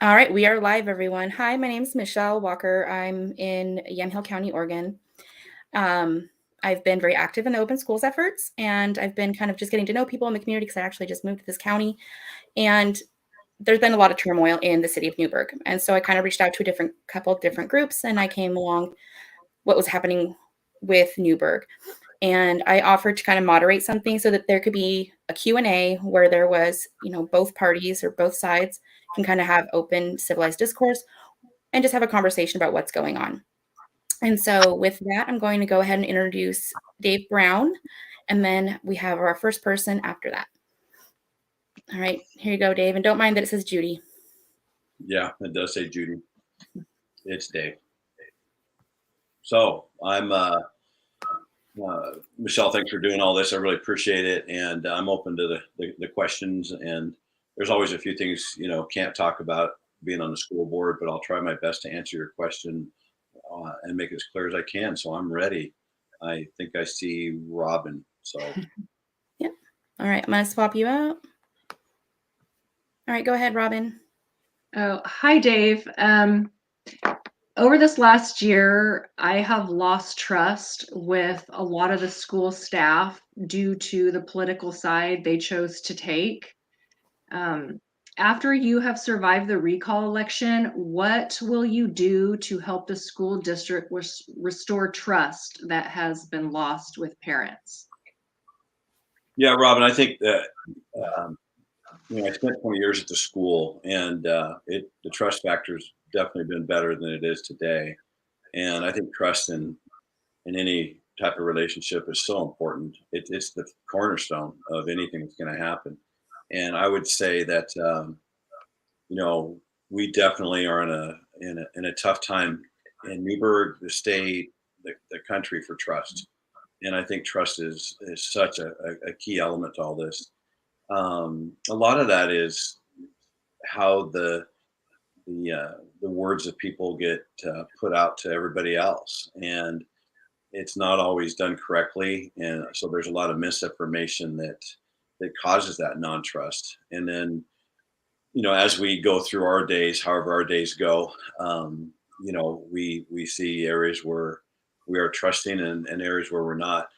All right, we are live, everyone. Hi, my name is Michelle Walker. I'm in Yamhill County, Oregon. Um, I've been very active in the open schools efforts, and I've been kind of just getting to know people in the community because I actually just moved to this county. And there's been a lot of turmoil in the city of Newberg. And so I kind of reached out to a couple of different groups, and I came along what was happening with Newberg. And I offered to kind of moderate something so that there could be a Q&A where there was, both parties or both sides can kind of have open civilized discourse and just have a conversation about what's going on. And so with that, I'm going to go ahead and introduce Dave Brown, and then we have our first person after that. All right, here you go, Dave. And don't mind that it says Judy. Yeah, it does say Judy. It's Dave. So I'm Michelle. Thanks for doing all this. I really appreciate it, and I'm open to the questions. And there's always a few things can't talk about being on the school board, but I'll try my best to answer your question and make it as clear as I can. So I'm ready. I think I see Robin. So Yep. All right, I'm going to swap you out. All right, go ahead, Robin. Oh, hi, Dave. Over this last year, I have lost trust with a lot of the school staff due to the political side they chose to take. After you have survived the recall election, what will you do to help the school district restore trust that has been lost with parents? yeah, Robin, I think that I spent 20 years at the school, and the trust factor's definitely been better than it is today. And I think trust in any type of relationship is so important. It's the cornerstone of anything that's going to happen. And I would say that we definitely are in a tough time in Newberg, the state, the country for trust. And I think trust is such a key element to all this. A lot of that is how the words of people get put out to everybody else, and it's not always done correctly, and so there's a lot of misinformation that causes that non-trust. And then as we go through our days, however our days go, we see areas where we are trusting and areas where we're not.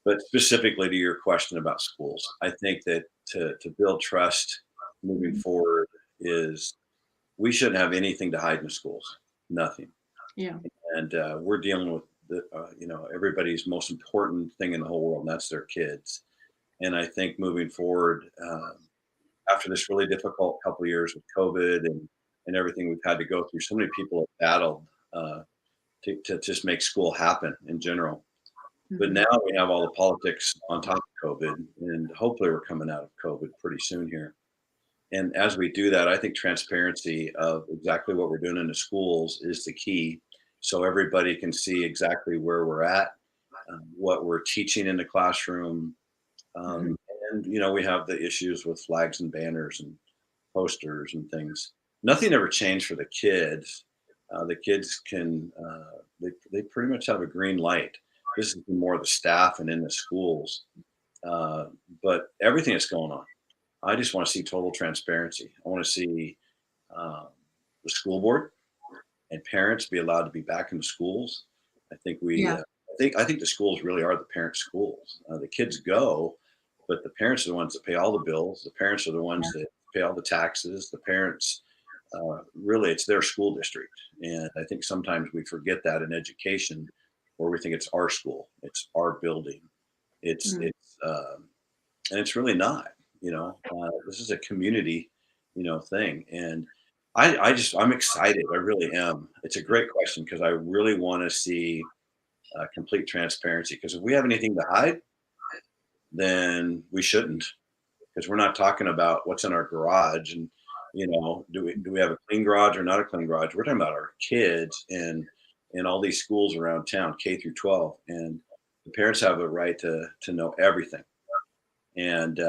But specifically to your question about schools, I think that to build trust moving forward is we shouldn't have anything to hide in the schools, nothing. Yeah. And we're dealing with everybody's most important thing in the whole world, and that's their kids. And I think moving forward, after this really difficult couple of years with COVID and everything we've had to go through, so many people have battled to just make school happen in general. But now we have all the politics on top of COVID, and hopefully we're coming out of COVID pretty soon here. And as we do that, I think transparency of exactly what we're doing in the schools is the key. So everybody can see exactly where we're at, what we're teaching in the classroom. And, we have the issues with flags and banners and posters and things. Nothing ever changed for the kids. The kids can, they pretty much have a green light. This is more the staff and in the schools. But everything that's going on, I just want to see total transparency. I want to see the school board and parents be allowed to be back in the schools. I think I think the schools really are the parent schools. The kids go, but the parents are the ones that pay all the bills. The parents are the ones that pay all the taxes. The parents, really, it's their school district. And I think sometimes we forget that in education, where we think it's our school, it's our building, and it's really not. This is a community, thing. And I'm excited. I really am. It's a great question because I really want to see complete transparency. Because if we have anything to hide, then we shouldn't. Because we're not talking about what's in our garage and do we have a clean garage or not a clean garage. We're talking about our kids and in all these schools around town, K through 12, and the parents have a right to know everything. And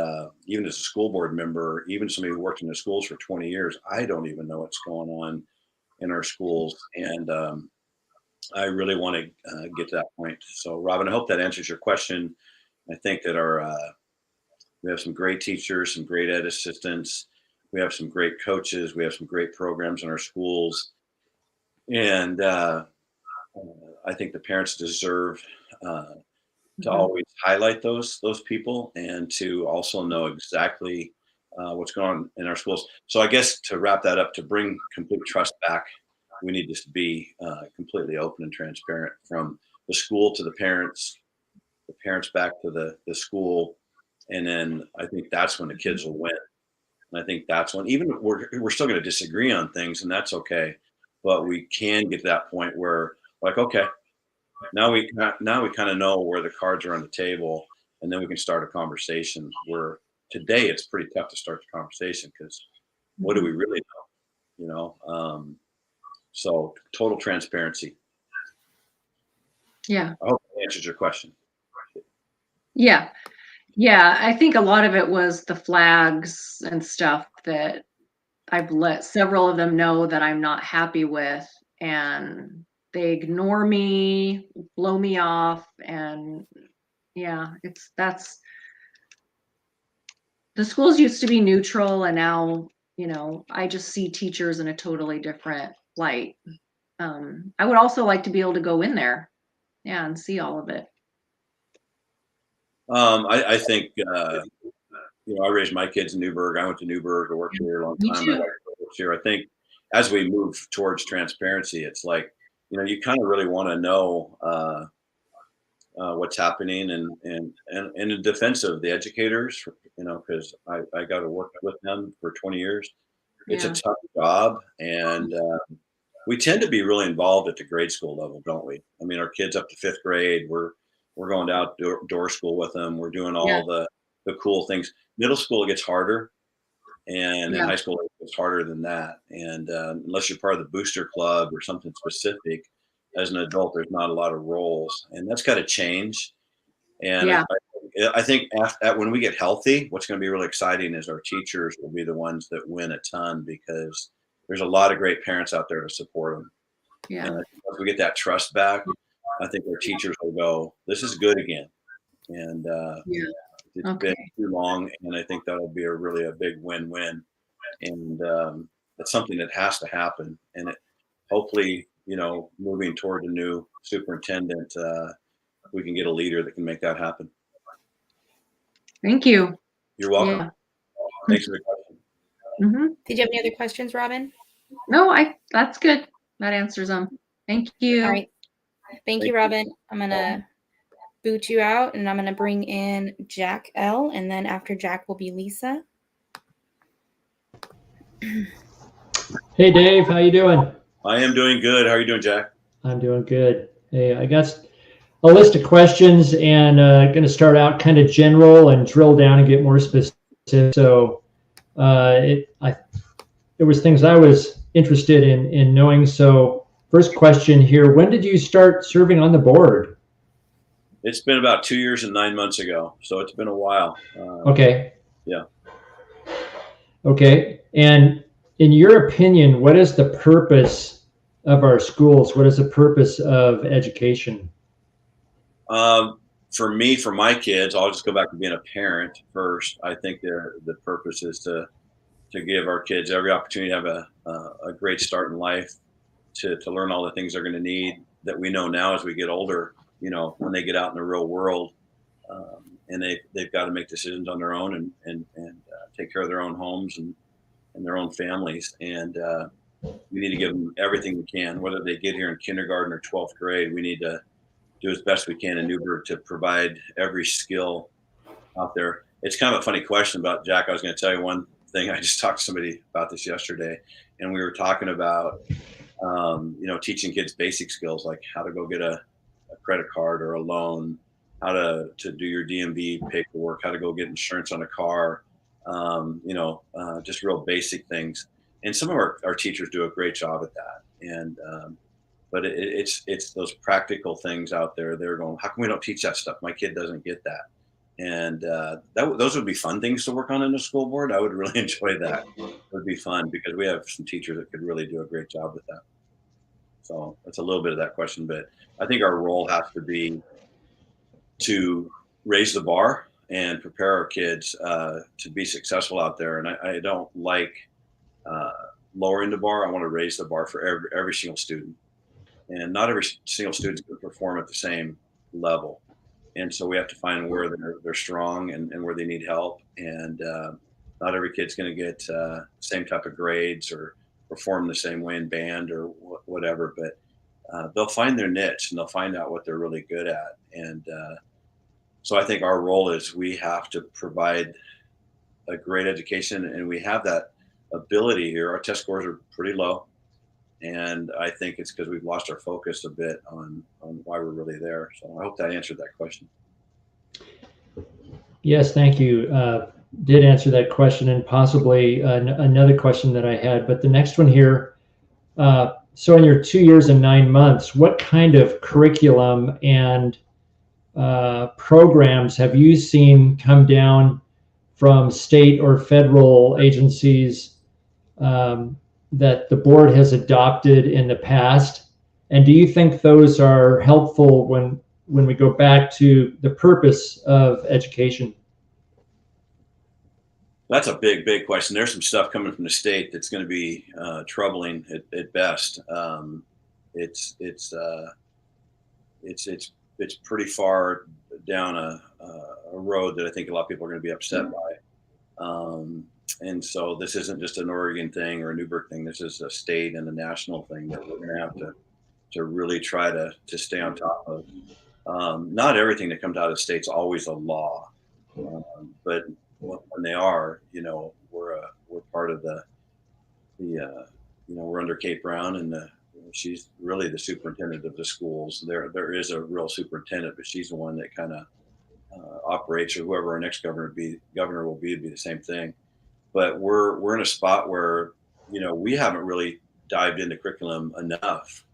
even as a school board member, even somebody who worked in the schools for 20 years, I don't even know what's going on in our schools. And I really want to get to that point. So, Robin, I hope that answers your question. I think that we have some great teachers, some great ed assistants. We have some great coaches. We have some great programs in our schools, and I think the parents deserve to Mhm. always highlight those people and to also know exactly what's going on in our schools. So I guess to wrap that up, to bring complete trust back, we need to be completely open and transparent from the school to the parents back to the school, and then I think that's when the kids will win. And I think that's when even we're still going to disagree on things, and that's okay, but we can get to that point where like okay, now we kind of know where the cards are on the table, and then we can start a conversation. Where today it's pretty tough to start the conversation because what do we Mhm. really know? So total transparency. Yeah. I hope that answers your question. Yeah. Yeah. I think a lot of it was the flags and stuff that I've let several of them know that I'm not happy with, and they ignore me, blow me off, and yeah, that's the schools used to be neutral, and now, I just see teachers in a totally different light. I would also like to be able to go in there, yeah, and see all of it. I think I raised my kids in Newberg. I went to Newberg. I worked here a long Me time. I too. worked here. I think as we move towards transparency, it's like you kind of really want to know what's happening and in defense of the educators, because I got to work with them for 20 years. It's a Yeah. tough job, and we tend to be really involved at the grade school level, don't we? I mean, our kids up to fifth grade, we're going to outdoor school with them. We're doing Yeah. all the cool things. Middle school it gets harder, and in Yeah. high school it gets harder than that. And unless you're part of the booster club or something specific, as an adult, there's not a lot of roles, and that's got to change. And Yeah. I think when we get healthy, what's going to be really exciting is our teachers will be the ones that win a ton because there's a lot of great parents out there to support them. And Yeah. I think once we get that trust back, I think our teachers will go, "This is good again." And Yeah. it's been Okay. too long, and I think that'll be a big win-win. And it's something that has to happen. And hopefully, moving toward a new superintendent, we can get a leader that can make that happen. Thank you. You're welcome. Yeah. Thanks for the question. Mhm. Did you have any other questions, Robin? No, that's good. That answers them. Thank All you. right. Thank Thank you, you. Robin. I'm going to boot you out and I'm going to bring in Jack L. And then after Jack will be Lisa. Hey Dave, how you doing? I am doing good. How are you doing, Jack? I'm doing good. Hey, I got a list of questions and going to start out kind of general and drill down and get more specific. So there was things I was interested in knowing. So first question here: when did you start serving on the board? It's been about 2 years and 9 months ago, so it's been a while. Okay. Yeah. Okay. And in your opinion, what is the purpose of our schools? What is the purpose of education? For me, for my kids, I'll just go back to being a parent first. I think the purpose is to give our kids every opportunity to have a great start in life, to learn all the things they're going to need that we know now as we get older. When they get out in the real world, and they've got to make decisions on their own and take care of their own homes and their own families. And we need to give them everything we can, whether they get here in kindergarten or 12th grade. We need to do as best we can in Newberg to provide every skill out there. It's kind of a funny question about Jack. I was going to tell you one thing. I just talked to somebody about this yesterday, and we were talking about teaching kids basic skills like how to go get a credit card or a loan, how to do your DMV paperwork, how to go get insurance on a car, just real basic things. And some of our teachers do a great job at that. And but it's those practical things out there. They're going, how come we don't teach that stuff? My kid doesn't get that. And those would be fun things to work on in the school board. I would really enjoy that. It would be fun because we have some teachers that could really do a great job with that. So that's a little bit of that question, but I think our role has to be to raise the bar and prepare our kids to be successful out there. And I don't like lowering the bar. I want to raise the bar for every single student. And not every single student can perform at the same level. And so we have to find where they're strong and where they need help. And not every kid's going to get the same type of grades or perform the same way in band or whatever. But they'll find their niche and they'll find out what they're really good at. And so I think our role is we have to provide a great education, and we have that ability here. Our test scores are pretty low, and I think it's because we've lost our focus a bit on why we're really there. So I hope that answered that question. Yes, thank you. Did answer that question, and possibly another question that I had. But the next one here. So in your 2 years and 9 months, what kind of curriculum and programs have you seen come down from state or federal agencies that the board has adopted in the past? And do you think those are helpful when we go back to the purpose of education? That's a big question. There's some stuff coming from the state that's going to be troubling at best. It's pretty far down a road that I think a lot of people are going to be upset by. And so this isn't just an Oregon thing or a Newberg thing. This is a state and a national thing that we're going to have to really try to stay on top of. Not everything that comes out of the state's always a law, but when they are, we're part of we're under Kate Brown, and she's really the superintendent of the schools. There is a real superintendent, but she's the one that kind of operates, or whoever our next governor will be the same thing. But we're in a spot where we haven't really dived into curriculum enough.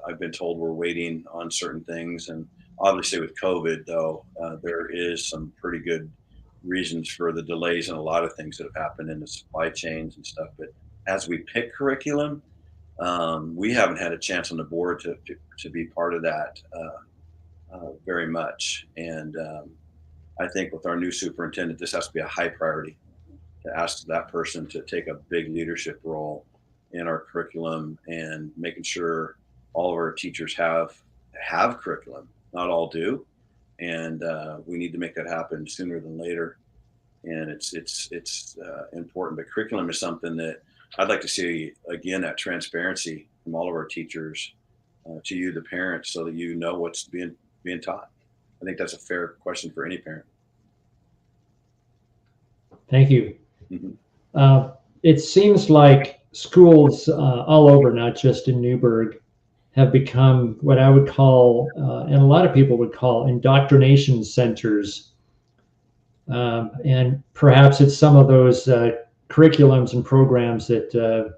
I've been told we're waiting on certain things, and obviously with COVID, though, there is some pretty good reasons for the delays in a lot of things that have happened in the supply chains and stuff. But as we pick curriculum, we haven't had a chance on the board to be part of that very much. And I think with our new superintendent, this has to be a high priority, to ask that person to take a big leadership role in our curriculum and making sure all of our teachers have curriculum. Not all do. And we need to make that happen sooner than later. And it's important. But curriculum is something that I'd like to see, again, that transparency from all of our teachers to you, the parents, so that you know what's being taught. I think that's a fair question for any parent. Thank you. Mm-hmm. It seems like schools all over, not just in Newberg, have become what I would call, and a lot of people would call, indoctrination centers. And perhaps it's some of those curriculums and programs that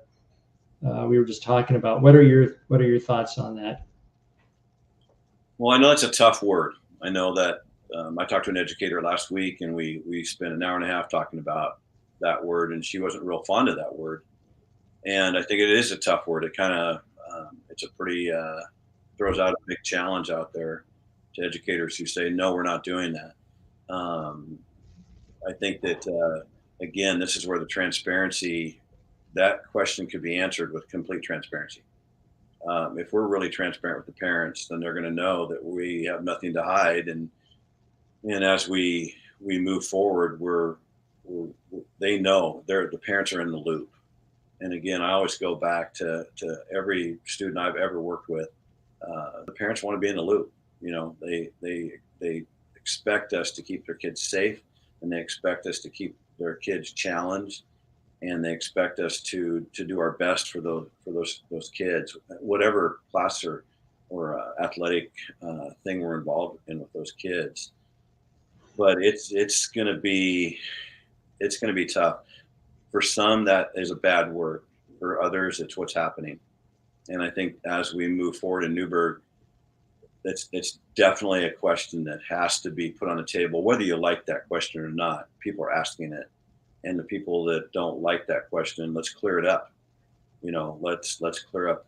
we were just talking about. What are your thoughts on that? Well, I know that's a tough word. I know that I talked to an educator last week, and we spent an hour and a half talking about that word, and she wasn't real fond of that word. And I think it is a tough word. It kind of it's a pretty throws out a big challenge out there to educators who say, no, we're not doing that. I think that again, this is where the transparency, that question could be answered with complete transparency. If we're really transparent with the parents, then they're going to know that we have nothing to hide. And as we move forward, they know the parents are in the loop. And again, I always go back to every student I've ever worked with. The parents want to be in the loop. They expect us to keep their kids safe, and they expect us to keep their kids challenged, and they expect us to do our best for those kids, whatever class or athletic thing we're involved in with those kids. But it's going to be tough. For some, that is a bad word. For others, it's what's happening. And I think as we move forward in Newberg, it's definitely a question that has to be put on the table, whether you like that question or not. People are asking it. And the people that don't like that question, let's clear it up. Let's clear up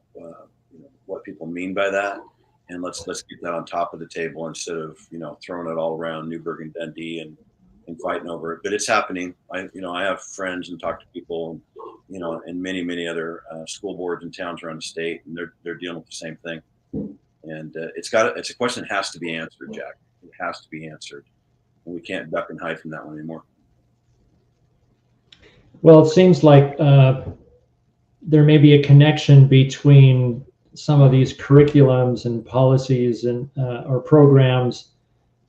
what people mean by that. and let's get that on top of the table instead of throwing it all around Newberg and Dundee and fighting over it. But it's happening. I have friends and talk to people, and many other school boards and towns around the state, and they're dealing with the same thing. And it's a question that has to be answered, Jack. It has to be answered, and we can't duck and hide from that one anymore. Well, it seems like there may be a connection between some of these curriculums and policies and or programs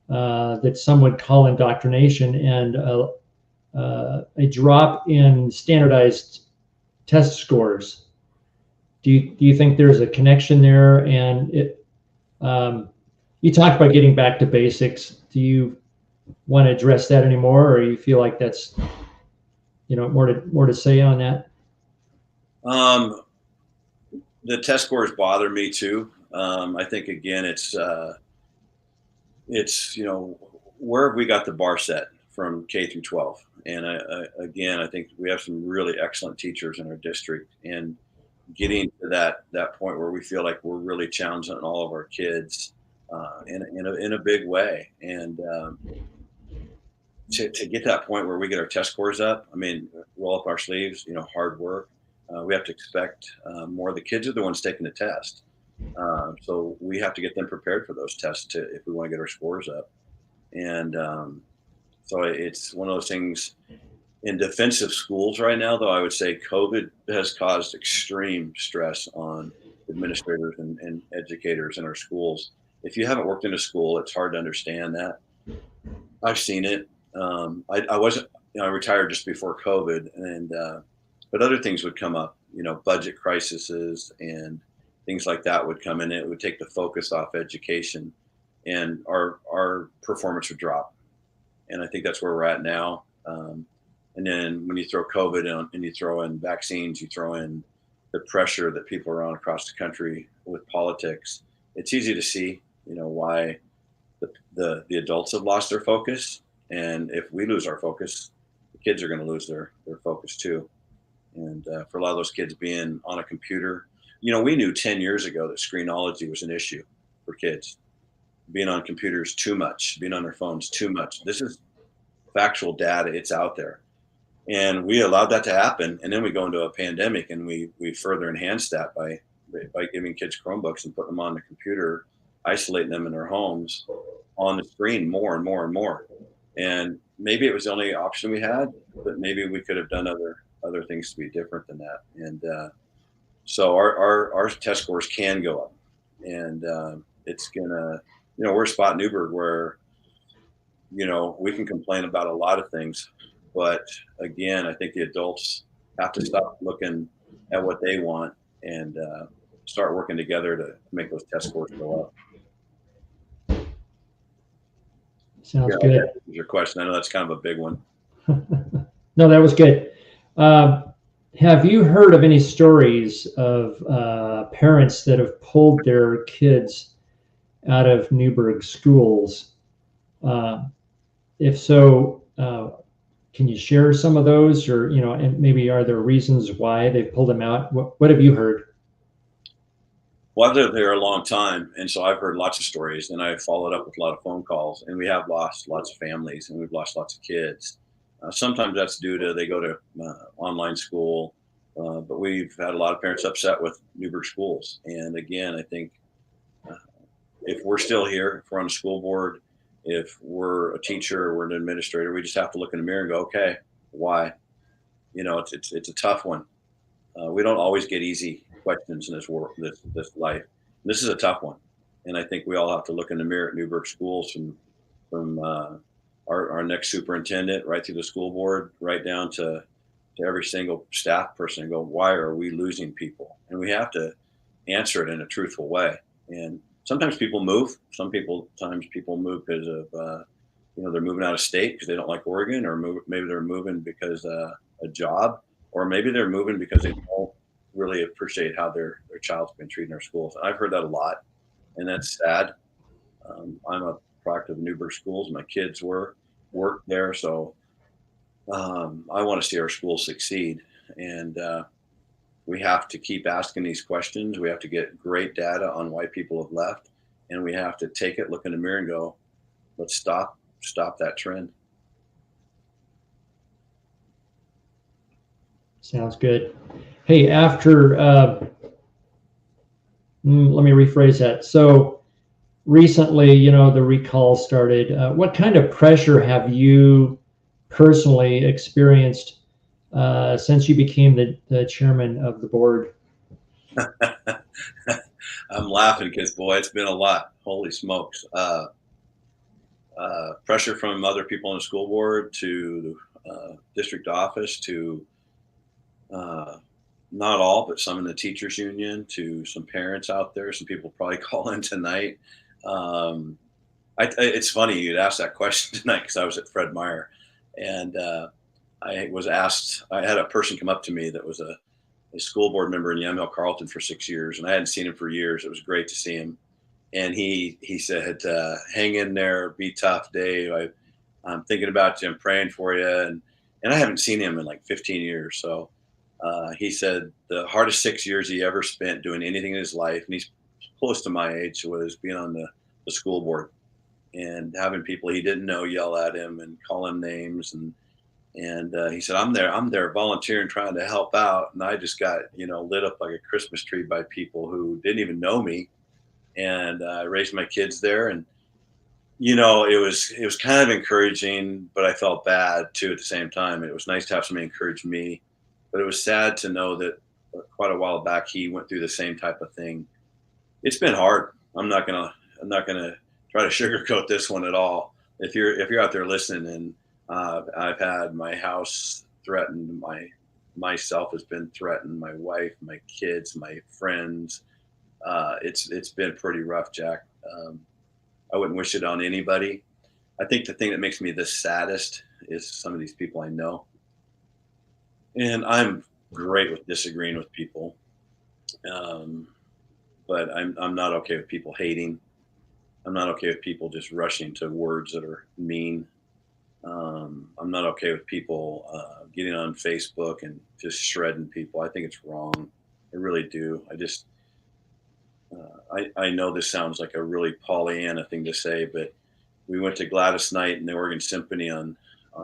that some would call indoctrination, and a drop in standardized test scores. Do you think there's a connection there? And you talked about getting back to basics. Do you want to address that anymore, or you feel like that's more to say on that? The test scores bother me too. I think again, it's where have we got the bar set from K through 12? And I think we have some really excellent teachers in our district, and getting to that point where we feel like we're really challenging all of our kids in a big way, and to get that point where we get our test scores up. I mean, roll up our sleeves, hard work. We have to expect more. The kids are the ones taking the test, so we have to get them prepared for those tests if we want to get our scores up. And so it's one of those things. In defensive schools right now, though, I would say COVID has caused extreme stress on administrators and educators in our schools. If you haven't worked in a school, it's hard to understand that. I've seen it. I wasn't, I retired just before COVID, and but other things would come up, budget crises and things like that would come in. It would take the focus off education, and our performance would drop. And I think that's where we're at now. And then when you throw COVID in, and you throw in vaccines, you throw in the pressure that people are on across the country with politics, it's easy to see, why the adults have lost their focus. And if we lose our focus, the kids are going to lose their focus too. And for a lot of those kids being on a computer, we knew 10 years ago that screenology was an issue for kids. Being on computers too much, being on their phones too much. This is factual data. It's out there. And we allowed that to happen. And then we go into a pandemic, and we further enhance that by giving kids Chromebooks and putting them on the computer, isolating them in their homes on the screen more and more and more. And maybe it was the only option we had, but maybe we could have done other things to be different than that. And so our test scores can go up, and it's gonna, we're a spot in Newberg where, we can complain about a lot of things, but again, I think the adults have to stop looking at what they want and start working together to make those test scores go up. Sounds good. Your question. I know that's kind of a big one. No, that was good. Have you heard of any stories of parents that have pulled their kids out of Newberg schools? If so, can you share some of those, or and maybe are there reasons why they've pulled them out? What have you heard? Well, I've lived there a long time, and so I've heard lots of stories, and I've followed up with a lot of phone calls, and we have lost lots of families, and we've lost lots of kids. Sometimes that's due to they go to online school, but we've had a lot of parents upset with Newberg schools. And again, I think if we're still here, if we're on the school board, if we're a teacher or we're an administrator, we just have to look in the mirror and go, okay, why? It's a tough one. We don't always get easy questions in this world, this life. This is a tough one, and I think we all have to look in the mirror at Newberg schools, from our next superintendent, right through the school board, right down to every single staff person, and go, why are we losing people? And we have to answer it in a truthful way. And sometimes people move. Sometimes people move because of they're moving out of state because they don't like Oregon, or maybe they're moving because a job, or maybe they're moving because they don't really appreciate how their child's been treated in our schools. And I've heard that a lot, and that's sad. I'm a product of Newberg schools. My kids worked there, so I want to see our schools succeed. And we have to keep asking these questions. We have to get great data on why people have left, and we have to take it, look in the mirror, and go, let's stop that trend. Sounds good. Hey, after, let me rephrase that. So recently, you know, the recall started. What kind of pressure have you personally experienced since you became the chairman of the board? I'm laughing because, boy, it's been a lot. Holy smokes. Pressure from other people on the school board to district office to not all, but some in the teachers union, to some parents out there. Some people probably call in tonight. Um, it's funny you'd ask that question tonight because I was at Fred Meyer, and I was asked. I had a person come up to me that was a school board member in Yamhill Carlton for 6 years, and I hadn't seen him for years. It was great to see him, and he said, "Hang in there, be tough, Dave. I'm thinking about you. I'm praying for you." And I haven't seen him in like 15 years. So he said the hardest 6 years he ever spent doing anything in his life, and he's close to my age, was being on the school board and having people he didn't know yell at him and call him names. And he said, I'm there volunteering, trying to help out. And I just got, lit up like a Christmas tree by people who didn't even know me. And I raised my kids there. And, it was kind of encouraging, but I felt bad too at the same time. It was nice to have somebody encourage me, but it was sad to know that quite a while back, he went through the same type of thing. It's been hard. I'm not gonna try to sugarcoat this one at all. If you're out there listening, and I've had my house threatened, myself has been threatened, my wife, my kids, my friends. It's been pretty rough, Jack. I wouldn't wish it on anybody. I think the thing that makes me the saddest is some of these people I know, and I'm great with disagreeing with people, but I'm not okay with people hating. I'm not okay with people just rushing to words that are mean. I'm not okay with people getting on Facebook and just shredding people. I think it's wrong. I really do. I know this sounds like a really Pollyanna thing to say, but we went to Gladys Knight and the Oregon Symphony on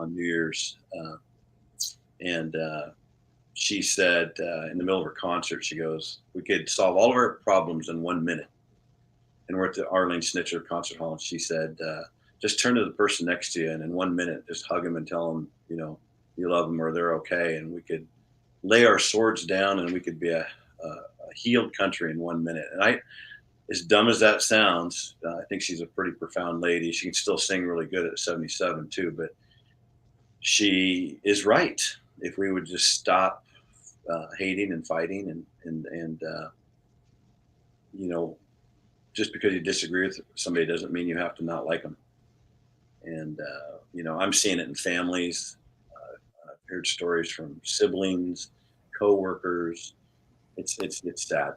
New Year's, and she said in the middle of her concert, she goes, "We could solve all of our problems in 1 minute." And we're at the Arlene Schnitzer Concert Hall, and she said, "Just turn to the person next to you, and in 1 minute, just hug them and tell them, you love them or they're okay." And we could lay our swords down, and we could be a healed country in 1 minute. And as dumb as that sounds, I think she's a pretty profound lady. She can still sing really good at 77 too, but she is right. If we would just stop hating and fighting, and just because you disagree with somebody doesn't mean you have to not like them. And I'm seeing it in families. I've heard stories from siblings, coworkers. It's sad.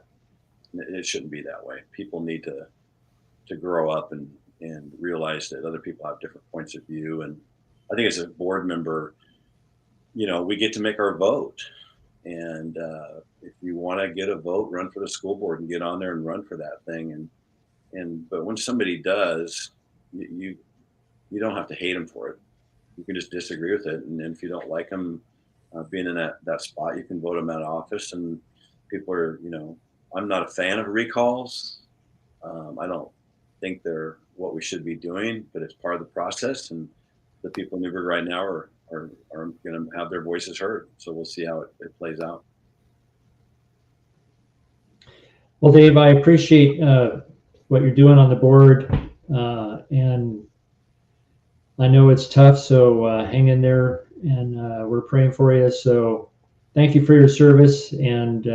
It shouldn't be that way. People need to grow up and realize that other people have different points of view. And I think as a board member, we get to make our vote. And if you want to get a vote, run for the school board and get on there and run for that thing. But when somebody does, you don't have to hate them for it. You can just disagree with it. And if you don't like them being in that spot, you can vote them out of office. And people are, I'm not a fan of recalls. I don't think they're what we should be doing, but it's part of the process. And the people in Newberg right now are going to have their voices heard. So we'll see how it plays out. Well, Dave, I appreciate what you're doing on the board, and I know it's tough, so hang in there, and we're praying for you. So thank you for your service, and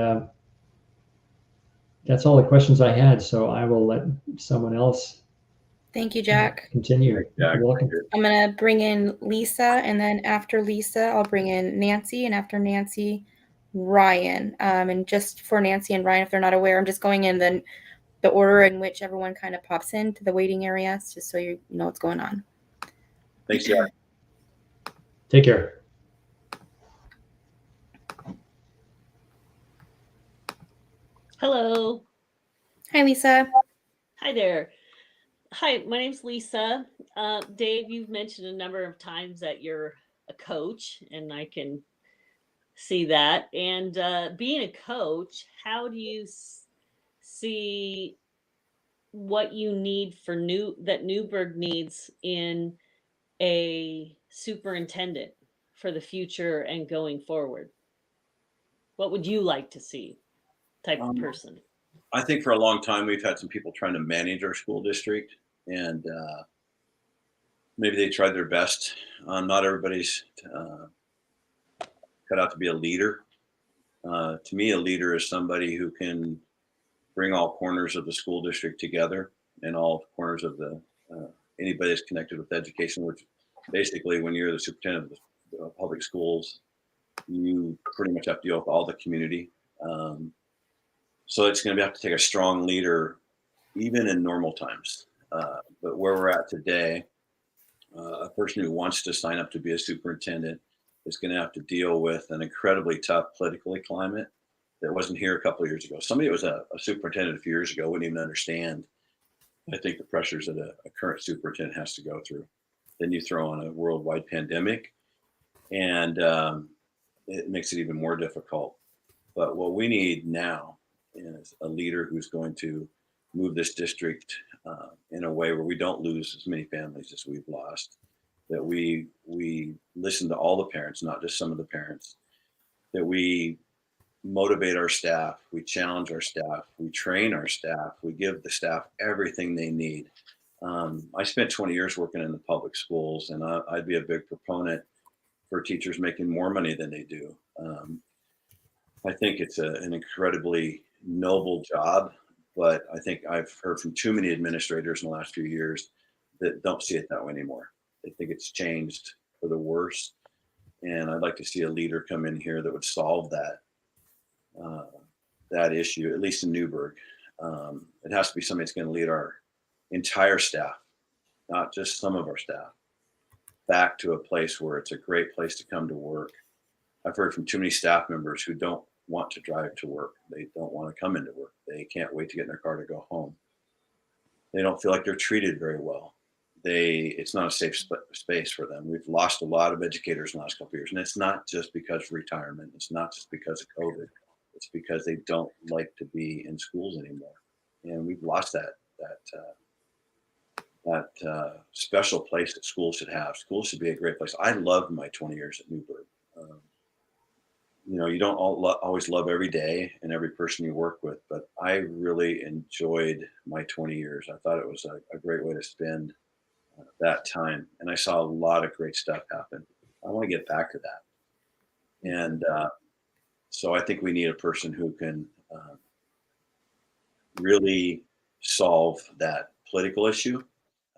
that's all the questions I had. So I will let someone else Thank you, Jack. continue. Jack, You're welcome. I'm going to bring in Lisa, and then after Lisa, I'll bring in Nancy, and after Nancy, Ryan. And just for Nancy and Ryan, if they're not aware, I'm just going in the order in which everyone kind of pops into the waiting area, just so you know what's going on. Thanks, Jack. Take care. Hello. Hi, Lisa. Hi there. Hi, my name's Lisa. Dave, you've mentioned a number of times that you're a coach, and I can see that. And being a coach, how do you see what you need for that Newberg needs in a superintendent for the future and going forward? What would you like to see type of Um, person? I think for a long time we've had some people trying to manage our school district, and maybe they tried their best. Not everybody's cut out to be a leader. To me, a leader is somebody who can bring all corners of the school district together and all corners of the anybody that's connected with education. Which basically, when you're the superintendent of the public schools, you pretty much have to deal with all the community. Um, so it's going to have to take a strong leader, even in normal times. But where we're at today, a person who wants to sign up to be a superintendent is going to have to deal with an incredibly tough political climate that wasn't here a couple of years ago. Somebody that was a superintendent a few years ago wouldn't even understand, I think, the pressures that a current superintendent has to go through. Then you throw on a worldwide pandemic, and it makes it even more difficult. But what we need now is a leader who's going to move this district in a way where we don't lose as many families as we've lost. That we listen to all the parents, not just some of the parents. That we motivate our staff, we challenge our staff, we train our staff, we give the staff everything they need. I spent 20 years working in the public schools, and I'd be a big proponent for teachers making more money than they do. I think it's an incredibly noble job, but I think I've heard from too many administrators in the last few years that don't see it that way anymore. They think it's changed for the worse, and I'd like to see a leader come in here that would solve uh, that issue, at least in Newberg. It has to be somebody that's going to lead our entire staff, not just some of our staff, back to a place where it's a great place to come to work. I've heard from too many staff members who don't want to drive to work. They don't want to come into work. They can't wait to get in their car to go home. They don't feel like they're treated very well. It's not a safe space for them. We've lost a lot of educators in the last couple of years, and it's not just because of retirement. It's not just because of COVID. It's because they don't like to be in schools anymore, and we've lost that special place that schools should have. Schools should be a great place. I loved my 20 years at Newberg. You don't always love every day and every person you work with, but I really enjoyed my 20 years. I thought it was a great way to spend that time, and I saw a lot of great stuff happen. I want to get back to that, and so I think we need a person who can really solve that political issue,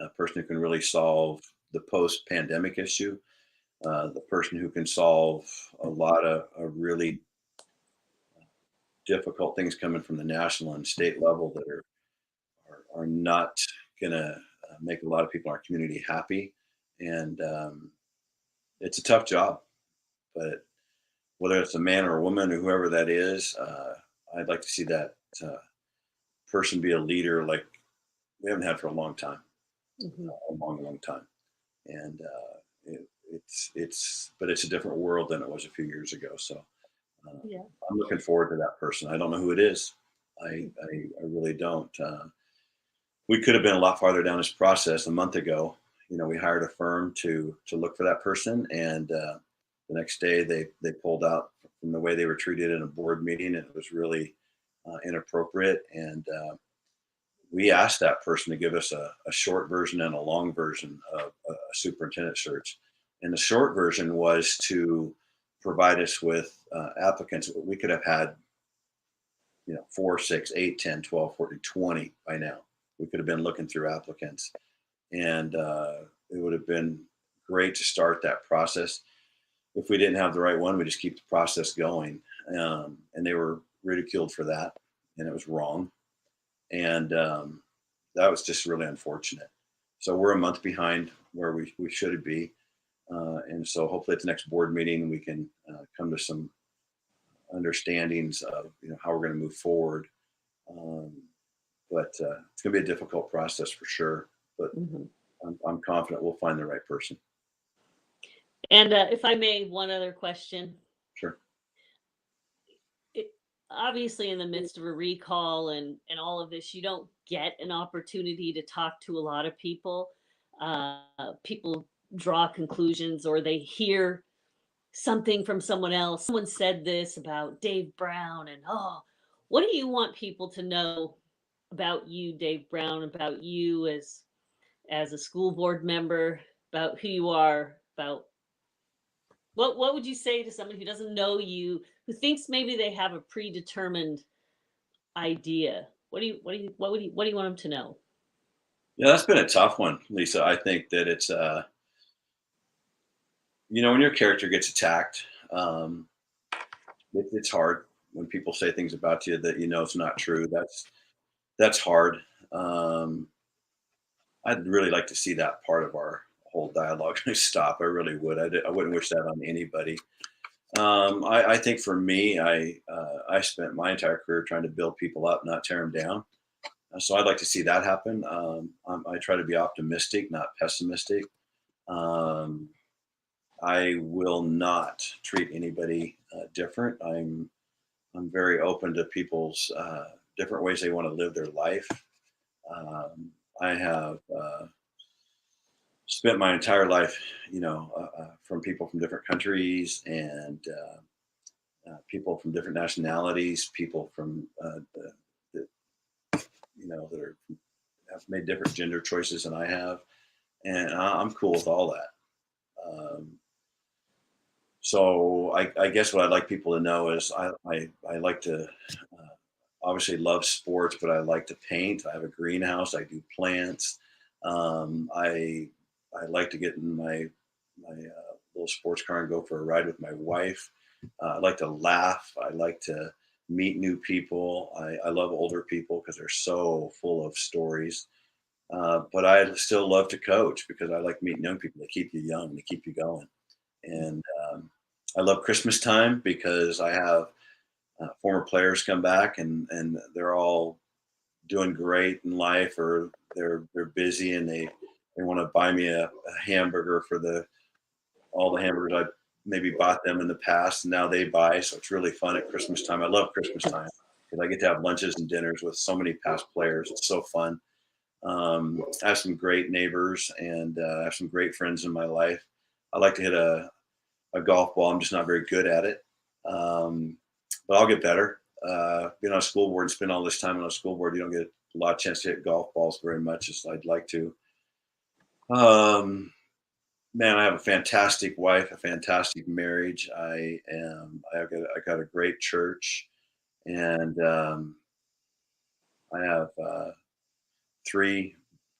a person who can really solve the post-pandemic issue, the person who can solve a lot of really difficult things coming from the national and state level that are not going to make a lot of people in our community happy. And it's a tough job, but whether it's a man or a woman or whoever that is, I'd like to see that person be a leader like we haven't had for a long time, Mhm. a long time. And but it's a different world than it was a few years ago. So Yeah. I'm looking forward to that person. I don't know who it is. I really don't. We could have been a lot farther down this process a month ago. We hired a firm to look for that person, and the next day they pulled out from the way they were treated in a board meeting. It was really inappropriate, and we asked that person to give us a short version and a long version of a superintendent search. And the short version was to provide us with applicants. We could have had 4, 6, 8, 10, 12, 14, 20 by now. We could have been looking through applicants, and it would have been great to start that process. If we didn't have the right one, we just keep the process going. And they were ridiculed for that, and it was wrong. And that was just really unfortunate. So we're a month behind where we should be. And so hopefully at the next board meeting, we can come to some understandings of how we're going to move forward. But it's going to be a difficult process for sure. but Mhm. I'm confident we'll find the right person. And if I may, one other question. Sure. Obviously, in the midst of a recall and all of this, you don't get an opportunity to talk to a lot of people. People draw conclusions, or they hear something from someone else. Someone said this about Dave Brown, and what do you want people to know about you, Dave Brown, about you as a school board member, about who you are, about what would you say to someone who doesn't know you, who thinks maybe they have a predetermined idea? What do you what do you want them to know? Yeah, that's been a tough one, Lisa. I think that it's when your character gets attacked, it's hard when people say things about you that it's not true. That's hard. Um, I'd really like to see that part of our whole dialogue stop. I really would. I wouldn't wish that on anybody. I think for me, I spent my entire career trying to build people up, not tear them down. So I'd like to see that happen. I try to be optimistic, not pessimistic. Um, I will not treat anybody different. I'm very open to people's different ways they want to live their life. I have spent my entire life, from people from different countries and people from different nationalities, people from that that have made different gender choices than I have, and I'm cool with all that. So I guess what I'd like people to know is I like to obviously love sports, but I like to paint. I have a greenhouse. I do plants. I like to get in my little sports car and go for a ride with my wife. I like to laugh. I like to meet new people. I love older people because they're so full of stories. But I still love to coach because I like meeting young people. They keep you young. They keep you going. And I love Christmas time because I have former players come back and they're all doing great in life, or they're busy and they want to buy me a hamburger for all the hamburgers I maybe bought them in the past, and now they buy. So it's really fun at Christmas time. I love Christmas time because I get to have lunches and dinners with so many past players. It's so fun. I have some great neighbors and I have some great friends in my life. I like to hit a golf ball. I'm just not very good at it. But I'll get better. Being on a school board and spend all this time on a school board, you don't get a lot of chance to hit golf balls very much as I'd like to. Man, I have a fantastic wife, a fantastic marriage. I got a great church, and I have three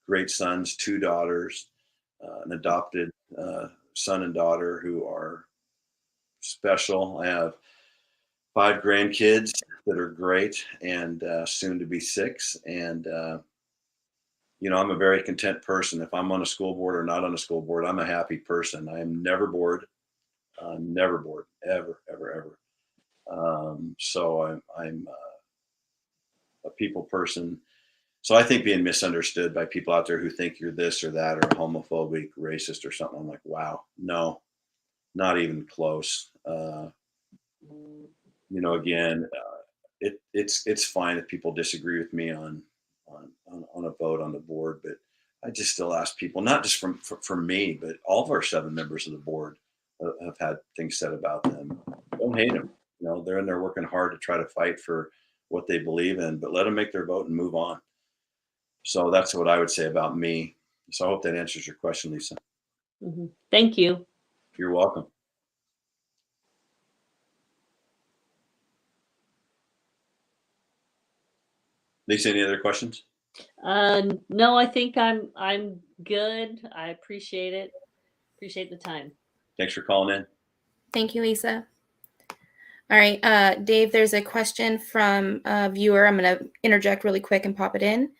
great sons, two daughters, an adopted son and daughter who are special. I have 5 grandkids that are great, and soon to be 6. And I'm a very content person. If I'm on a school board or not on a school board, I'm a happy person. I am never bored. Never bored, ever, ever, ever. So I'm a people person. So I think being misunderstood by people out there who think you're this or that or homophobic, racist or something, I'm like, wow, no, not even close. Again, it's fine if people disagree with me on a vote on the board, but I just still ask people, not just from me, but all of our 7 members of the board have had things said about them. Don't hate them. They're in there working hard to try to fight for what they believe in, but let them make their vote and move on. So that's what I would say about me. So I hope that answers your question, Lisa. Mhm. Thank you. You're welcome. Lisa, any other questions? No, I think I'm good. I appreciate it. Appreciate the time. Thanks for calling in. Thank you, Lisa. All right, Dave, there's a question from a viewer. I'm going to interject really quick and pop it in.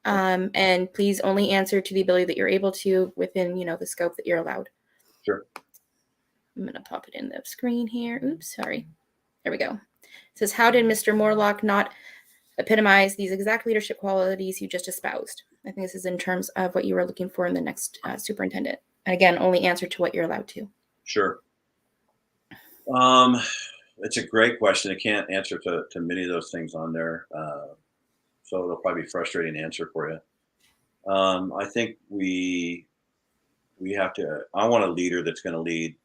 And please only answer to the ability that you're able to within, the scope that you're allowed. Sure. I'm going to pop it in the screen here. Oops, sorry. There we go. It says, how did Mr. Morlock not epitomize these exact leadership qualities you just espoused. I think this is in terms of what you were looking for in the next superintendent. And again, only answer to what you're allowed to. Sure. It's a great question. I can't answer to many of those things on there. So it'll probably be a frustrating answer for you. I think we have to, I want a leader that's going to lead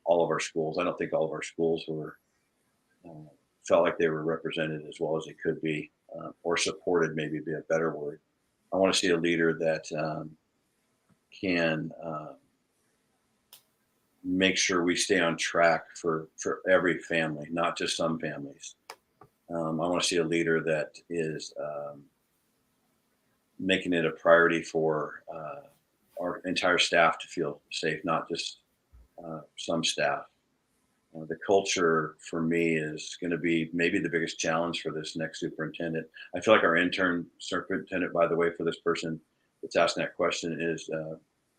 all of our schools. I don't think all of our schools were, felt like they were represented as well as they could be, or supported, maybe be a better word. I want to see a leader that can make sure we stay on track for every family, not just some families. I want to see a leader that is making it a priority for our entire staff to feel safe, not just some staff. The culture for me is going to be maybe the biggest challenge for this next superintendent. I feel like our intern superintendent, by the way, for this person that's asking that question is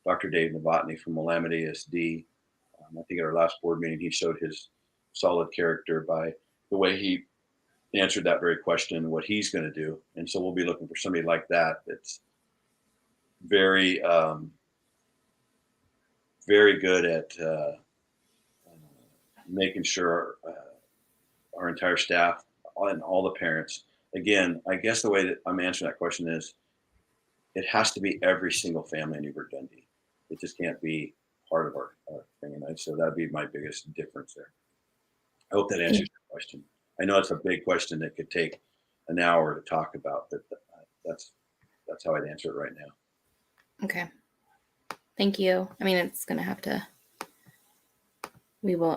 Dr. Dave Novotny from Willamette ASD. I think at our last board meeting, he showed his solid character by the way he answered that very question, what he's going to do. And so we'll be looking for somebody like that that's very, very good at making sure our entire staff and all the parents, again, I guess the way that I'm answering that question is it has to be every single family in Newberg Dundee. It just can't be part of our thing. And so that'd be my biggest difference there. I hope that answers your question. I know it's a big question that could take an hour to talk about, but that's how I'd answer it right now. Okay. Thank you. I mean, it's going to have to, we will,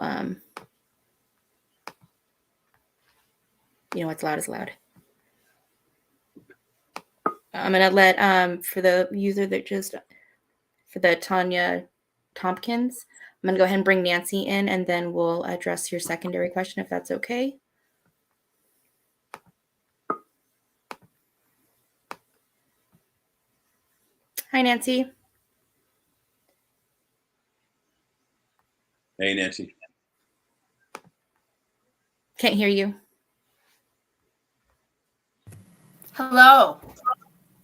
what's loud is loud. I'm going to let, for the user that just, for the Tanya Tompkins, I'm going to go ahead and bring Nancy in, and then we'll address your secondary question, if that's okay. Hi, Nancy. Hey, Nancy. Can't hear you. Hello.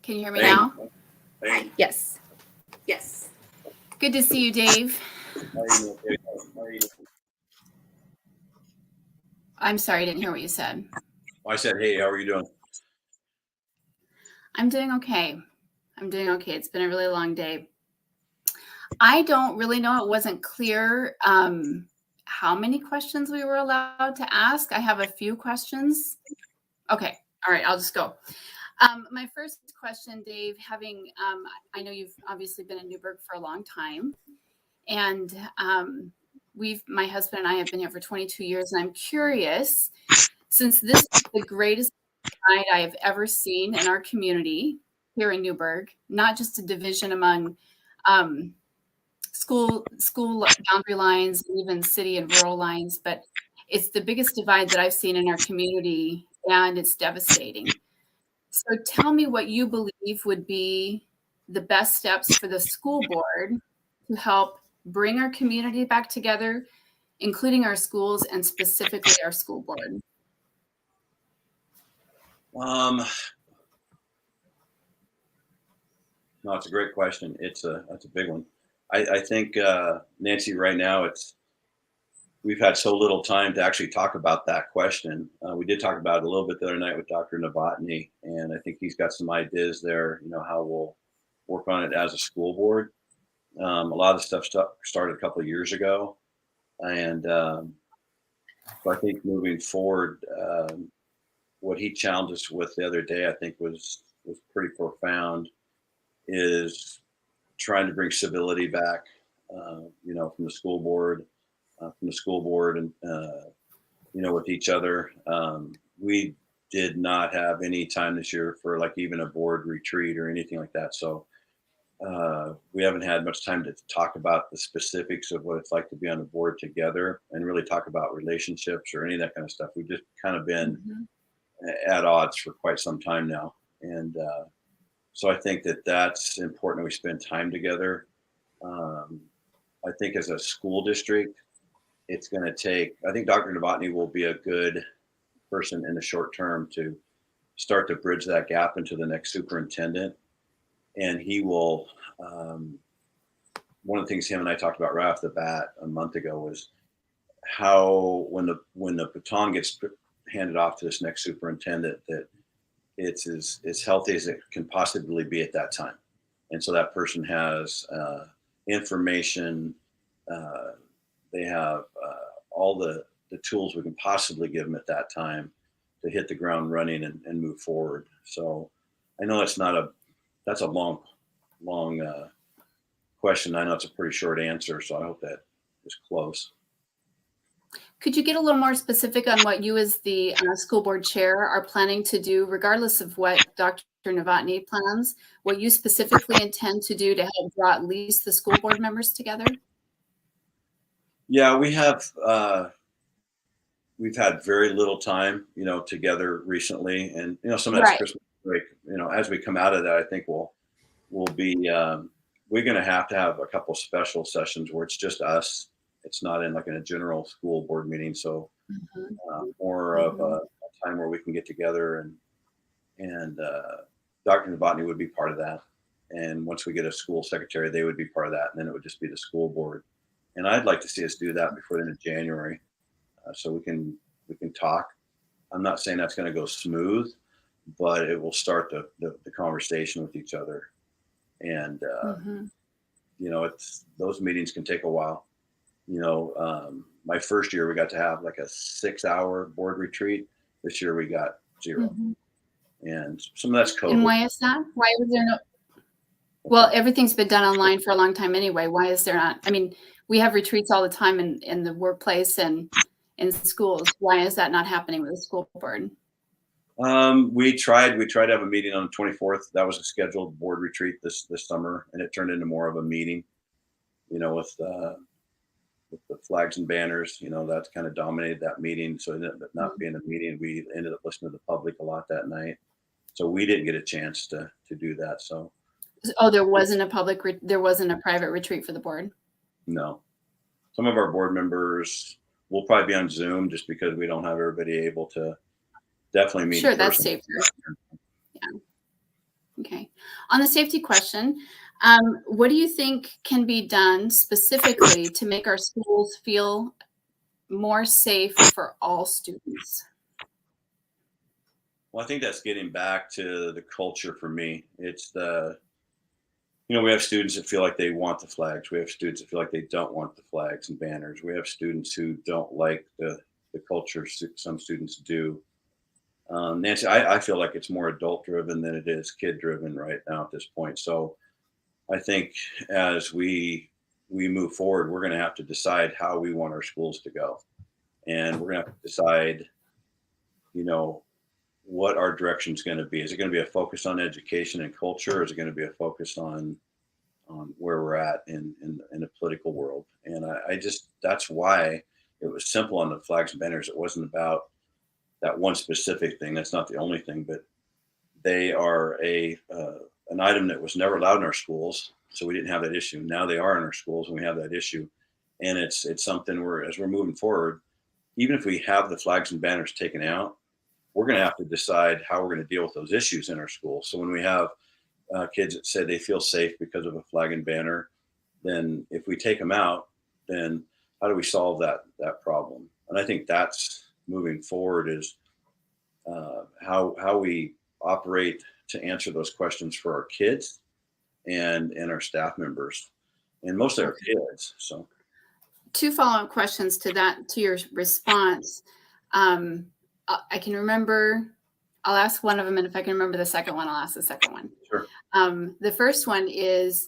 Can you hear me Hey. now? Hey. Yes. Yes. Good to see you, Dave. How are you doing? I'm sorry, I didn't hear what you said. I said, hey, how are you doing? I'm doing okay. It's been a really long day. I don't really know. It wasn't clear how many questions we were allowed to ask. I have a few questions. Okay. All right. I'll just go. My first question, Dave, I know you've obviously been in Newberg for a long time, and my husband and I have been here for 22 years, and I'm curious, since this is the greatest night I have ever seen in our community here in Newberg, not just a division among school boundary lines, even city and rural lines, but it's the biggest divide that I've seen in our community, and it's devastating. So tell me what you believe would be the best steps for the school board to help bring our community back together, including our schools and specifically our school board. No, it's a great question. That's a big one. I think Nancy, right now we've had so little time to actually talk about that question. We did talk about it a little bit the other night with Dr. Novotny, and I think he's got some ideas there, how we'll work on it as a school board. A lot of the stuff started a couple of years ago. And so I think moving forward, what he challenged us with the other day, I think was pretty profound, is trying to bring civility back, from the school board, and, with each other. We did not have any time this year for like even a board retreat or anything like that. So we haven't had much time to talk about the specifics of what it's like to be on the board together and really talk about relationships or any of that kind of stuff. We've just kind of been at odds for quite some time now. And so I think that's important that we spend time together. I think as a school district, it's going to take, I think Dr. Novotny will be a good person in the short term to start to bridge that gap into the next superintendent. And he will, one of the things him and I talked about right off the bat a month ago was how when the baton gets handed off to this next superintendent, that it's as healthy as it can possibly be at that time. And so that person has information, they have all the tools we can possibly give them at that time to hit the ground running and move forward. So I know that's a long question. I know it's a pretty short answer, so I hope that is close. Could you get a little more specific on what you as the school board chair are planning to do, regardless of what Dr. Novotny plans, what you specifically intend to do to help draw at least the school board members together? Yeah, we've had very little time, together recently, and some of that's Right. Christmas break. As we come out of that, I think we'll be we're going to have a couple special sessions where it's just us. It's not in a general school board meeting, so more of a time where we can get together and Dr. Novotny would be part of that. And once we get a school secretary, they would be part of that, and then it would just be the school board. And I'd like to see us do that before the end of January, so we can talk. I'm not saying that's going to go smooth, but it will start the conversation with each other. And it's those meetings can take a while. My first year we got to have a 6-hour board retreat. This year we got 0, and some of that's COVID. And why is that? Why was there no? Well, everything's been done online for a long time anyway. Why is there not? I mean, we have retreats all the time in the workplace and in schools. Why is that not happening with the school board? We tried to have a meeting on the 24th. That was a scheduled board retreat this summer, and it turned into more of a meeting, with the flags and banners. That's kind of dominated that meeting. So it ended up not being a meeting. We ended up listening to the public a lot that night. So we didn't get a chance to do that. So. Oh, there wasn't a private retreat for the board? No. Some of our board members will probably be on Zoom just because we don't have everybody able to definitely meet. Sure, that's safer. Yeah. Okay. On the safety question, what do you think can be done specifically to make our schools feel more safe for all students? Well, I think that's getting back to the culture for me. It's we have students that feel like they want the flags. We have students that feel like they don't want the flags and banners. We have students who don't like the culture. Some students do. Nancy, I feel like it's more adult driven than it is kid driven right now at this point. So I think as we move forward, we're going to have to decide how we want our schools to go. And we're going to have to decide, what our direction is going to be. Is it going to be a focus on education and culture, or is it going to be a focus on where we're at in the political world? And that's why it was simple on the flags and banners. It wasn't about that one specific thing. That's not the only thing, but they are an item that was never allowed in our schools. So we didn't have that issue. Now they are in our schools and we have that issue. And it's something as we're moving forward, even if we have the flags and banners taken out, we're going to have to decide how we're going to deal with those issues in our schools. So when we have kids that say they feel safe because of a flag and banner, then if we take them out, then how do we solve that problem? And I think that's moving forward is how we operate to answer those questions for our kids and our staff members, and mostly our kids. So 2 follow-up questions to your response. I can remember, I'll ask one of them, and if I can remember the second one, I'll ask the second one. Sure. The first one it's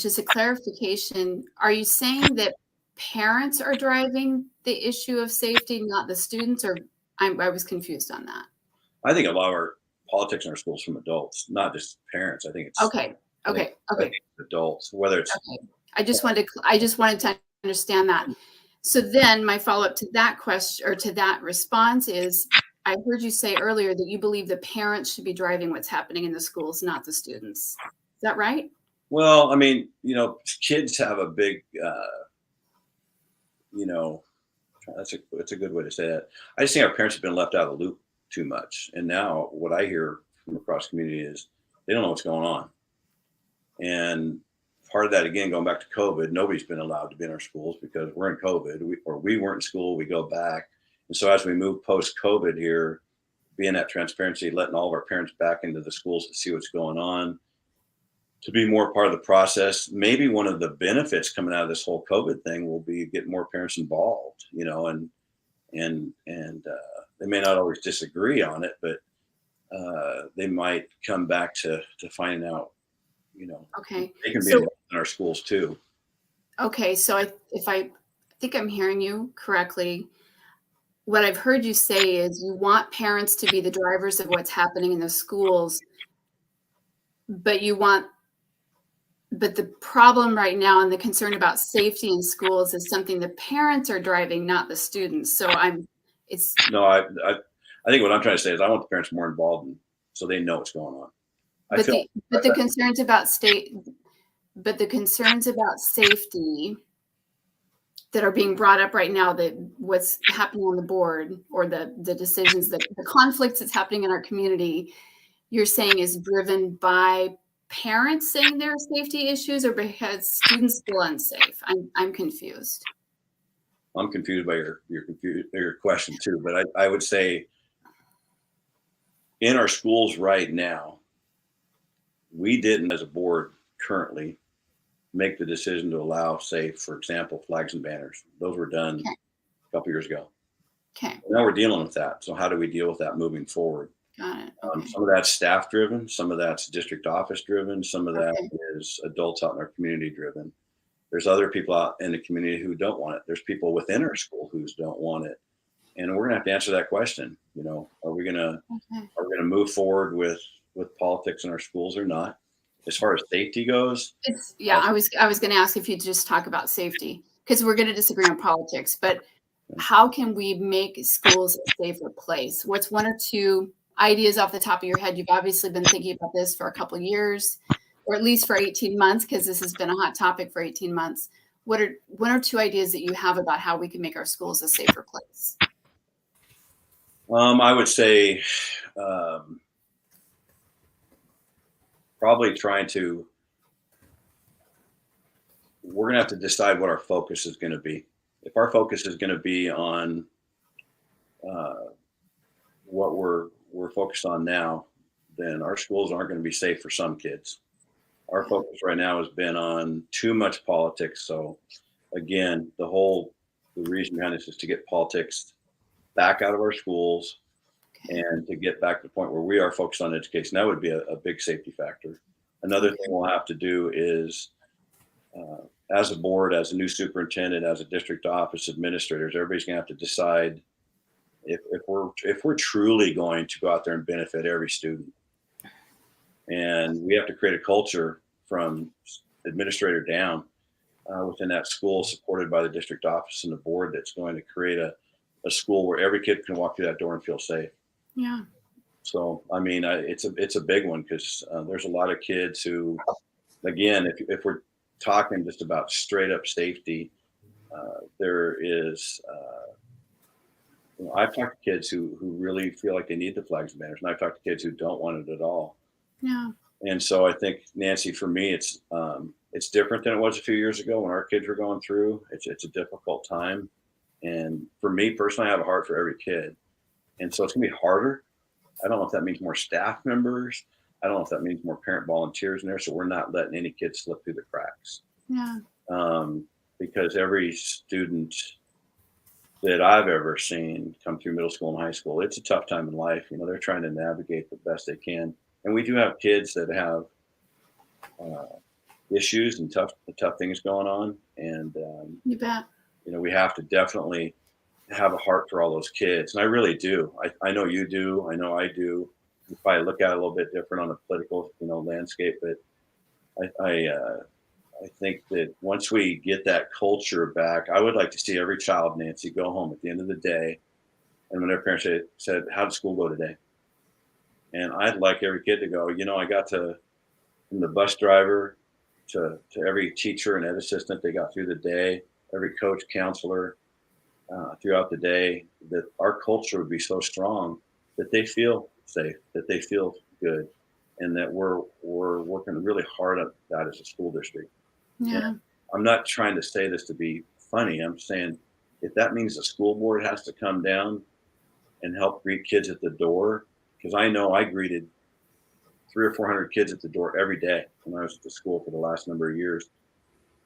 just a clarification. Are you saying that parents are driving the issue of safety, not the students? Or I was confused on that. I think a lot of our politics in our schools from adults, not just parents. I think it's okay. Adults, whether it's. Okay. I just wanted to understand that. So then my follow-up to that question or to that response is, I heard you say earlier that you believe the parents should be driving what's happening in the schools, not the students. Is that right? Well, I mean, kids have a big, that's a good way to say that. I just think our parents have been left out of the loop too much. And now what I hear from across the community is they don't know what's going on. And part of that, again, going back to COVID, nobody's been allowed to be in our schools because we're in COVID, we weren't in school, we go back. And so as we move post-COVID here, being that transparency, letting all of our parents back into the schools to see what's going on, to be more part of the process. Maybe one of the benefits coming out of this whole COVID thing will be get more parents involved, you know, and they may not always disagree on it, but they might come back to finding out, you know, Okay. they can be So- involved in our schools too. Okay, so if I think I'm hearing you correctly, what I've heard you say is you want parents to be the drivers of what's happening in the schools, but the problem right now and the concern about safety in schools is something the parents are driving, not the students. So No, I think what I'm trying to say is I want the parents more involved so they know what's going on. but the concerns about the concerns about safety that are being brought up right now, that what's happening on the board or the decisions, that the conflicts that's happening in our community, you're saying is driven by parents saying there are safety issues or because students feel unsafe? I'm confused. I'm confused by your question too, but I would say in our schools right now, we didn't as a board currently make the decision to allow, say, for example, flags and banners. Those were done a couple years ago. Okay, Now we're dealing with that. So how do we deal with that moving forward? got it. Okay. Some of that's staff driven, some of that's district office driven, some of that is adults out in our community driven. There's other people out in the community who don't want it. There's people within our school who don't want it. And we're gonna have to answer that question. You know, are we gonna move forward with politics in our schools or not? As far as safety goes, I was going to ask if you'd just talk about safety, because we're going to disagree on politics, but how can we make schools a safer place? What's one or two ideas off the top of your head? You've obviously been thinking about this for a couple of years, or at least for 18 months, because this has been a hot topic for 18 months. What are one or two ideas that you have about how we can make our schools a safer place? I would say probably we're going to have to decide what our focus is going to be. If our focus is going to be on what we're focused on now, then our schools aren't going to be safe for some kids. Our focus right now has been on too much politics. So again, the reason behind this is to get politics back out of our schools and to get back to the point where we are focused on education. That would be a big safety factor. Another thing we'll have to do is, as a board, as a new superintendent, as a district office administrators, everybody's gonna have to decide if we're truly going to go out there and benefit every student. And we have to create a culture from administrator down within that school, supported by the district office and the board, that's going to create a school where every kid can walk through that door and feel safe. Yeah. So, I mean, it's a big one because there's a lot of kids who, again, if we're talking just about straight up safety, there is, I've talked to kids who really feel like they need the flags and banners, and I've talked to kids who don't want it at all. Yeah. And so I think, Nancy, for me, it's different than it was a few years ago when our kids were going through. It's a difficult time. And for me personally, I have a heart for every kid. And so it's gonna be harder. I don't know if that means more staff members. I don't know if that means more parent volunteers in there. So we're not letting any kids slip through the cracks. Yeah. Because every student that I've ever seen come through middle school and high school, it's a tough time in life. You know, they're trying to navigate the best they can. And we do have kids that have issues and tough things going on. And, You bet. you know, we have to definitely have a heart for all those kids. And I really do. I know you do. I know I do. You probably look at it a little bit different on the political, landscape, but I think that once we get that culture back, I would like to see every child, Nancy, go home at the end of the day. And when their parents said, how did school go today? And I'd like every kid to go, I got from the bus driver to every teacher and ed assistant, they got through the day, every coach, counselor throughout the day, that our culture would be so strong that they feel safe, that they feel good, and that we're working really hard at that as a school district. Yeah. And I'm not trying to say this to be funny. I'm saying if that means the school board has to come down and help greet kids at the door, because I know I greeted 300 or 400 kids at the door every day when I was at the school for the last number of years.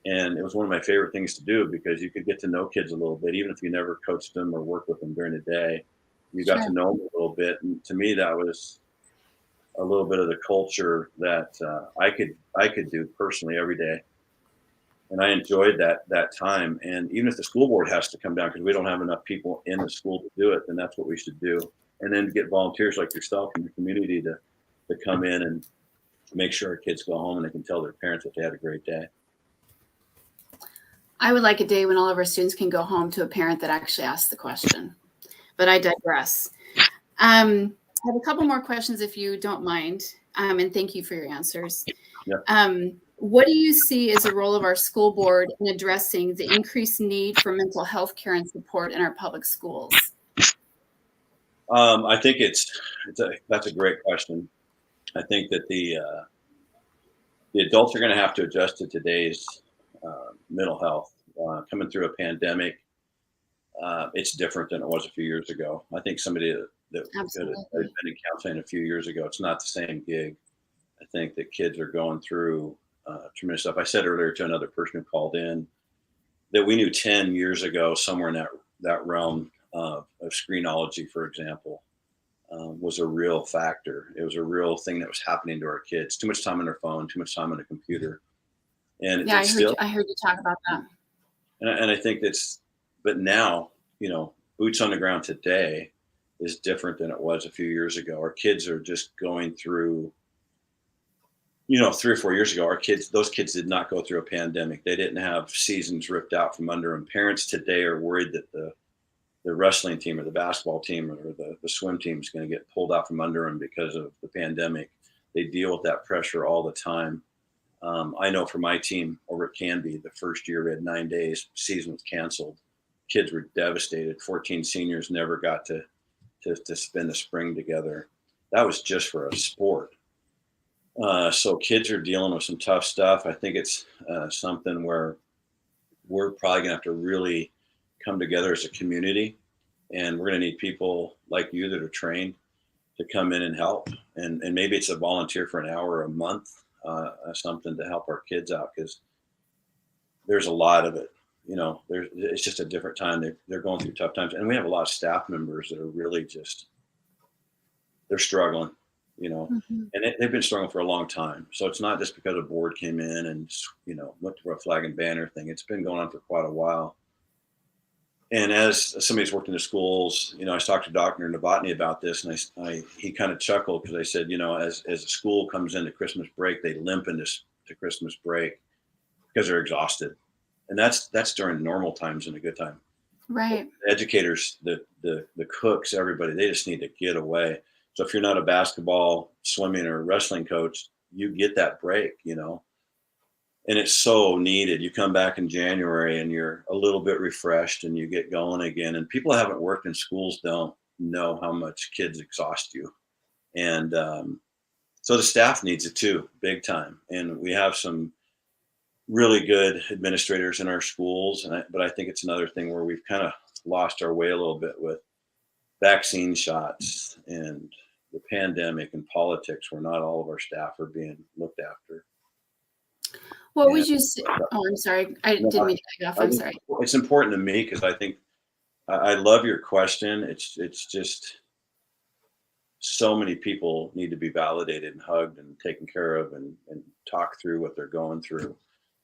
And it was one of my favorite things to do because you could get to know kids a little bit, even if you never coached them or worked with them during the day. You got Sure. to know them a little bit. And to me, that was a little bit of the culture that I could do personally every day. And I enjoyed that time. And even if the school board has to come down because we don't have enough people in the school to do it, then that's what we should do. And then get volunteers like yourself in the community to come in and make sure our kids go home and they can tell their parents that they had a great day. I would like a day when all of our students can go home to a parent that actually asked the question, but I digress. I have a couple more questions if you don't mind, and thank you for your answers. Yep. What do you see as the role of our school board in addressing the increased need for mental health care and support in our public schools? I think that's a great question. I think that the adults are going to have to adjust to today's mental health. Coming through a pandemic, it's different than it was a few years ago. I think somebody that had been in counseling a few years ago, it's not the same gig. I think that kids are going through tremendous stuff. I said earlier to another person who called in that we knew 10 years ago, somewhere in that realm of screenology, for example, was a real factor. It was a real thing that was happening to our kids. Too much time on their phone, too much time on a computer. And yeah, I heard you talk about that. And I think but now, boots on the ground today is different than it was a few years ago. Our kids are just going through, 3 or 4 years ago, those kids did not go through a pandemic. They didn't have seasons ripped out from under them. Parents today are worried that the wrestling team or the basketball team or the swim team is going to get pulled out from under them because of the pandemic. They deal with that pressure all the time. I know for my team over at Canby, the first year we had 9 days, season was canceled. Kids were devastated. 14 seniors never got to spend the spring together. That was just for a sport. So kids are dealing with some tough stuff. I think it's something where we're probably gonna have to really come together as a community, and we're gonna need people like you that are trained to come in and help. And maybe it's a volunteer for an hour a month, something to help our kids out, because there's a lot of it. It's just a different time. They're going through tough times, and we have a lot of staff members that are really they're struggling. Mm-hmm. And they've been struggling for a long time. So it's not just because a board came in and, went through a flag and banner thing. It's been going on for quite a while. And as somebody who's worked in the schools, I talked to Dr. Novotny about this, and he kind of chuckled because I said, as a school comes into Christmas break, they limp into Christmas break because they're exhausted. And that's during normal times and a good time. Right. The educators, the cooks, everybody, they just need to get away. So if you're not a basketball, swimming, or wrestling coach, you get that break, and it's so needed. You come back in January and you're a little bit refreshed and you get going again. And people who haven't worked in schools don't know how much kids exhaust you. And so the staff needs it too, big time. And we have some really good administrators in our schools. But I think it's another thing where we've kind of lost our way a little bit with vaccine shots and the pandemic and politics, where not all of our staff are being looked after. What would you say? Oh, I'm sorry. I didn't mean to cut you off. I'm sorry. It's important to me because I think I love your question. It's just so many people need to be validated and hugged and taken care of and talk through what they're going through.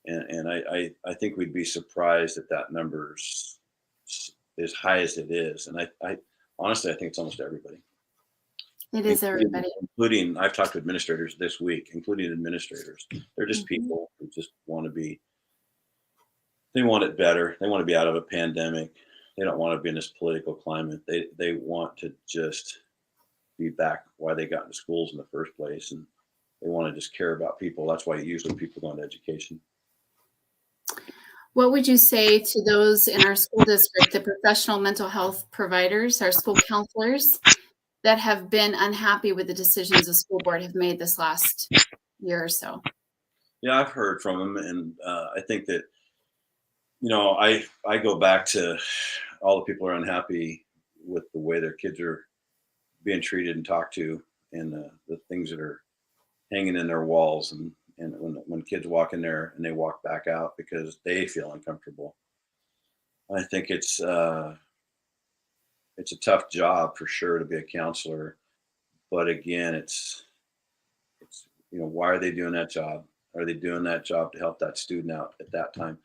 And I think we'd be surprised that number's as high as it is. And I honestly, I think it's almost everybody. It is everybody. Including, I've talked to administrators this week, including administrators. They're just people who just they want it better. They want to be out of a pandemic. They don't want to be in this political climate. They want to just be back why they got into schools in the first place. And they want to just care about people. That's why usually people go into education. What would you say to those in our school district, the professional mental health providers, our school counselors, that have been unhappy with the decisions the school board have made this last year or so? Yeah, I've heard from them, and I think that, I go back to all the people are unhappy with the way their kids are being treated and talked to, and the things that are hanging in their walls, and when kids walk in there and they walk back out because they feel uncomfortable. I think it's a tough job for sure to be a counselor, but again, it's why are they doing that job? Are they doing that job to help that student out at that time?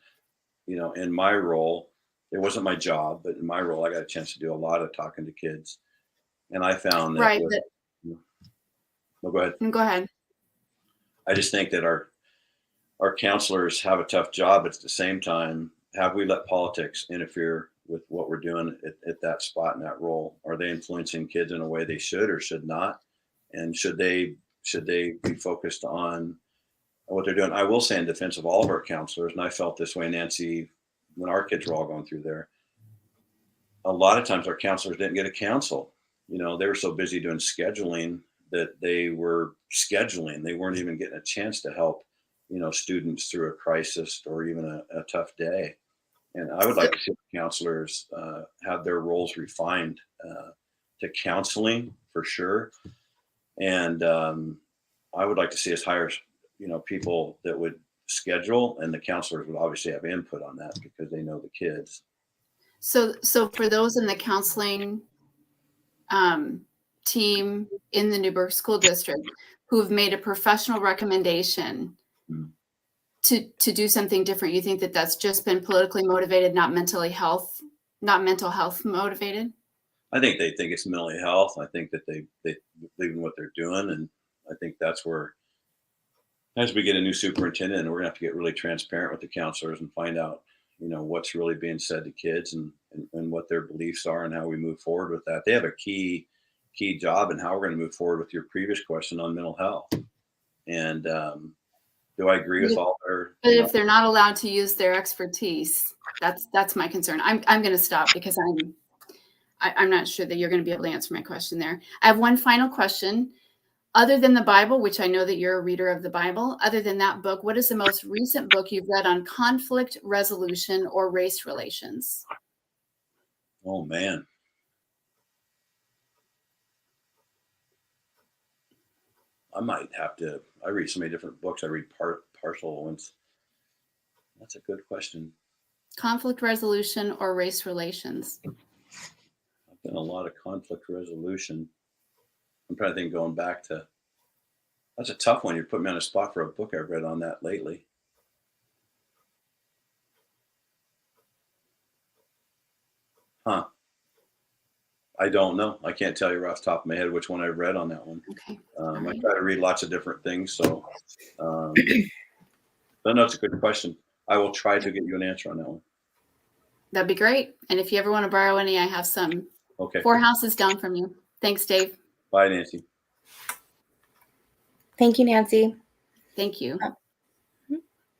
In my role, it wasn't my job, but in my role, I got a chance to do a lot of talking to kids, and I found that Right. no, go ahead. Go ahead. I just think that our counselors have a tough job. At the same time, have we let politics interfere with what we're doing at that spot in that role? Are they influencing kids in a way they should or should not? And should they be focused on what they're doing? I will say in defense of all of our counselors, and I felt this way, Nancy, when our kids were all going through there, a lot of times our counselors didn't get a counsel. They were so busy doing scheduling that they were scheduling. They weren't even getting a chance to help, students through a crisis or even a tough day. And I would like to see counselors have their roles refined to counseling for sure. And I would like to see us hire, people that would schedule, and the counselors would obviously have input on that because they know the kids. So for those in the counseling team in the Newberg School District who have made a professional recommendation to do something different, you think that that's just been politically motivated, not mental health motivated? I think they think it's mental health. I think that they believe in what they're doing, and I think that's where, as we get a new superintendent, we're gonna have to get really transparent with the counselors and find out, what's really being said to kids and what their beliefs are and how we move forward with that. They have a key job in how we're going to move forward with your previous question on mental health. And do I agree with all their? But if they're not allowed to use their expertise, that's my concern. I'm going to stop because I'm not sure that you're going to be able to answer my question there. I have one final question. Other than the Bible, which I know that you're a reader of the Bible, other than that book, what is the most recent book you've read on conflict resolution or race relations? Oh, man. I might have to. I read so many different books. I read partial ones. That's a good question. Conflict resolution or race relations? I've done a lot of conflict resolution. I'm trying to think going back to. That's a tough one. You're putting me on a spot for a book I've read on that lately. Huh. I don't know. I can't tell you right off the top of my head which one I've read on that one. Okay. I try to read lots of different things. So, but no, it's a good question. I will try to get you an answer on that one. That'd be great. And if you ever want to borrow any, I have some. Okay. 4 houses down from you. Thanks, Dave. Bye, Nancy. Thank you, Nancy. Thank you.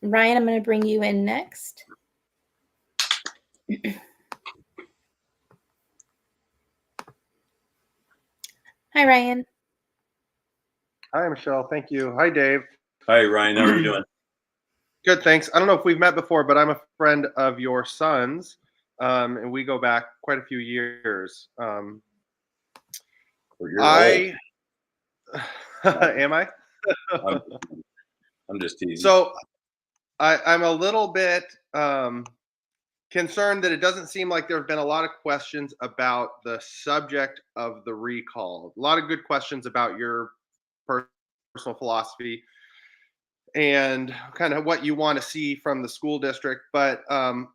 Ryan, I'm going to bring you in next. Hi, Ryan. Hi, Michelle. Thank you. Hi, Dave. Hi, Ryan. How are you doing? Good, thanks. I don't know if we've met before, but I'm a friend of your son's, and we go back quite a few years. Well, you're Am I? old. I'm just teasing. So I'm a little bit concerned that it doesn't seem like there have been a lot of questions about the subject of the recall. A lot of good questions about your personal philosophy and kind of what you want to see from the school district. But I'm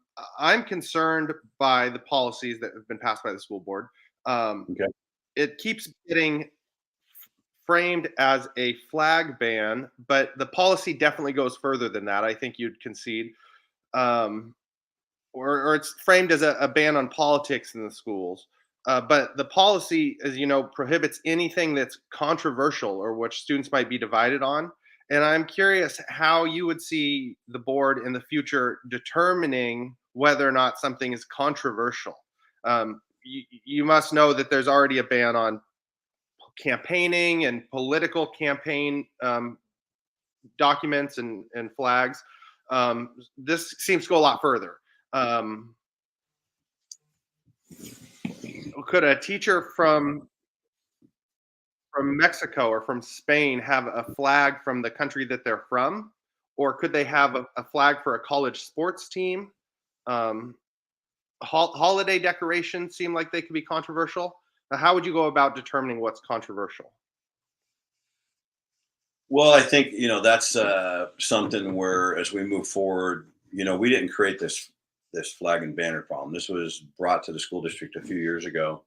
concerned by the policies that have been passed by the school board. Okay. It keeps getting framed as a flag ban, but the policy definitely goes further than that. I think you'd concede. Or it's framed as a ban on politics in the schools. But the policy, as you know, prohibits anything that's controversial or which students might be divided on. And I'm curious how you would see the board in the future determining whether or not something is controversial. You must know that there's already a ban on campaigning and political campaign documents and flags. This seems to go a lot further. Could a teacher from Mexico or from Spain have a flag from the country that they're from? Or could they have a flag for a college sports team? Holiday decorations seem like they could be controversial. Now, how would you go about determining what's controversial? Well, I think, that's something where as we move forward, we didn't create this flag and banner problem. This was brought to the school district a few years ago,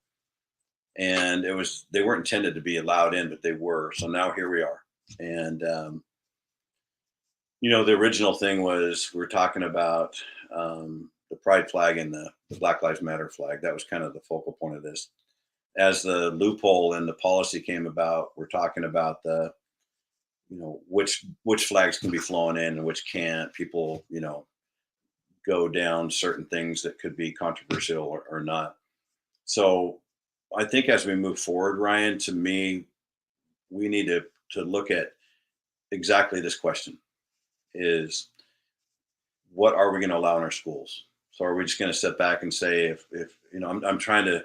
and they weren't intended to be allowed in, but they were. So now here we are. And the original thing was we were talking about the pride flag and the Black Lives Matter flag. That was kind of the focal point of this. As the loophole in the policy came about, we're talking about the which flags can be flown in and which can't. People go down certain things that could be controversial or not. So I think as we move forward, Ryan, to me, we need to look at exactly this question: is what are we going to allow in our schools? So are we just going to sit back and say, if I'm trying to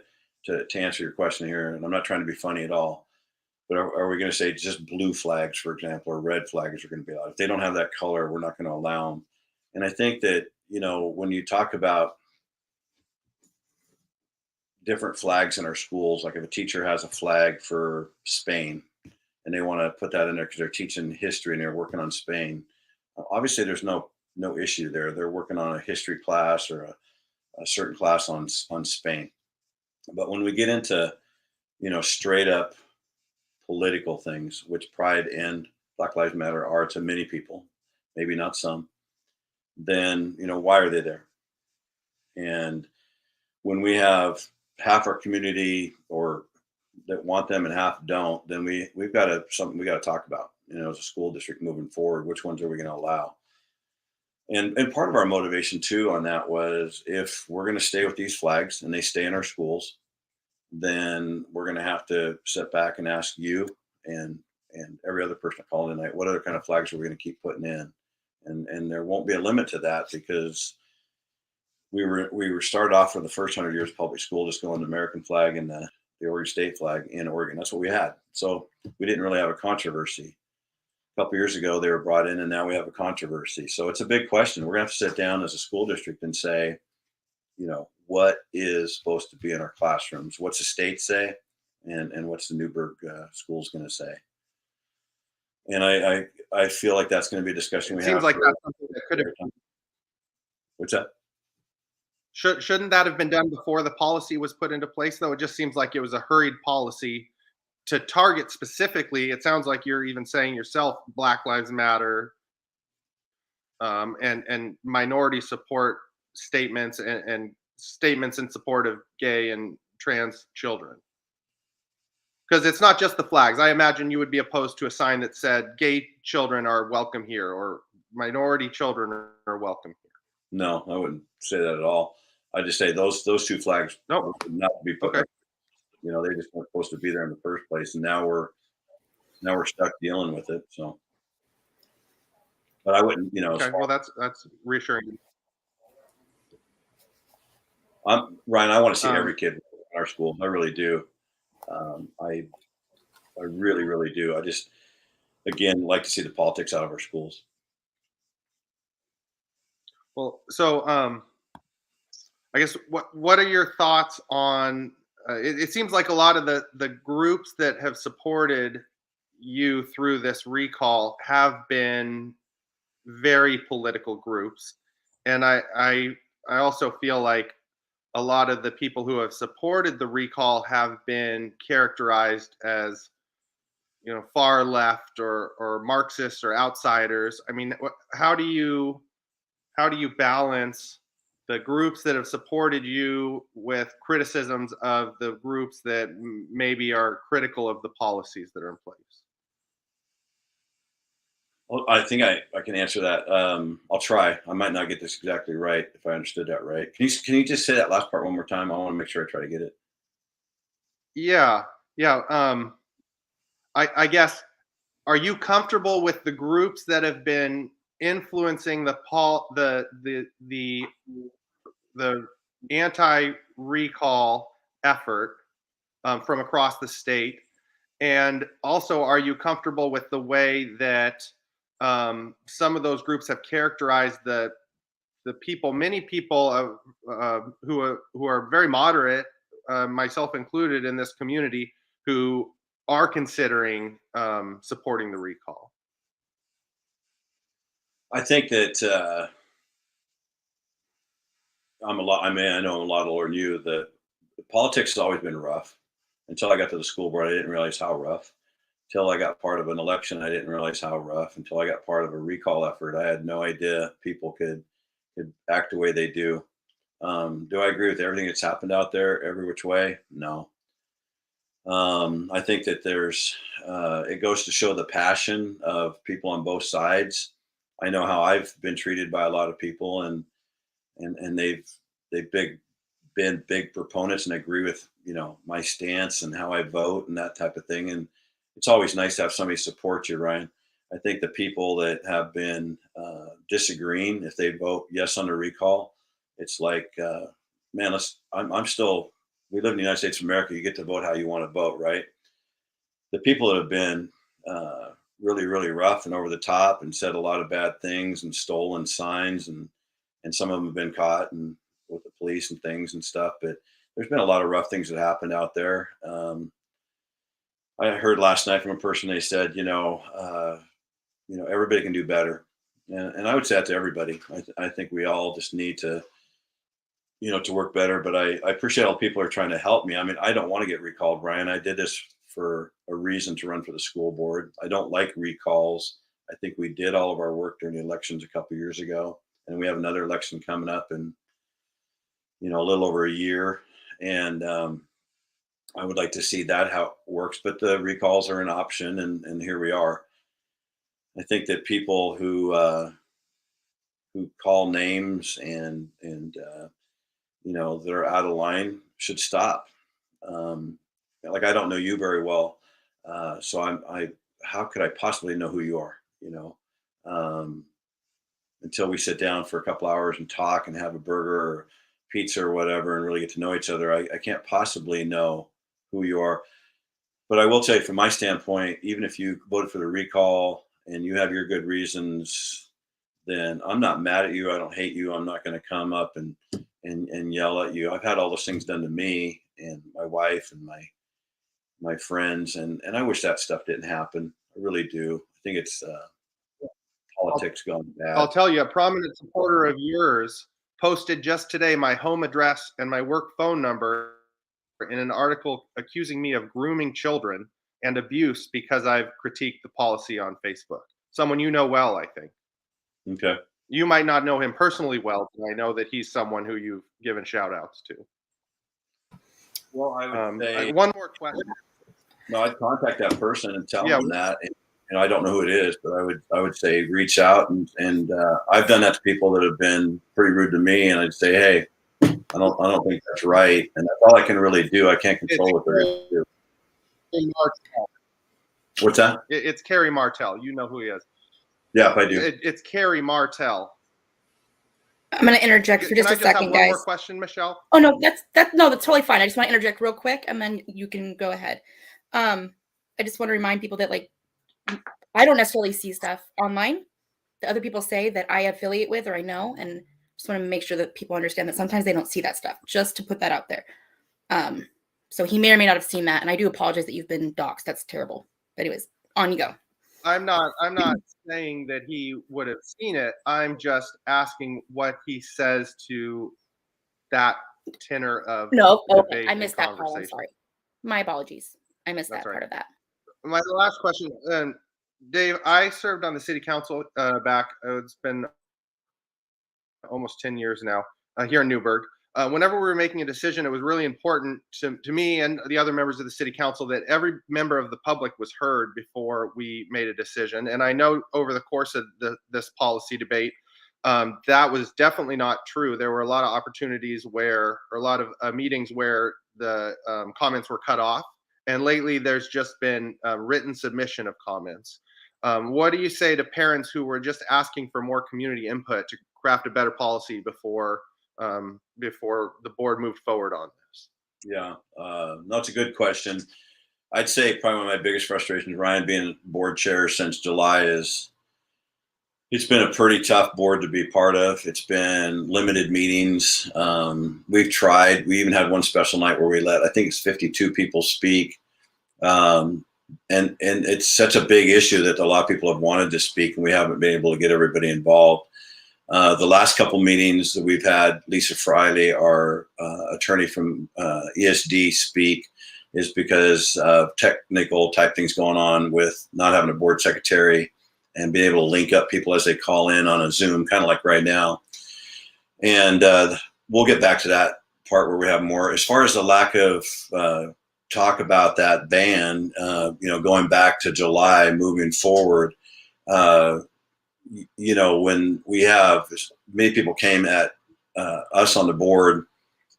answer your question here, and I'm not trying to be funny at all, but are we going to say just blue flags, for example, or red flags are going to be allowed? If they don't have that color, we're not going to allow them. And I think that, when you talk about different flags in our schools, like if a teacher has a flag for Spain and they want to put that in there because they're teaching history and they're working on Spain, obviously there's no issue there. They're working on a history class or a certain class on Spain. But when we get into, straight up political things, which Pride and Black Lives Matter are to many people, maybe not some, then, why are they there? And when we have half our community or that want them and half don't, then we've got something we got to talk about, as a school district moving forward. Which ones are we going to allow? And part of our motivation too on that was, if we're going to stay with these flags and they stay in our schools, then we're going to have to sit back and ask you and every other person calling tonight, what other kind of flags are we going to keep putting in? And there won't be a limit to that, because we were started off for the first 100 years of public school just going the American flag and the Oregon State flag in Oregon. That's what we had. So we didn't really have a controversy. A couple of years ago, they were brought in, and now we have a controversy. So it's a big question. We're going to have to sit down as a school district and say, what is supposed to be in our classrooms? What's the state say? And what's the Newberg schools going to say? And I feel like that's going to be a discussion we have. Seems like that's something that could have. What's that? Shouldn't that have been done before the policy was put into place, though? It just seems like it was a hurried policy to target specifically. It sounds like you're even saying yourself, Black Lives Matter, and minority support statements and statements in support of gay and trans children. Because it's not just the flags. I imagine you would be opposed to a sign that said gay children are welcome here or minority children are welcome here. No, I wouldn't say that at all. I just say those two flags would not be put. Okay. They just weren't supposed to be there in the first place, and now we're stuck dealing with it. So, but I wouldn't, Okay, well, that's reassuring. Ryan, I want to see every kid in our school. I really do. I really, really do. I just, again, like to see the politics out of our schools. Well, so I guess what are your thoughts on? It seems like a lot of the groups that have supported you through this recall have been very political groups, and I also feel like a lot of the people who have supported the recall have been characterized as, far left or Marxists or outsiders. I mean, how do you balance the groups that have supported you with criticisms of the groups that maybe are critical of the policies that are in place? Well, I think I can answer that. I'll try. I might not get this exactly right if I understood that right. Can you just say that last part one more time? I want to make sure I try to get it. Yeah. I guess, are you comfortable with the groups that have been influencing the anti-recall effort from across the state? And also, are you comfortable with the way that some of those groups have characterized the people, many people who are very moderate, myself included in this community, who are considering supporting the recall? I think that I know a lot older than you. The politics has always been rough. Until I got to the school board, I didn't realize how rough. Until I got part of an election, I didn't realize how rough. Until I got part of a recall effort, I had no idea people could act the way they do. Do I agree with everything that's happened out there, every which way? No. I think that it goes to show the passion of people on both sides. I know how I've been treated by a lot of people, and they've been big proponents and agree with my stance and how I vote and that type of thing. And it's always nice to have somebody support you, Ryan. I think the people that have been disagreeing, if they vote yes on the recall, it's like, man, I'm still. We live in the United States of America. You get to vote how you want to vote, right? The people that have been really, really rough and over the top and said a lot of bad things and stolen signs, and some of them have been caught and with the police and things and stuff. But there's been a lot of rough things that happened out there. I heard last night from a person, they said, everybody can do better. And I would say that to everybody. I think we all just need to, to work better. But I appreciate all the people who are trying to help me. I mean, I don't want to get recalled, Brian. I did this for a reason, to run for the school board. I don't like recalls. I think we did all of our work during the elections a couple of years ago, and we have another election coming up in, a little over a year. And I would like to see that, how it works, but the recalls are an option, and here we are. I think that people who call names and that are out of line should stop. Like, I don't know you very well, so how could I possibly know who you are? Until we sit down for a couple hours and talk and have a burger or pizza or whatever and really get to know each other, I can't possibly know who you are. But I will tell you, from my standpoint, even if you voted for the recall and you have your good reasons, then I'm not mad at you. I don't hate you. I'm not going to come up and yell at you. I've had all those things done to me and my wife and my friends, and I wish that stuff didn't happen. I really do. I think it's politics gone bad. I'll tell you, a prominent supporter of yours posted just today my home address and my work phone number in an article accusing me of grooming children and abuse because I've critiqued the policy on Facebook. Someone you know well, I think. Okay. You might not know him personally well, but I know that he's someone who you've given shout outs to. Well, I would say, one more question. No, I'd contact that person and tell them that. And, I don't know who it is, but I would say reach out, and I've done that to people that have been pretty rude to me, and I'd say, hey, I don't think that's right, and that's all I can really do. I can't control what they're going to do. What's that? It's Kerry Martell. You know who he is. Yeah, if I do. It's Kerry Martell. I'm going to interject for just a second, have guys. One more question, Michelle. Oh no, that's totally fine. I just want to interject real quick, and then you can go ahead. I just want to remind people that, like, I don't necessarily see stuff online that other people say that I affiliate with or I know, and just want to make sure that people understand that sometimes they don't see that stuff. Just to put that out there. So he may or may not have seen that, and I do apologize that you've been doxxed. That's terrible. But anyways, on you go. I'm not saying that he would have seen it. I'm just asking what he says to that tenor of Okay. I missed that part. I'm sorry. My apologies. I missed that part of that. My last question, Dave. I served on the city council it's been almost 10 years now here in Newberg. Whenever we were making a decision, it was really important to me and the other members of the city council that every member of the public was heard before we made a decision. And I know over the course of this policy debate, that was definitely not true. There were a lot of opportunities a lot of meetings where the comments were cut off And lately, there's just been written submission of comments. What do you say to parents who were just asking for more community input to craft a better policy before the board moved forward on this? Yeah, that's a good question. I'd say probably one of my biggest frustrations, Ryan, being board chair since July, is it's been a pretty tough board to be part of. It's been limited meetings. We've tried. We even had one special night where we let, I think it's 52 people speak. And it's such a big issue that a lot of people have wanted to speak, and we haven't been able to get everybody involved. The last couple meetings that we've had, Lisa Friday, our attorney from ESD, speak, is because of technical type things going on with not having a board secretary and being able to link up people as they call in on a Zoom, kind of like right now. And we'll get back to that part where we have more. As far as the lack of talk about that ban, going back to July, moving forward, when we have many people came at us on the board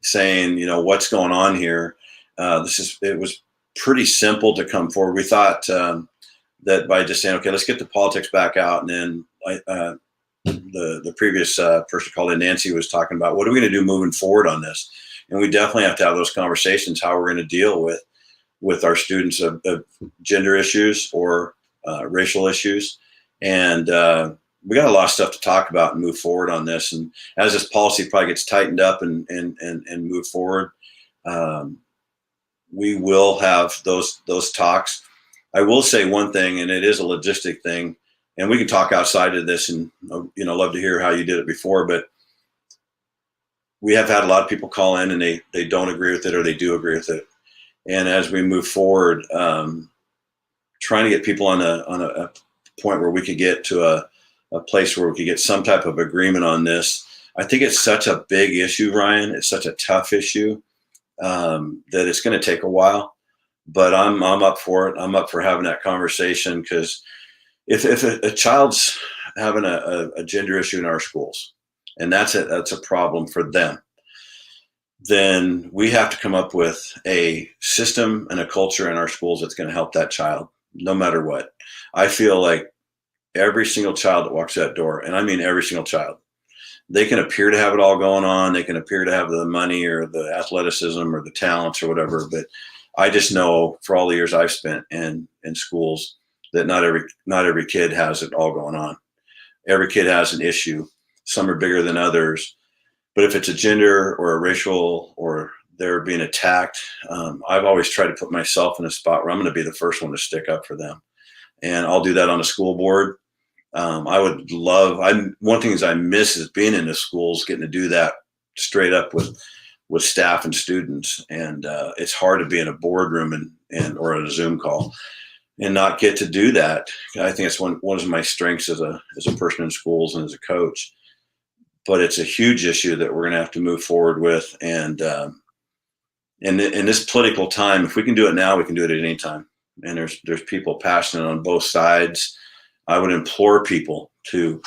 saying, what's going on here? It was pretty simple to come forward. We thought that by just saying, okay, let's get the politics back out. And then the previous person called in, Nancy, was talking about what are we going to do moving forward on this? And we definitely have to have those conversations, how we're going to deal with our students of gender issues or racial issues. And we got a lot of stuff to talk about and move forward on this. And as this policy probably gets tightened up and move forward, we will have those talks. I will say one thing, and it is a logistic thing, and we can talk outside of this, and love to hear how you did it before, but we have had a lot of people call in and they don't agree with it, or they do agree with it. And as we move forward, trying to get people on a point where we could get to a place where we could get some type of agreement on this. I think it's such a big issue, Ryan. It's such a tough issue that it's going to take a while. But I'm up for it. I'm up for having that conversation, because if a child's having a gender issue in our schools, and that's a problem for them, then we have to come up with a system and a culture in our schools that's going to help that child, no matter what. I feel like every single child that walks that door, and I mean every single child, they can appear to have it all going on. They can appear to have the money or the athleticism or the talents or whatever, but I just know for all the years I've spent in schools that not every kid has it all going on. Every kid has an issue. Some are bigger than others. But if it's a gender or a racial, or they're being attacked, I've always tried to put myself in a spot where I'm going to be the first one to stick up for them. And I'll do that on a school board. One thing is I miss is being in the schools, getting to do that straight up with staff and students. And it's hard to be in a boardroom or at a Zoom call and not get to do that. I think it's one of my strengths as a person in schools and as a coach. But it's a huge issue that we're going to have to move forward with. And in this political time, if we can do it now, we can do it at any time. And there's people passionate on both sides. I would implore people to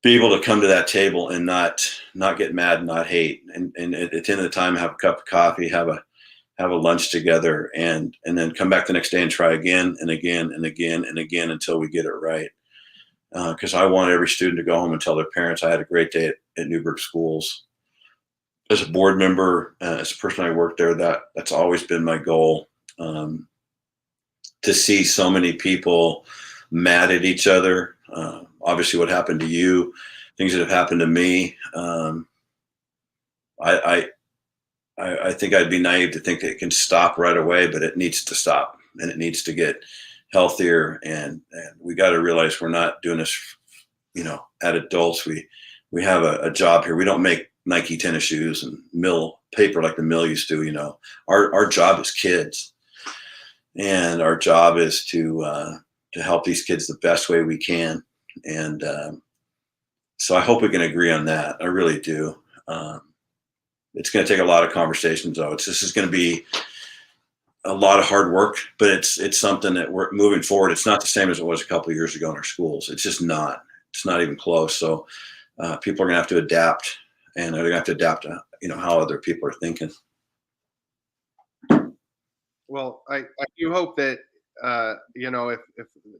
be able to come to that table and not get mad and not hate. And at the end of the time, have a cup of coffee, have a lunch together, and then come back the next day and try again and again and again and again until we get it right. Because I want every student to go home and tell their parents I had a great day at Newberg schools. As a board member, as a person I worked there, that's always been my goal. To see so many people mad at each other. Obviously, what happened to you, things that have happened to me. I think I'd be naive to think that it can stop right away, but it needs to stop, and it needs to get healthier. And we got to realize we're not doing this, at adults. We have a job here. We don't make Nike tennis shoes and mill paper like the mill used to. Our job is kids, and our job is to help these kids the best way we can. And so I hope we can agree on that. I really do. It's going to take a lot of conversations, though. This is going to be a lot of hard work, but it's something that we're moving forward. It's not the same as it was a couple of years ago in our schools. It's just not. It's not even close. So people are going to have to adapt, and they're going to have to adapt to how other people are thinking. Well, I do hope that you know, if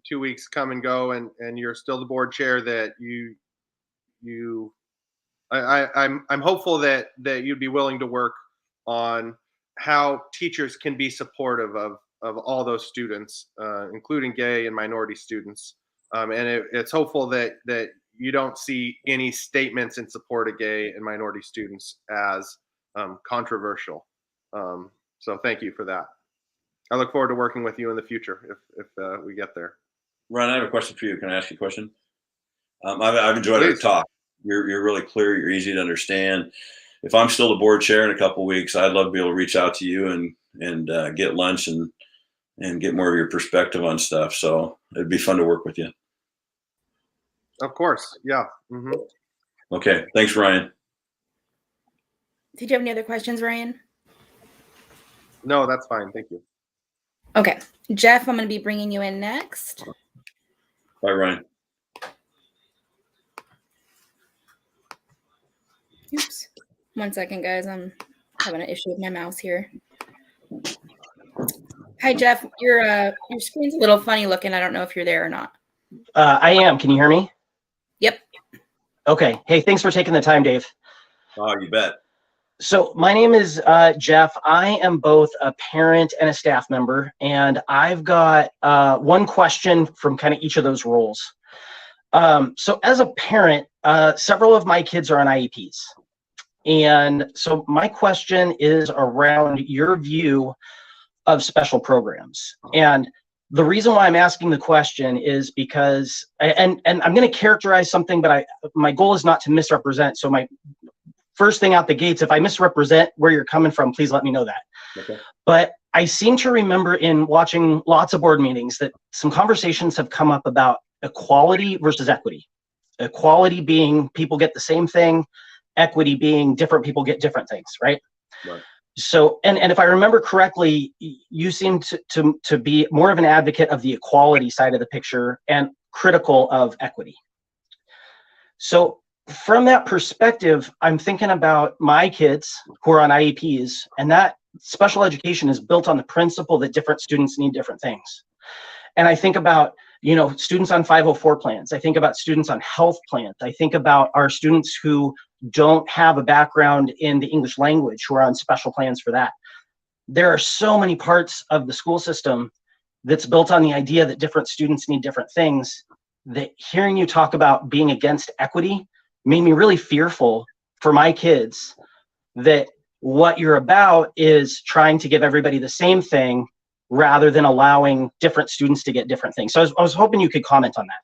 2 weeks come and go and you're still the board chair, that you I'm hopeful that you'd be willing to work on how teachers can be supportive of all those students, including gay and minority students. And it's hopeful that you don't see any statements in support of gay and minority students as controversial. So thank you for that. I look forward to working with you in the future if we get there. Ryan, I have a question for you. Can I ask you a question? I've enjoyed our Please. talk. You're really clear. You're easy to understand. If I'm still the board chair in a couple of weeks, I'd love to be able to reach out to you and get lunch and get more of your perspective on stuff. So it'd be fun to work with you. Of course. Yeah. Mm-hmm. Okay. Thanks, Ryan. Did you have any other questions, Ryan? No, that's fine. Thank you. Okay. Jeff, I'm going to be bringing you in next. Bye, Ryan. Oops. 1 second, guys. I'm having an issue with my mouse here. Hi, Jeff. Your screen's a little funny looking. I don't know if you're there or not. I am. Can you hear me? Yep. Okay. Hey, thanks for taking the time, Dave. Oh, you bet. So my name is Jeff. I am both a parent and a staff member, and I've got one question from kind of each of those roles. So as a parent, several of my kids are on IEPs. And so my question is around your view of special programs. And the reason why I'm asking the question is because, and I'm going to characterize something, but my goal is not to misrepresent. So my first thing out the gates, if I misrepresent where you're coming from, please let me know that. Okay. But I seem to remember in watching lots of board meetings that some conversations have come up about equality versus equity. Equality being people get the same thing, equity being different people get different things, right? Right. So, and if I remember correctly, you seem to be more of an advocate of the equality side of the picture and critical of equity. So from that perspective, I'm thinking about my kids who are on IEPs, and that special education is built on the principle that different students need different things. And I think about, you know, students on 504 plans. I think about students on health plans. I think about our students who don't have a background in the English language who are on special plans for that. There are so many parts of the school system that's built on the idea that different students need different things, that hearing you talk about being against equity made me really fearful for my kids, that what you're about is trying to give everybody the same thing rather than allowing different students to get different things. So I was hoping you could comment on that.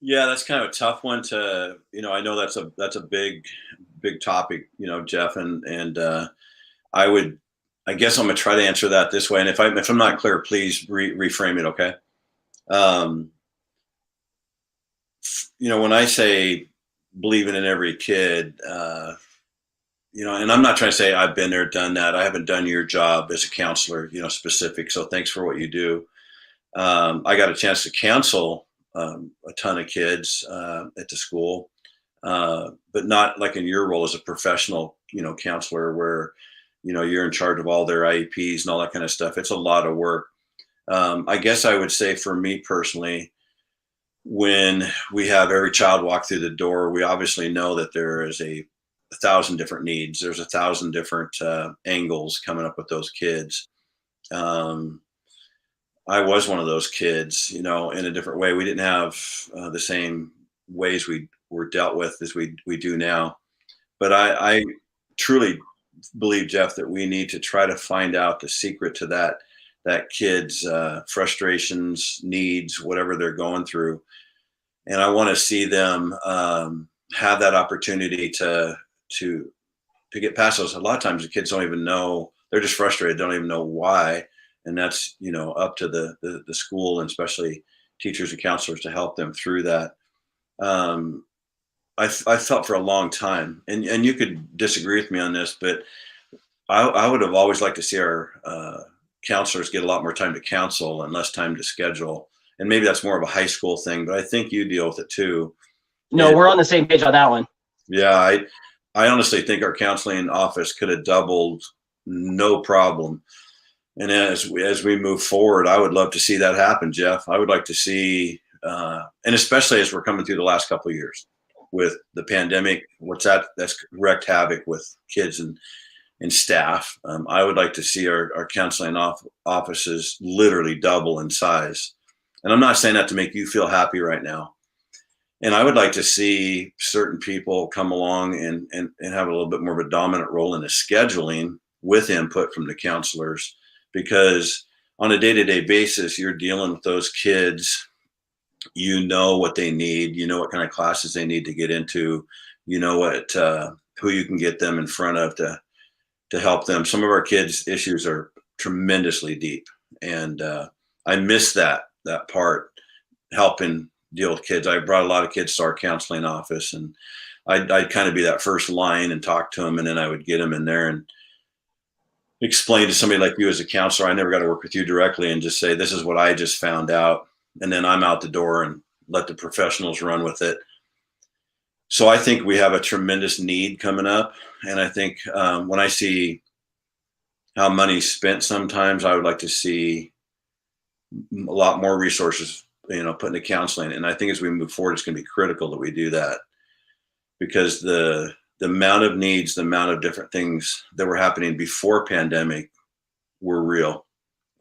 Yeah, that's kind of a tough one to, you know, I know that's a big topic, you know, Jeff, and I guess I'm gonna try to answer that this way. And if I'm not clear, please reframe it. Okay. You know, when I say believing in every kid, you know, and I'm not trying to say I've been there, done that. I haven't done your job as a counselor, you know, specific. So thanks for what you do. I got a chance to counsel a ton of kids at the school, but not like in your role as a professional, you know, counselor where, you know, you're in charge of all their IEPs and all that kind of stuff. It's a lot of work. I guess I would say for me personally, when we have every child walk through the door, we obviously know that there is a 1,000 different needs. There's 1,000 different angles coming up with those kids. I was one of those kids, you know, in a different way. We didn't have the same ways we were dealt with as we do now. But I truly believe, Jeff, that we need to try to find out the secret to that kid's frustrations, needs, whatever they're going through. And I want to see them have that opportunity to get past those. A lot of times the kids don't even know, they're just frustrated, don't even know why. And that's, you know, up to the school and especially teachers and counselors to help them through that. I felt for a long time, and you could disagree with me on this, but I would have always liked to see our counselors get a lot more time to counsel and less time to schedule. And maybe that's more of a high school thing, but I think you deal with it too. No, And we're on the same page on that one. yeah, I honestly think our counseling office could have doubled no problem. And as we move forward, I would love to see that happen, Jeff. I would like to see, and especially as we're coming through the last couple of years with the pandemic, that's wreaked havoc with kids and staff. I would like to see our counseling offices literally double in size. And I'm not saying that to make you feel happy right now. And I would like to see certain people come along and have a little bit more of a dominant role in the scheduling with input from the counselors, because on a day-to-day basis, you're dealing with those kids. You know what they need. You know what kind of classes they need to get into. You know who you can get them in front of to help them. Some of our kids' issues are tremendously deep, and I miss that part, helping deal with kids. I brought a lot of kids to our counseling office, and I'd kind of be that first line and talk to them, and then I would get them in there and explain to somebody like you as a counselor. I never got to work with you directly, and just say, this is what I just found out, and then I'm out the door and let the professionals run with it. So I think we have a tremendous need coming up, and I think when I see how money's spent, sometimes I would like to see a lot more resources, put into counseling. And I think as we move forward, it's going to be critical that we do that, because the amount of needs, the amount of different things that were happening before pandemic were real.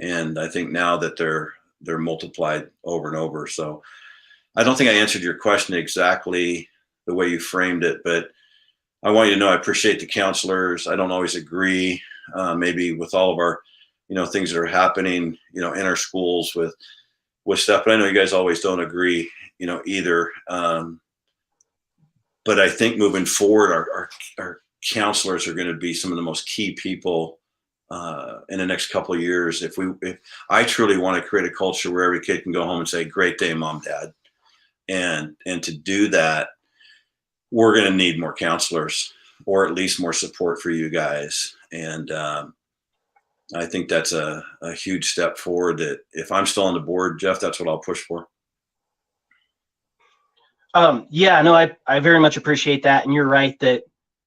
And I think now that they're multiplied over and over. So I don't think I answered your question exactly the way you framed it, but I want you to know I appreciate the counselors. I don't always agree, maybe with all of our, things that are happening, in our schools with stuff. But I know you guys always don't agree, either. But I think moving forward, our counselors are going to be some of the most key people in the next couple of years. If I truly want to create a culture where every kid can go home and say, "Great day, Mom, Dad," and to do that, we're going to need more counselors, or at least more support for you guys. And I think that's a huge step forward, that if I'm still on the board, Jeff, that's what I'll push for. Yeah, no, I very much appreciate that. And you're right that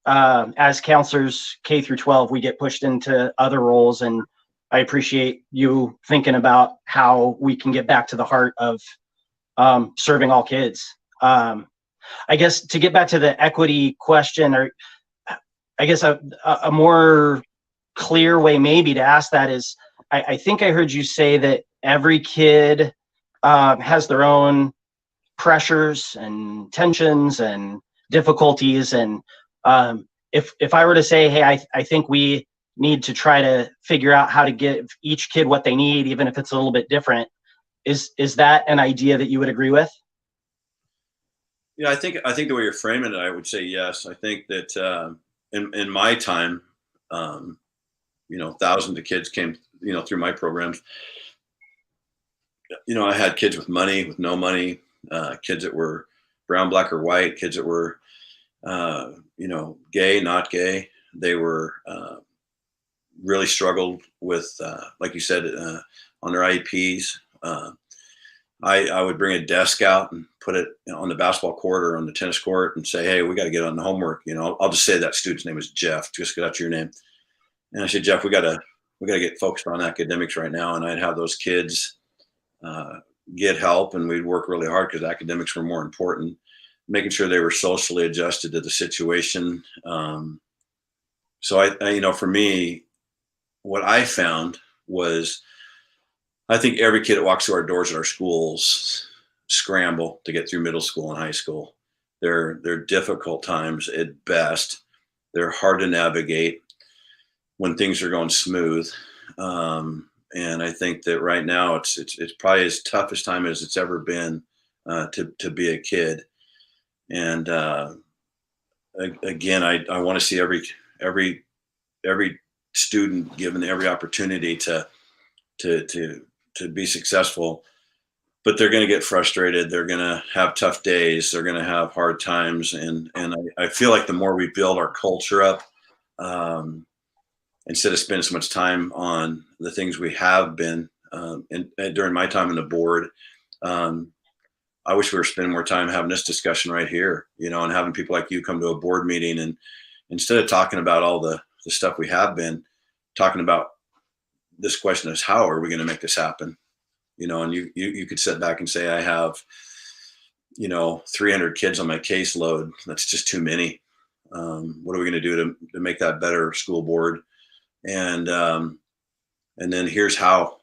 as counselors K through 12, we get pushed into other roles. And I appreciate you thinking about how we can get back to the heart of serving all kids. I guess to get back to the equity question, or I guess a more clear way maybe to ask that is, I think I heard you say that every kid has their own pressures and tensions and difficulties. And if I were to say, hey, I think we need to try to figure out how to give each kid what they need, even if it's a little bit different, is that an idea that you would agree with? Yeah, I think the way you're framing it, I would say yes. I think that in my time, thousands of kids came, through my programs. I had kids with money, with no money, kids that were brown, black, or white, kids that were, gay, not gay. They were really struggled with, like you said, on their IEPs. I would bring a desk out and put it on the basketball court or on the tennis court and say, hey, we got to get on the homework. I'll just say that student's name was Jeff, just because that's your name. And I said, Jeff, we got to get focused on academics right now. And I'd have those kids get help, and we'd work really hard because academics were more important, making sure they were socially adjusted to the situation. So I for me, what I found was, I think every kid that walks through our doors at our schools scramble to get through middle school and high school. They're difficult times at best. They're hard to navigate when things are going smooth. And I think that right now it's probably as toughest time as it's ever been to be a kid. And again, I want to see every student given every opportunity to be successful, but they're going to get frustrated. They're going to have tough days. They're going to have hard times. And I feel like the more we build our culture up, instead of spending so much time on the things we have been, and during my time on the board, I wish we were spending more time having this discussion right here, and having people like you come to a board meeting, and instead of talking about all the stuff we have been, talking about this question is, how are we going to make this happen? And you could sit back and say, I have, 300 kids on my caseload. That's just too many. What are we going to do to make that better, school board? And then here's how,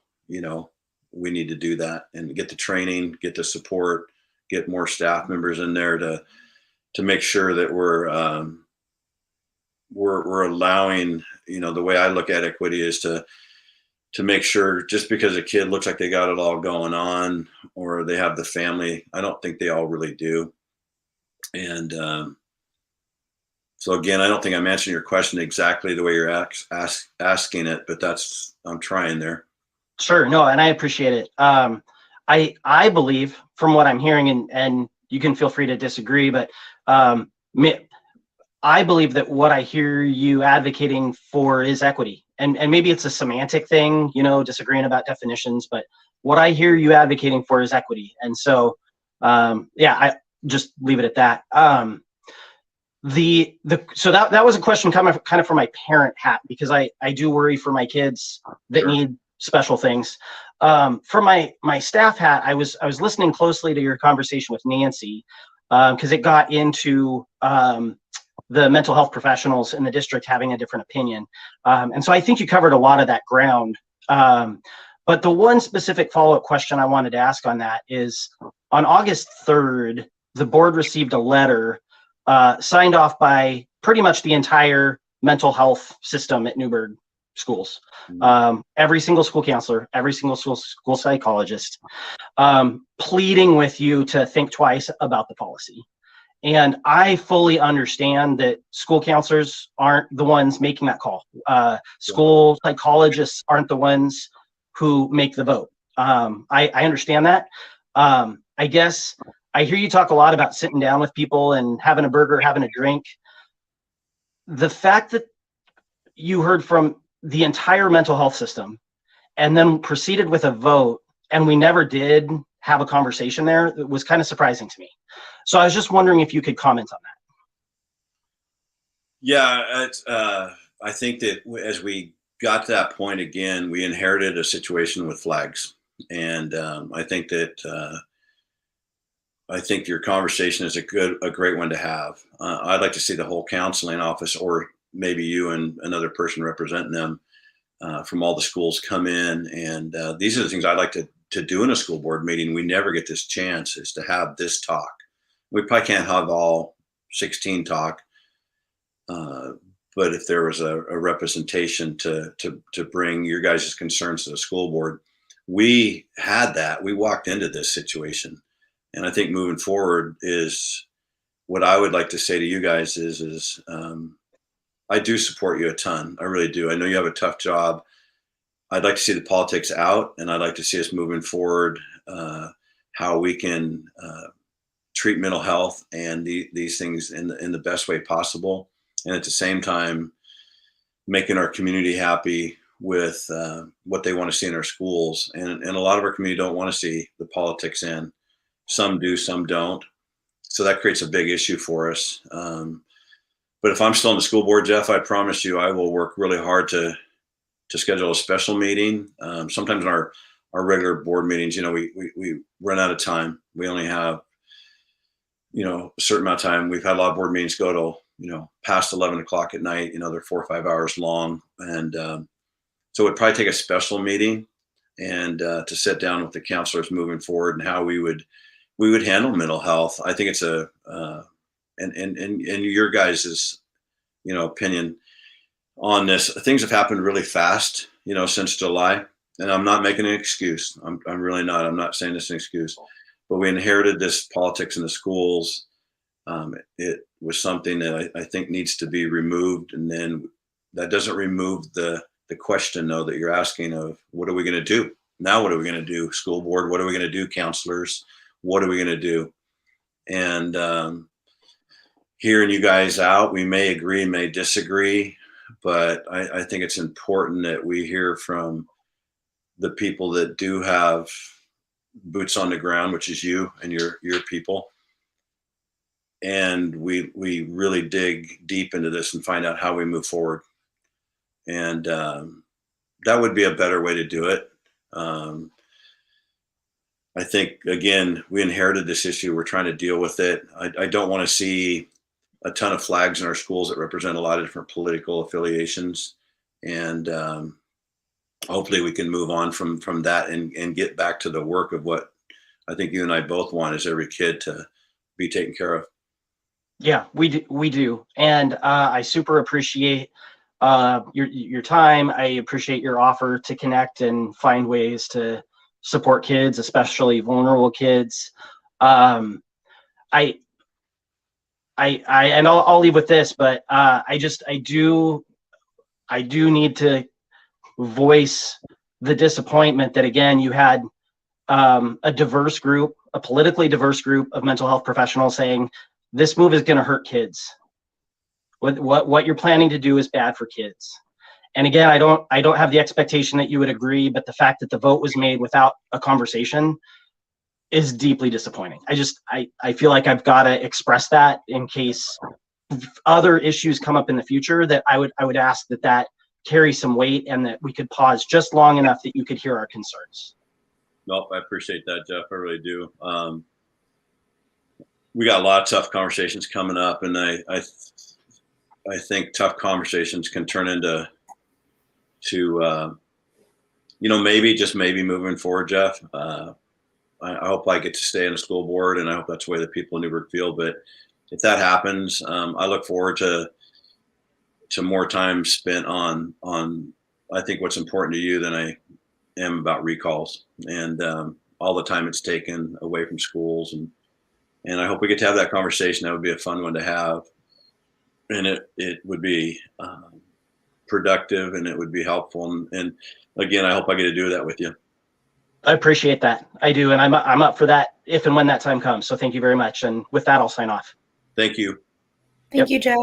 we need to do that, and get the training, get the support, get more staff members in there to make sure that we're allowing, the way I look at equity is to make sure, just because a kid looks like they got it all going on, or they have the family, I don't think they all really do. And so again, I don't think I'm answering your question exactly the way you're asking it, but I'm trying there. Sure. No, and I appreciate it. I believe, from what I'm hearing, and you can feel free to disagree, but I believe that what I hear you advocating for is equity. And maybe it's a semantic thing, disagreeing about definitions, but what I hear you advocating for is equity. And so, I just leave it at that. So that was a question kind of for my parent hat, because I do worry for my kids that Sure. need special things. For my staff hat, I was listening closely to your conversation with Nancy, because it got into the mental health professionals in the district having a different opinion. And so I think you covered a lot of that ground. But the one specific follow-up question I wanted to ask on that is, on August 3rd, the board received a letter signed off by pretty much the entire mental health system at Newberg schools. Every single school counselor, every single school psychologist, pleading with you to think twice about the policy. And I fully understand that school counselors aren't the ones making that call. School psychologists aren't the ones who make the vote. I understand that. I guess I hear you talk a lot about sitting down with people and having a burger, having a drink. The fact that you heard from the entire mental health system and then proceeded with a vote, and we never did have a conversation there, it was kind of surprising to me. So I was just wondering if you could comment on that. Yeah, I think that as we got to that point again, we inherited a situation with flags, and I think that I think your conversation is a great one to have. I'd like to see the whole counseling office, or maybe you and another person representing them from all the schools, come in, and these are the things I'd like to do in a school board meeting. We never get this chance, is to have this talk. We probably can't have all 16 talk, but if there was a representation to bring your guys' concerns to the school board, we had that. We walked into this situation, and I think moving forward is what I would like to say to you guys is I do support you a ton. I really do. I know you have a tough job. I'd like to see the politics out, and I'd like to see us moving forward, how we can treat mental health and these things in the best way possible, and at the same time making our community happy with what they want to see in our schools. And a lot of our community don't want to see the politics in. Some do, some don't. So that creates a big issue for us. But if I'm still on the school board, Jeff, I promise you I will work really hard to schedule a special meeting. Sometimes in our regular board meetings, we run out of time. We only have a certain amount of time. We've had a lot of board meetings go till past 11 o'clock at night. They're 4 or 5 hours long, and so it'd probably take a special meeting and to sit down with the counselors moving forward and how we would handle mental health. I think it's and your guys' opinion on this. Things have happened really fast, since July, and I'm not making an excuse. I'm really not. I'm not saying this is an excuse, but we inherited this politics in the schools. It was something that I think needs to be removed, and then that doesn't remove the question, though, that you're asking of what are we going to do now? What are we going to do, school board? What are we going to do, counselors? What are we going to do? And hearing you guys out, we may agree, may disagree, but I think it's important that we hear from the people that do have boots on the ground, which is you and your people. And we really dig deep into this and find out how we move forward. And that would be a better way to do it. I think, again, we inherited this issue. We're trying to deal with it. I don't want to see a ton of flags in our schools that represent a lot of different political affiliations. And hopefully we can move on from that and get back to the work of what I think you and I both want, is every kid to be taken care of. Yeah, we do. And I super appreciate your time. I appreciate your offer to connect and find ways to support kids, especially vulnerable kids. And I'll leave with this, but I do need to voice the disappointment that, again, you had a diverse group, a politically diverse group of mental health professionals saying this move is going to hurt kids. What you're planning to do is bad for kids. And again, I don't have the expectation that you would agree, but the fact that the vote was made without a conversation is deeply disappointing. I feel like I've got to express that in case other issues come up in the future, that I would ask that carry some weight and that we could pause just long enough that you could hear our concerns. Nope, I appreciate that, Jeff. I really do. We got a lot of tough conversations coming up, and I think tough conversations can turn into maybe, just maybe, moving forward, Jeff. I hope I get to stay in the school board, and I hope that's the way the people in Newberg feel. But if that happens, I look forward to more time spent on I think what's important to you than I am about recalls and all the time it's taken away from schools. And I hope we get to have that conversation. That would be a fun one to have. And it would be productive, and it would be helpful. And again, I hope I get to do that with you. I appreciate that. I do. And I'm up for that if and when that time comes. So thank you very much. And with that, I'll sign off. Thank you. Thank you, Jeff.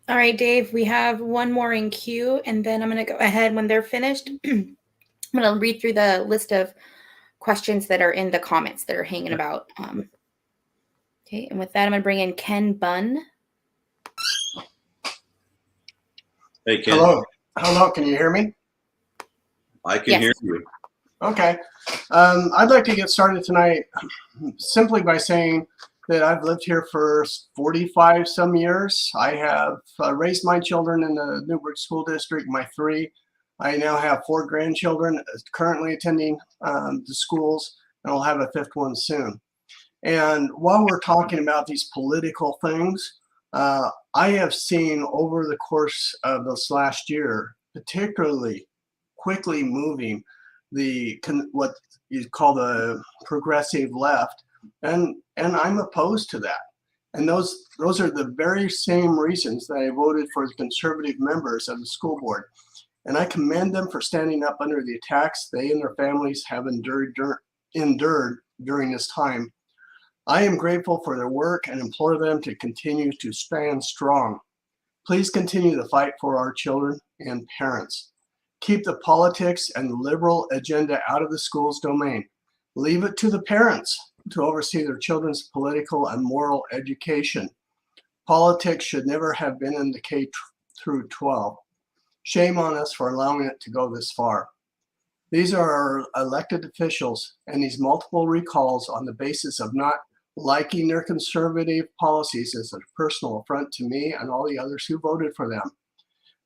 All right, Dave, we have one more in queue, and then I'm going to go ahead when they're finished. I'm going to read through the list of questions that are in the comments that are hanging about. Okay, and with that, I'm going to bring in Ken Bunn. Hey, Ken. Hello, can you hear me? I can hear you. Okay. I'd like to get started tonight simply by saying that I've lived here for 45 some years. I have raised my children in the Newberg School District, my 3. I now have 4 grandchildren currently attending the schools, and I'll have a 5th one soon. And while we're talking about these political things, I have seen over the course of this last year, particularly quickly moving what you call the progressive left, and I'm opposed to that. And those are the very same reasons that I voted for the conservative members of the school board. And I commend them for standing up under the attacks they and their families have endured during this time. I am grateful for their work and implore them to continue to stand strong. Please continue the fight for our children and parents. Keep the politics and liberal agenda out of the school's domain. Leave it to the parents to oversee their children's political and moral education. Politics should never have been in the K through 12. Shame on us for allowing it to go this far. These are our elected officials, and these multiple recalls on the basis of not liking their conservative policies is a personal affront to me and all the others who voted for them.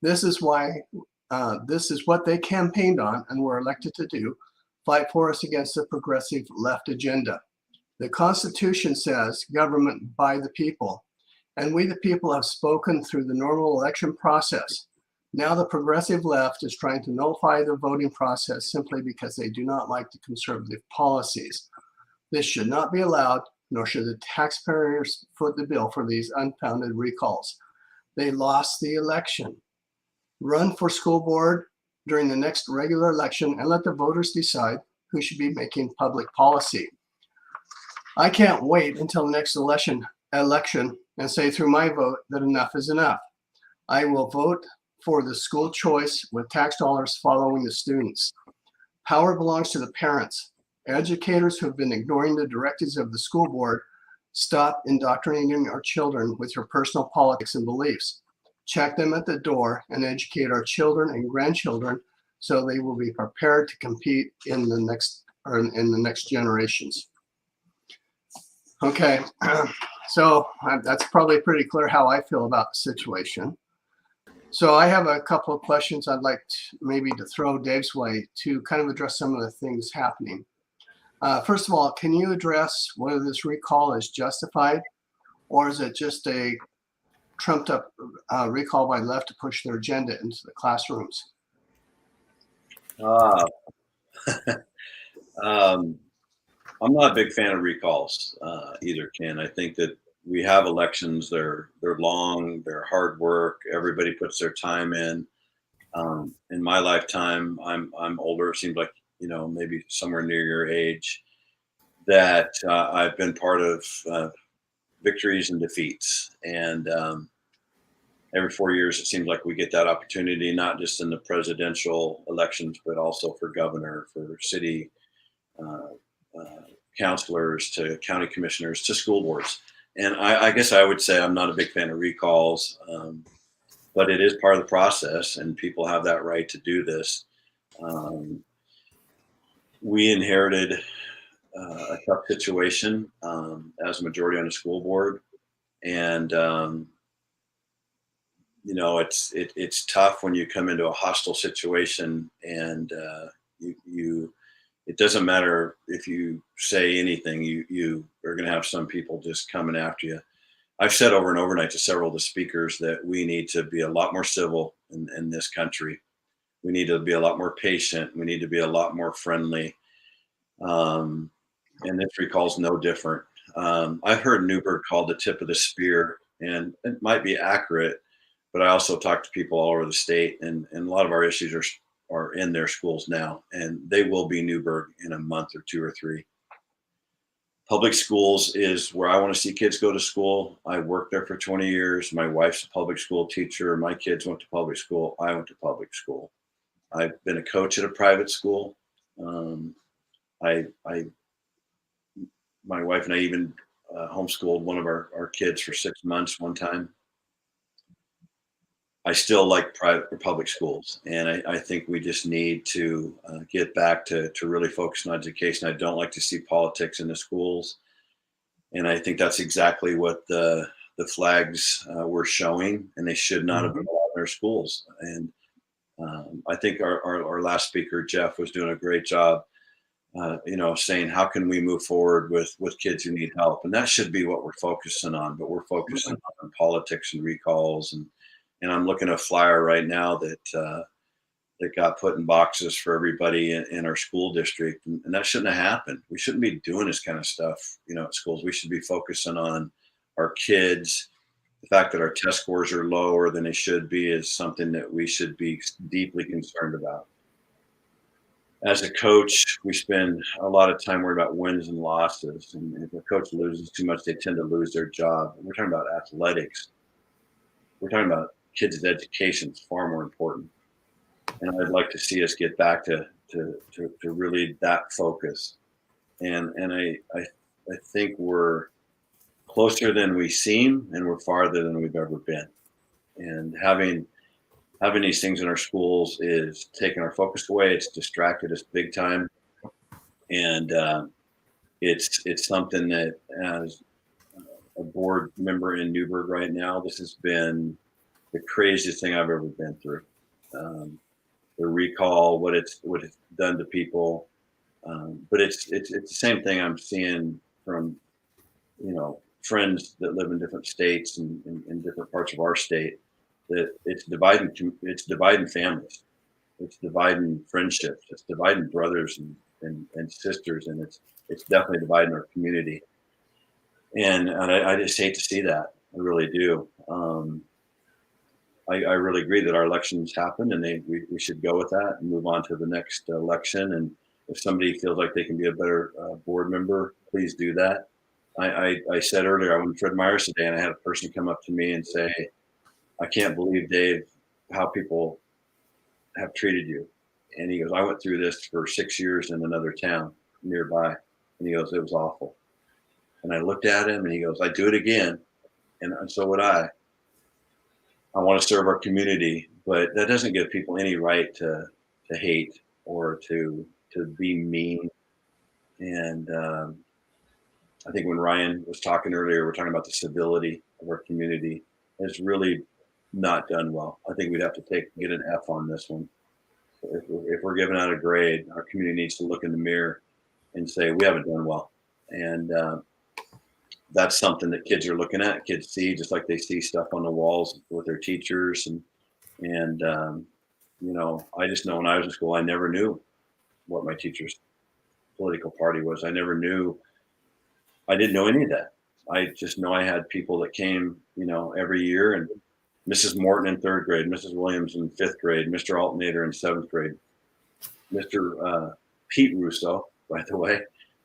This is what they campaigned on and were elected to do, fight for us against the progressive left agenda. The Constitution says government by the people, and we the people have spoken through the normal election process. Now the progressive left is trying to nullify the voting process simply because they do not like the conservative policies. This should not be allowed, nor should the taxpayers foot the bill for these unfounded recalls. They lost the election. Run for school board during the next regular election and let the voters decide who should be making public policy. I can't wait until the next election and say through my vote that enough is enough. I will vote for the school choice with tax dollars following the students. Power belongs to the parents. Educators who have been ignoring the directives of the school board Stop indoctrinating our children with your personal politics and beliefs. Check them at the door and educate our children and grandchildren so they will be prepared to compete in the next generations. Okay, so that's probably pretty clear how I feel about the situation. So I have a couple of questions I'd like maybe to throw Dave's way to kind of address some of the things happening. First of all, can you address whether this recall is justified, or is it just a trumped up recall by the left to push their agenda into the classrooms? I'm not a big fan of recalls either, Ken. I think that we have elections. They're long. They're hard work. Everybody puts their time in. In my lifetime, I'm older. It seems like, you know, maybe somewhere near your age, that I've been part of victories and defeats. And every 4 years, it seems like we get that opportunity, not just in the presidential elections, but also for governor, for city councilors, to county commissioners, to school boards. And I guess I would say I'm not a big fan of recalls, but it is part of the process, and people have that right to do this. We inherited a tough situation as a majority on the school board, and you know, it's tough when you come into a hostile situation, and it doesn't matter if you say anything, you are going to have some people just coming after you. I've said over and over tonight to several of the speakers that we need to be a lot more civil in this country. We need to be a lot more patient. We need to be a lot more friendly. And this recall is no different. I've heard Newberg called the tip of the spear, and it might be accurate, but I also talk to people all over the state, and a lot of our issues are in their schools now, and they will be Newberg in a month or 2 or 3. Public schools is where I want to see kids go to school. I worked there for 20 years. My wife's a public school teacher. My kids went to public school. I went to public school. I've been a coach at a private school. My wife and I even homeschooled one of our kids for 6 months one time. I still like private or public schools, and I think we just need to get back to really focus on education. I don't like to see politics in the schools, and I think that's exactly what the flags were showing, and they should not have been allowed in their schools. And I think our last speaker, Jeff, was doing a great job, you know, saying how can we move forward with kids who need help, and that should be what we're focusing on. But we're focusing on politics and recalls, and I'm looking at a flyer right now that got put in boxes for everybody in our school district, and that shouldn't have happened. We shouldn't be doing this kind of stuff, you know, at schools. We should be focusing on our kids. The fact that our test scores are lower than they should be is something that we should be deeply concerned about. As a coach, we spend a lot of time worried about wins and losses, and if a coach loses too much, they tend to lose their job. We're talking about athletics. We're talking about kids' education is far more important. And I'd like to see us get back to really that focus. And I think we're closer than we seem, and we're farther than we've ever been. And having these things in our schools is taking our focus away. It's distracted us big time. And it's something that, as a board member in Newberg right now, this has been the craziest thing I've ever been through. The recall, what it's done to people, but it's the same thing I'm seeing from, you know, friends that live in different states and in different parts of our state. That it's dividing families, it's dividing friendships, it's dividing brothers and sisters, and it's definitely dividing our community. And I just hate to see that. I really do. I really agree that our elections happen, and we should go with that and move on to the next election. And if somebody feels like they can be a better board member, please do that. I said earlier, I went to Fred Meyer's today, and I had a person come up to me and say, "I can't believe, Dave, how people have treated you." And he goes, "I went through this for 6 years in another town nearby." And he goes, "It was awful." And I looked at him and he goes, "I'd do it again." And so would I. I want to serve our community, but that doesn't give people any right to hate or to be mean. And I think when Ryan was talking earlier, we're talking about the civility of our community. It's really not done well. I think we'd have to get an F on this one. If we're giving out a grade, our community needs to look in the mirror and say we haven't done well. And that's something that kids are looking at. Kids see, just like they see stuff on the walls with their teachers. And you know, I just know when I was in school, I never knew what my teacher's political party was. I never knew. I didn't know any of that. I just know I had people that came, you know, every year, and Mrs. Morton in 3rd grade, Mrs. Williams in 5th grade, Mr. Alternator in 7th grade, Mr. Pete Russo, by the way.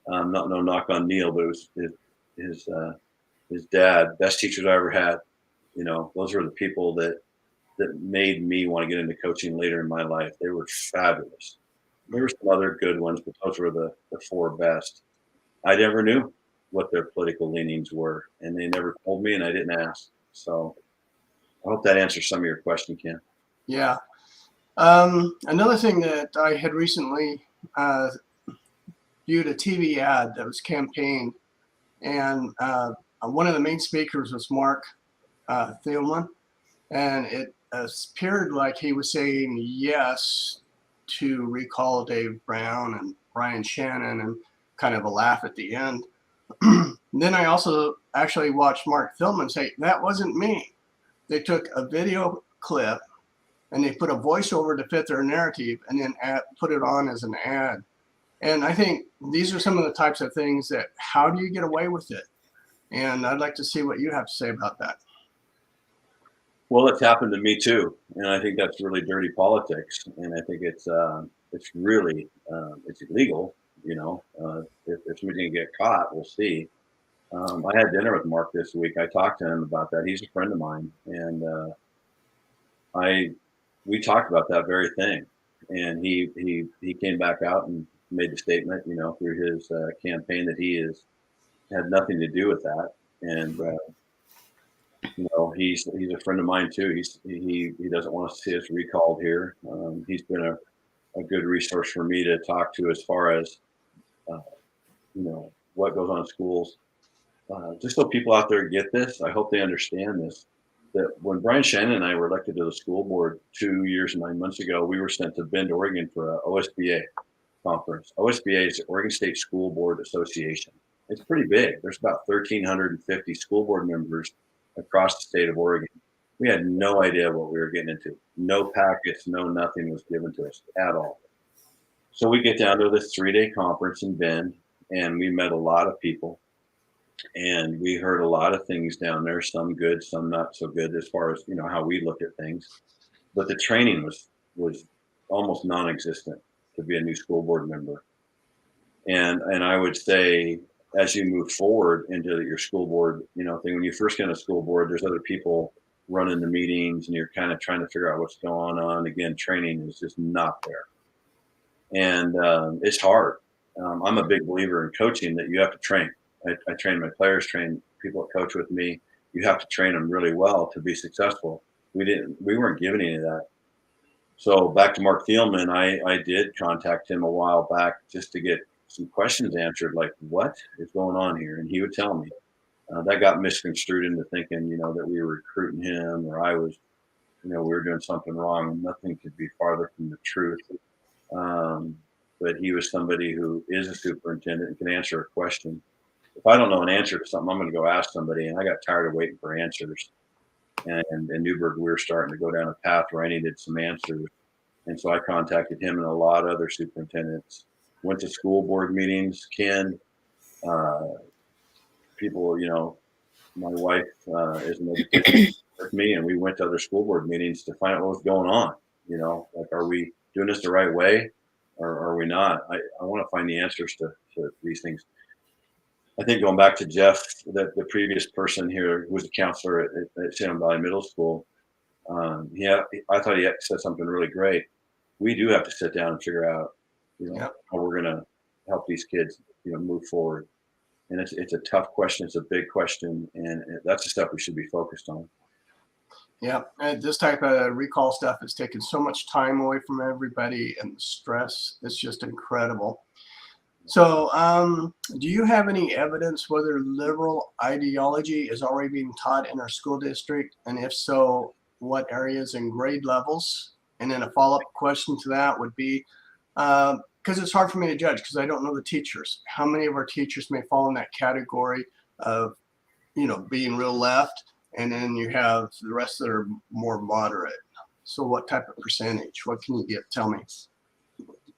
Not no knock on Neil, but it was his dad. Best teachers I ever had. You know, those were the people that made me want to get into coaching later in my life. They were fabulous. There were some other good ones, but those were the 4 best. I never knew what their political leanings were, and they never told me, and I didn't ask. So I hope that answers some of your question, Ken. Yeah. Another thing that I had recently viewed a TV ad that was campaigned, and one of the main speakers was Mark Thielman, and it appeared like he was saying yes to recall Dave Brown and Brian Shannon, and kind of a laugh at the end. Then I also actually watched Mark Thielman say, "That wasn't me." They took a video clip and they put a voiceover to fit their narrative, and then put it on as an ad. And I think these are some of the types of things that, how do you get away with it? And I'd like to see what you have to say about that. Well, it's happened to me too, and I think that's really dirty politics. And I think it's really it's illegal. You know, if somebody's gonna get caught, we'll see. I had dinner with Mark this week. I talked to him about that. He's a friend of mine, and we talked about that very thing. And he came back out and made the statement, you know, through his campaign, that he had nothing to do with that. And you know, he's a friend of mine too. He doesn't want to see us recalled here. He's been a good resource for me to talk to as far as you know, what goes on in schools. Just so people out there get this, I hope they understand this, that when Brian Shannon and I were elected to the school board 2 years and 9 months ago, we were sent to Bend, Oregon for a OSBA conference. OSBA is the Oregon State School Board Association. It's pretty big. There's about 1,350 school board members across the state of Oregon. We had no idea what we were getting into. No packets, no nothing was given to us at all. So we get down to this 3-day conference in Bend, and we met a lot of people. And we heard a lot of things down there, some good, some not so good, as far as, you know, how we look at things. But the training was almost non-existent to be a new school board member. And I would say, as you move forward into your school board, you know, thing, when you first get on a school board, there's other people running the meetings, and you're kind of trying to figure out what's going on. Again, training is just not there, and it's hard. I'm a big believer in coaching, that you have to train. I train my players, train people that coach with me. You have to train them really well to be successful. We weren't given any of that. So back to Mark Thielman, I did contact him a while back just to get some questions answered, like what is going on here, and he would tell me. That got misconstrued into thinking, you know, that we were recruiting him, or I was, you know, we were doing something wrong. Nothing could be farther from the truth. But he was somebody who is a superintendent and can answer a question. If I don't know an answer to something, I'm going to go ask somebody, and I got tired of waiting for answers. And in Newberg, we were starting to go down a path where I needed some answers. And so I contacted him and a lot of other superintendents. Went to school board meetings, Ken, people, you know, my wife is an education with me, and we went to other school board meetings to find out what was going on. You know, like, are we doing this the right way, or are we not? I want to find the answers to these things. I think going back to Jeff, the previous person here who was a counselor at Salem Valley Middle School, I thought he said something really great. We do have to sit down and figure out, you know, how we're going to help these kids, you know, move forward. And it's a tough question. It's a big question, and that's the stuff we should be focused on. Yeah, and this type of recall stuff has taken so much time away from everybody, and the stress is just incredible. So, do you have any evidence whether liberal ideology is already being taught in our school district? And if so, what areas and grade levels? And then a follow-up question to that would be, because it's hard for me to judge because I don't know the teachers. How many of our teachers may fall in that category of, being real left? And then you have the rest that are more moderate. So what type of percentage? What can you tell me?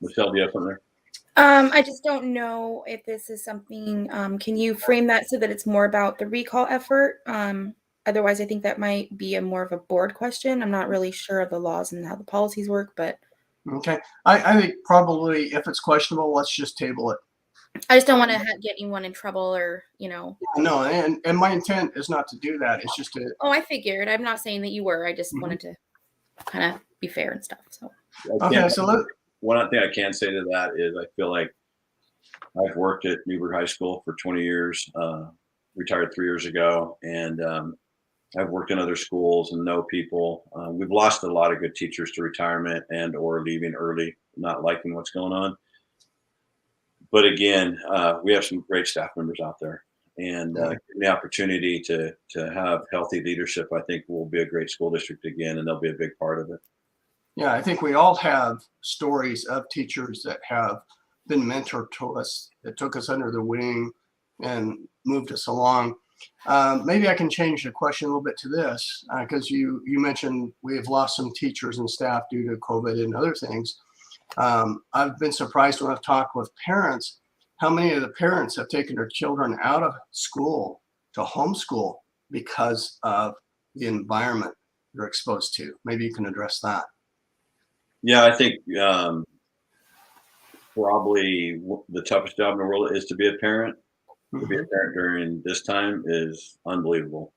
Michelle, do you have something there? I just don't know if this is something, can you frame that so that it's more about the recall effort? Otherwise, I think that might be more of a board question. I'm not really sure of the laws and how the policies work, but. Okay. I think probably if it's questionable, let's just table it. I just don't want to get anyone in trouble or, No, and my intent is not to do that. It's just to. Oh, I figured. I'm not saying that you were. I just wanted to kind of be fair and stuff. So. Okay, so one thing I can say to that is I feel like I've worked at Newberg High School for 20 years, retired 3 years ago, and I've worked in other schools and know people. We've lost a lot of good teachers to retirement and or leaving early, not liking what's going on. But again, we have some great staff members out there, and the opportunity to have healthy leadership, I think, will be a great school district again, and they'll be a big part of it. Yeah, I think we all have stories of teachers that have been mentored to us, that took us under the wing and moved us along. Maybe I can change the question a little bit to this, because you mentioned we have lost some teachers and staff due to COVID and other things. I've been surprised when I've talked with parents, how many of the parents have taken their children out of school to homeschool because of the environment they're exposed to. Maybe you can address that. Yeah, I think probably the toughest job in the world is to be a parent. To be a parent during this time is unbelievable.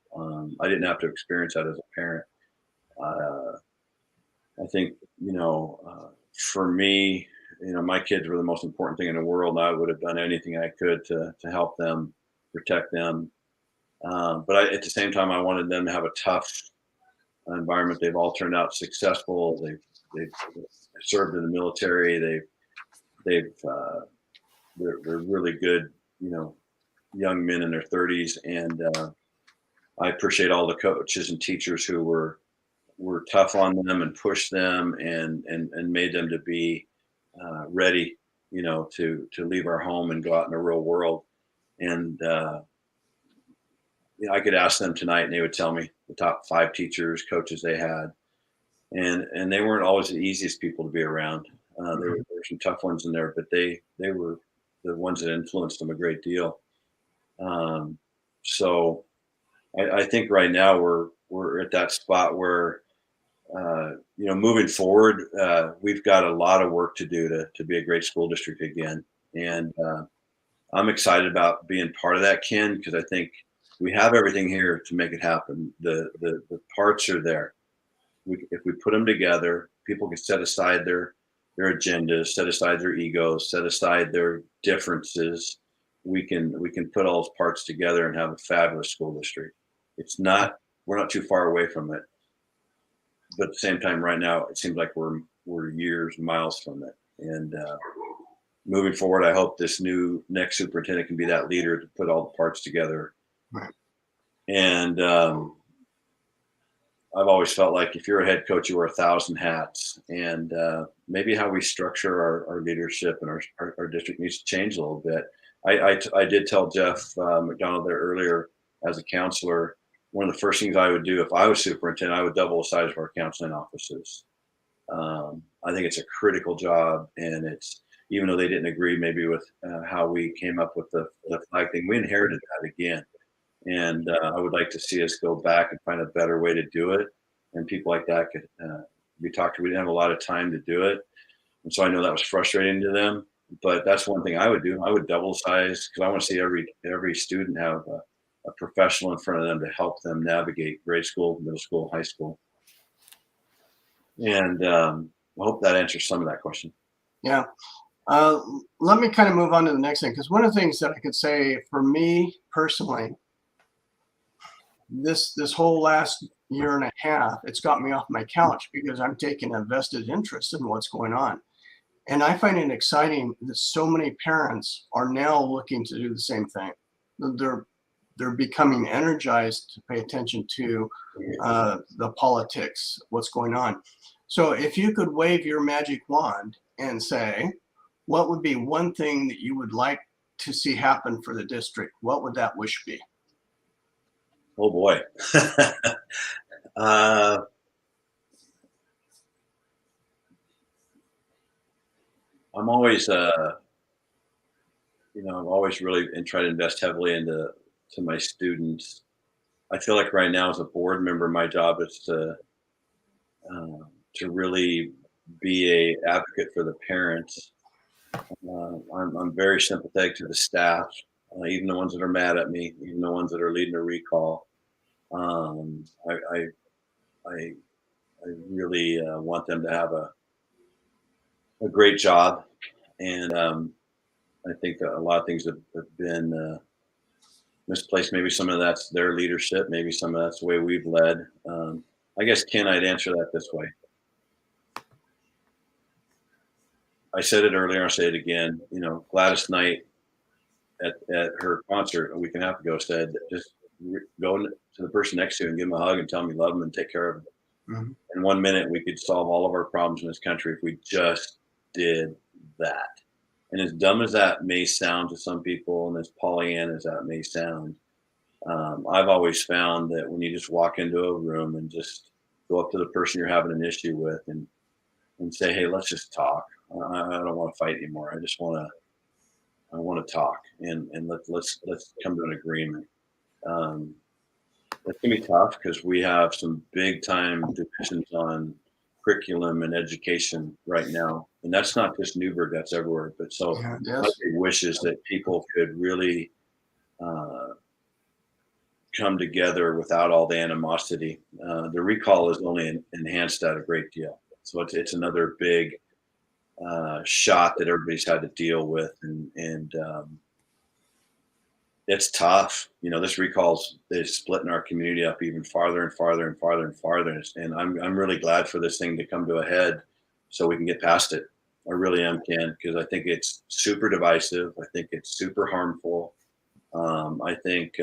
I didn't have to experience that as a parent. I think, for me, my kids were the most important thing in the world, and I would have done anything I could to help them, protect them. But at the same time, I wanted them to have a tough environment. They've all turned out successful. They've served in the military. They're really good, young men in their 30s, and I appreciate all the coaches and teachers who were tough on them and pushed them and made them to be ready, to leave our home and go out in the real world. And I could ask them tonight, and they would tell me the top 5 teachers, coaches they had, and they weren't always the easiest people to be around. There were some tough ones in there, but they were the ones that influenced them a great deal. So I think right now we're at that spot where, moving forward, we've got a lot of work to do to be a great school district again. And I'm excited about being part of that, Ken, because I think we have everything here to make it happen. The parts are there. If we put them together, people can set aside their agendas, set aside their egos, set aside their differences. We can put all those parts together and have a fabulous school district. We're not too far away from it, but at the same time, right now, it seems like we're years, miles from it. And moving forward, I hope this next superintendent can be that leader to put all the parts together. Right. And I've always felt like if you're a head coach, you wear 1,000 hats, and maybe how we structure our leadership and our district needs to change a little bit. I did tell Jeff McDonald there earlier, as a counselor, one of the first things I would do if I was superintendent, I would double the size of our counseling offices. I think it's a critical job, and it's, even though they didn't agree maybe with how we came up with the flag thing, we inherited that again. And I would like to see us go back and find a better way to do it. And people like that could be talked to. We didn't have a lot of time to do it. And so I know that was frustrating to them. But that's one thing I would do. I would double size, because I want to see every student have a professional in front of them to help them navigate grade school, middle school, high school. And I hope that answers some of that question. Yeah. Let me kind of move on to the next thing, because one of the things that I could say for me personally, this whole last year and a half, it's got me off my couch because I'm taking a vested interest in what's going on. And I find it exciting that so many parents are now looking to do the same thing. They're becoming energized to pay attention to the politics, what's going on. So if you could wave your magic wand and say, what would be one thing that you would like to see happen for the district? What would that wish be? Oh boy. I'm always, I've always really tried to invest heavily into my students. I feel like right now as a board member, my job is to really be a advocate for the parents. I'm very sympathetic to the staff, even the ones that are mad at me, even the ones that are leading a recall. I really want them to have a great job, and I think a lot of things have been misplaced. Maybe some of that's their leadership, maybe some of that's the way we've led. I guess, Ken, I'd answer that this way. I said it earlier, I'll say it again. Gladys Knight at her concert a week and a half ago said, just go to the person next to you and give them a hug and tell them you love them and take care of them. Mm-hmm. In 1 minute, we could solve all of our problems in this country if we just did that. And as dumb as that may sound to some people, and as Pollyanna as that may sound, I've always found that when you just walk into a room and just go up to the person you're having an issue with and say, hey, let's just talk. I don't want to fight anymore. I just want to talk and let's come to an agreement. It's gonna be tough because we have some big time divisions on curriculum and education right now, and that's not just Newberg, that's everywhere. But so my big wish is that people could really come together without all the animosity. The recall has only enhanced that a great deal. So it's another big shot that everybody's had to deal with, and it's tough. This recall's is splitting our community up even farther and farther and farther and farther. And I'm really glad for this thing to come to a head so we can get past it. I really am, Ken, because I think it's super divisive. I think it's super harmful. I think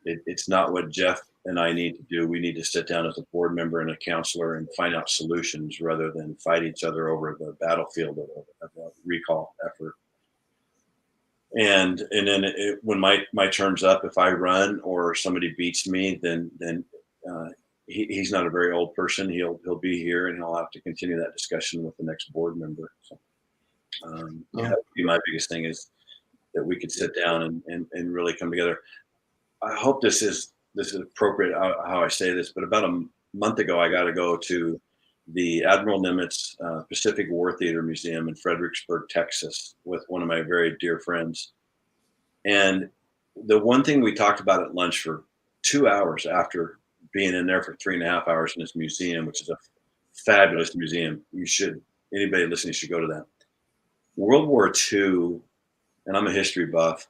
it's not what Jeff and I need to do. We need to sit down as a board member and a counselor and find out solutions rather than fight each other over the battlefield of a recall effort. And then when my term's up, if I run or somebody beats me, then he's not a very old person. He'll be here and he'll have to continue that discussion with the next board member. So that would be my biggest thing, is that we could sit down and really come together. I hope this is appropriate how I say this, but about a month ago, I got to go to the Admiral Nimitz Pacific War Theater Museum in Fredericksburg, Texas, with one of my very dear friends. And the one thing we talked about at lunch for 2 hours after being in there for 3.5 hours in this museum, which is a fabulous museum. Anybody listening should go to that. World War II, and I'm a history buff,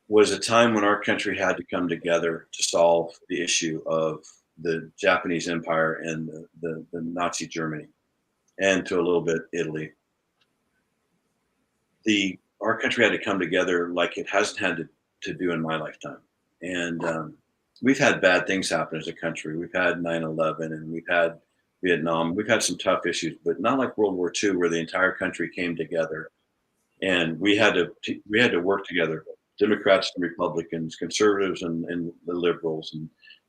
was a time when our country had to come together to solve the issue of the Japanese Empire and the Nazi Germany, and to a little bit Italy. Our country had to come together like it hasn't had to do in my lifetime. And we've had bad things happen as a country. We've had 9/11 and we've had Vietnam. We've had some tough issues, but not like World War II, where the entire country came together and we had to work together. Democrats and Republicans, conservatives and the liberals, and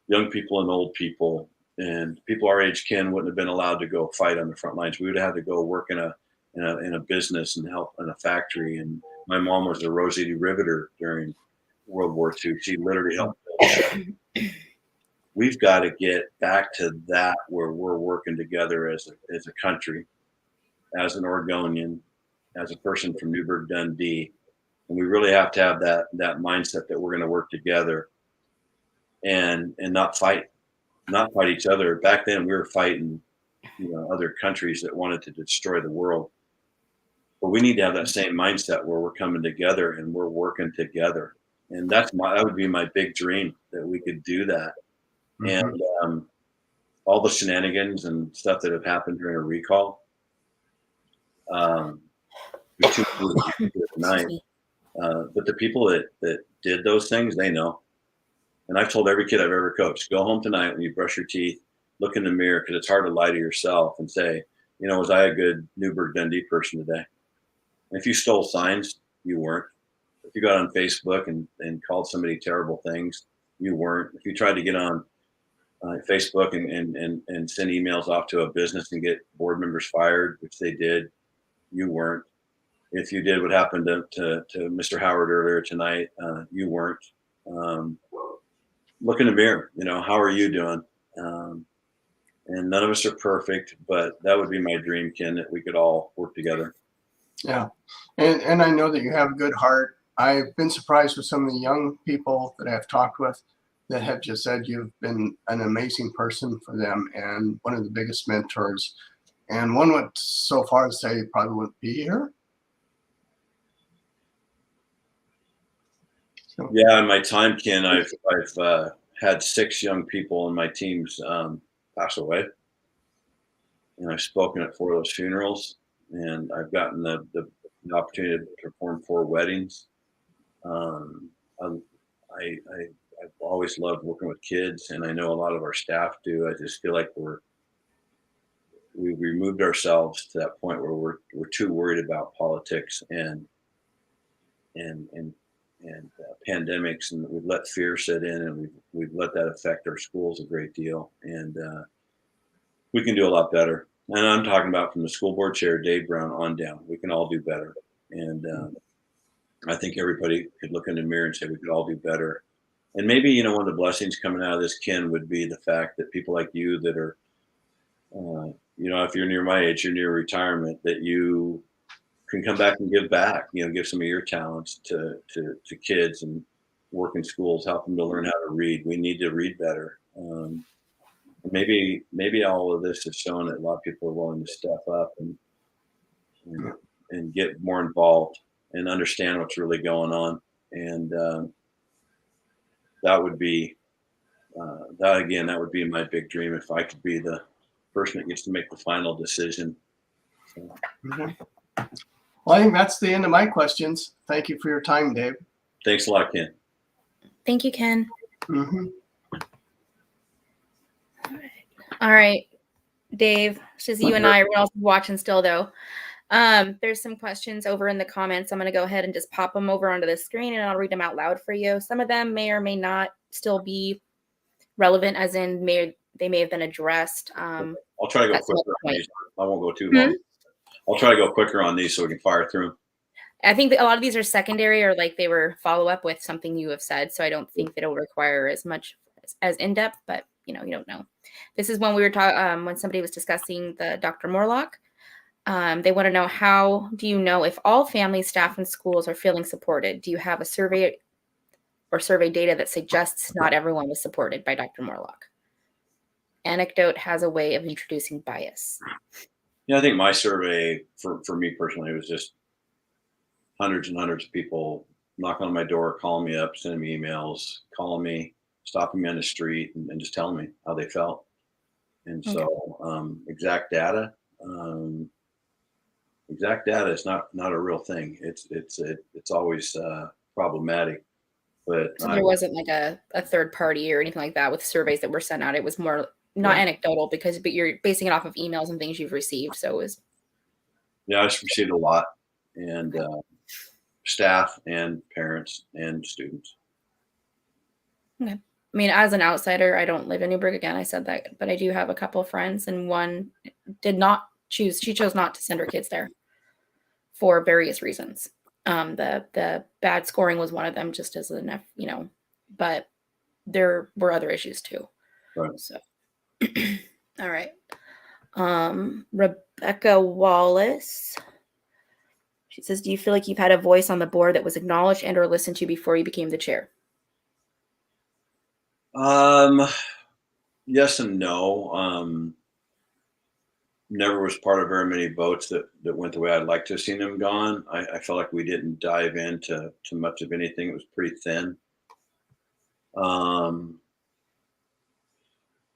young people and old people, and people our age, Ken, wouldn't have been allowed to go fight on the front lines. We would have had to go work in a business and help in a factory. And my mom was a Rosietti riveter during World War II. She literally helped. We've got to get back to that, where we're working together as a country, as an Oregonian, as a person from Newberg, Dundee. And we really have to have that mindset that we're going to work together and not fight each other. Back then we were fighting, other countries that wanted to destroy the world. But we need to have that same mindset where we're coming together and we're working together. And that would be my big dream, that we could do that. And all the shenanigans and stuff that have happened during a recall, there's too many tonight. But the people that did those things, they know. And I've told every kid I've ever coached, go home tonight when you brush your teeth, look in the mirror, because it's hard to lie to yourself and say, you know, was I a good Newberg Dundee person today? And if you stole signs, you weren't. If you got on Facebook and called somebody terrible things, you weren't. If you tried to get on Facebook and send emails off to a business and get board members fired, which they did, you weren't. If you did what happened to Mr. Howard earlier tonight, you weren't. Look in the mirror, you know, how are you doing? And none of us are perfect, but that would be my dream, Ken, that we could all work together. Yeah. And I know that you have a good heart. I've been surprised with some of the young people that I've talked with that have just said you've been an amazing person for them and one of the biggest mentors. And one would so far as say probably wouldn't be here. So. Yeah, in my time, Ken, I've had 6 young people in my teams pass away. And I've spoken at 4 of those funerals, and I've gotten the opportunity to perform 4 weddings. I've always loved working with kids, and I know a lot of our staff do. I just feel like we've removed ourselves to that point where we're too worried about politics and pandemics, and we've let fear set in, and we've let that affect our schools a great deal. And we can do a lot better. And I'm talking about from the school board chair, Dave Brown, on down. We can all do better. And I think everybody could look in the mirror and say we could all do better. And maybe, you know, one of the blessings coming out of this, Ken, would be the fact that people like you that are, you know, if you're near my age, you're near retirement, that you can come back and give back, you know, give some of your talents to kids and work in schools, help them to learn how to read. We need to read better. Maybe all of this has shown that a lot of people are willing to step up and get more involved and understand what's really going on. And that would be that would be my big dream, if I could be the person that gets to make the final decision. So. Well, I think that's the end of my questions. Thank you for your time, Dave. Thanks a lot, Ken. Thank you, Ken. Mm-hmm. All right, Dave, it's just you and I. Everyone else is watching still, though. There's some questions over in the comments. I'm going to go ahead and just pop them over onto the screen, and I'll read them out loud for you. Some of them may or may not still be relevant, as in they may have been addressed. I'll try to go quicker on these. I won't go too long. I'll try to go quicker on these so we can fire through them. I think that a lot of these are secondary, or like they were follow up with something you have said. So I don't think that it'll require as much as in depth, but you know, you don't know. This is when we were talking, when somebody was discussing the Dr. Morlock. They want to know, how do you know if all families, staff, and schools are feeling supported? Do you have a survey or survey data that suggests not everyone was supported by Dr. Morlock? Anecdote has a way of introducing bias. Yeah, I think my survey for me personally was just hundreds and hundreds of people knocking on my door, calling me up, sending me emails, calling me, stopping me on the street, and just telling me how they felt. And so exact data is not a real thing. It's always problematic. But so there wasn't like a third party or anything like that with surveys that were sent out. It was more not anecdotal, but you're basing it off of emails and things you've received. So it was. Yeah, I just received a lot, and staff and parents and students. Okay. I mean, as an outsider, I don't live in Newberg. Again, I said that, but I do have a couple of friends, and one did not choose. She chose not to send her kids there for various reasons. The bad scoring was one of them, just as an, you know, but there were other issues too. Right. So, all right. Rebecca Wallace. She says, do you feel like you've had a voice on the board that was acknowledged and or listened to before you became the chair? Yes and no. never was part of very many votes that went the way I'd like to have seen them gone. I felt like we didn't dive into too much of anything. It was pretty thin.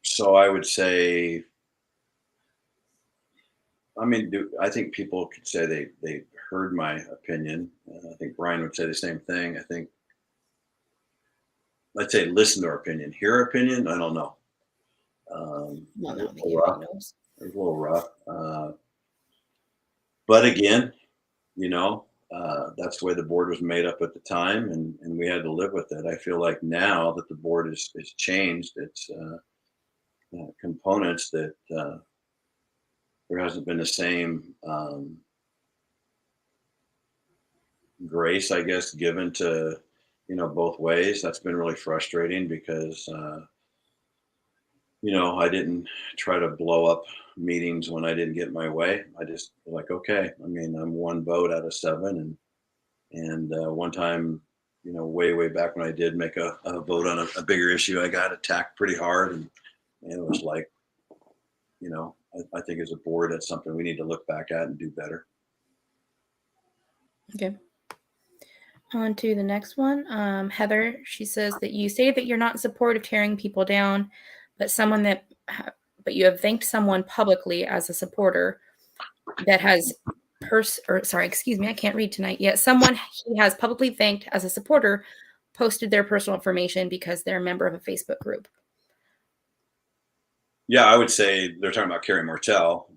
So I would say, I mean, I think people could say they heard my opinion. I think Brian would say the same thing. I think, let's say, listen to our opinion. Hear our opinion? I don't know. Well, no, It was a maybe little rough. everybody knows. It was a little rough. But again, that's the way the board was made up at the time, and we had to live with it. I feel like now that the board is changed its components, that there hasn't been the same grace, I guess, given to both ways. That's been really frustrating because I didn't try to blow up meetings when I didn't get my way. I just was like, okay, I mean, I'm one vote out of 7, and one time, way back when I did make a vote on a bigger issue, I got attacked pretty hard, and it was like, I think as a board, that's something we need to look back at and do better. Okay. On to the next one. Heather, she says that you say that you're not in support of tearing people down, but you have thanked someone publicly as a supporter that has I can't read tonight yet. Someone he has publicly thanked as a supporter posted their personal information because they're a member of a Facebook group. Yeah, I would say they're talking about Carrie Martell.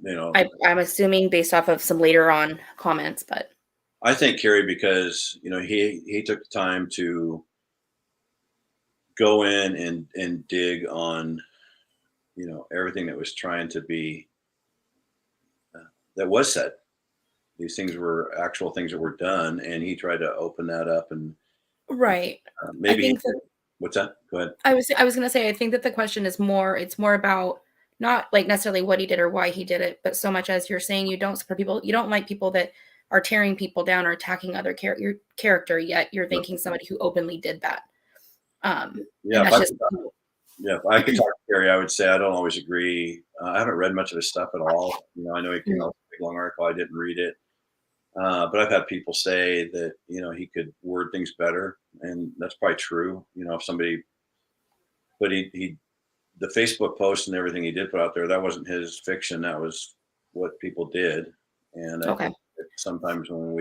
I'm assuming based off of some later on comments, but I think Carrie, because he took the time to go in and dig on everything that was trying to be that was said. These things were actual things that were done, and he tried to open that up and right. maybe. I think that, what's that? Go ahead. I was going to say, I think that the question is it's more about not like necessarily what he did or why he did it, but so much as you're saying you don't support people, you don't like people that are tearing people down or attacking other your character, yet you're thanking somebody who openly did that. If I could talk to Carrie, I would say I don't always agree. I haven't read much of his stuff at all. I know he came out with a big long article. I didn't read it. But I've had people say that, he could word things better. And that's probably true. If somebody, but the Facebook post and everything he did put out there, that wasn't his fiction. That was what people did. And I think that sometimes when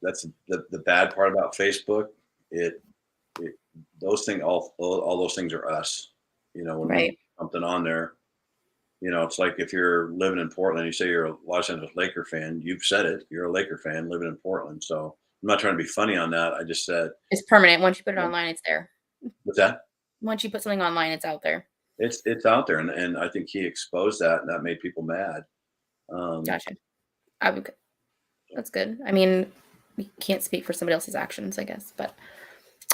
that's the bad part about Facebook. Those things, all those things are us, when we put something on there. It's like if you're living in Portland, you say you're a Los Angeles Laker fan, you've said it, you're a Laker fan living in Portland. So I'm not trying to be funny on that. I just said it's permanent. Once you put it online, it's there. What's that? Once you put something online, it's out there. It's out there. And I think he exposed that, and that made people mad. Gotcha. That's good. I mean, we can't speak for somebody else's actions, I guess, but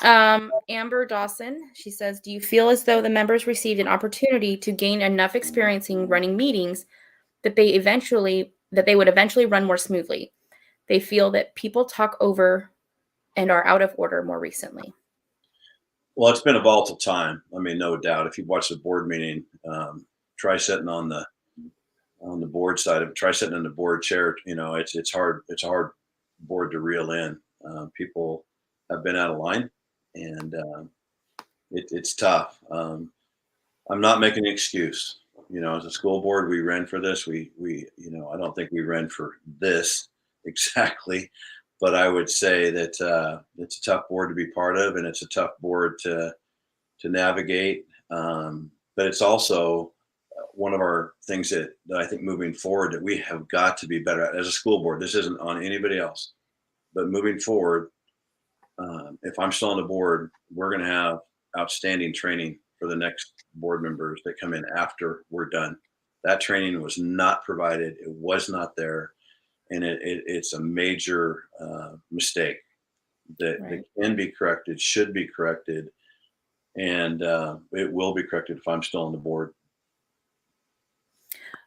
Amber Dawson, she says, do you feel as though the members received an opportunity to gain enough experience in running meetings that they would eventually run more smoothly? They feel that people talk over and are out of order more recently. Well, it's been a volatile time. I mean, no doubt. If you watch the board meeting, try sitting on the board side of it, try sitting in the board chair. It's hard. It's a hard board to reel in. People have been out of line, and it's tough. I'm not making an excuse. As a school board, we ran for this. We I don't think we ran for this exactly, but I would say that it's a tough board to be part of, and it's a tough board to navigate. But it's also one of our things that I think moving forward that we have got to be better at as a school board. This isn't on anybody else, but moving forward, if I'm still on the board, we're going to have outstanding training for the next board members that come in after we're done. That training was not provided. It was not there. And it's a major mistake that can be corrected, should be corrected. And it will be corrected if I'm still on the board.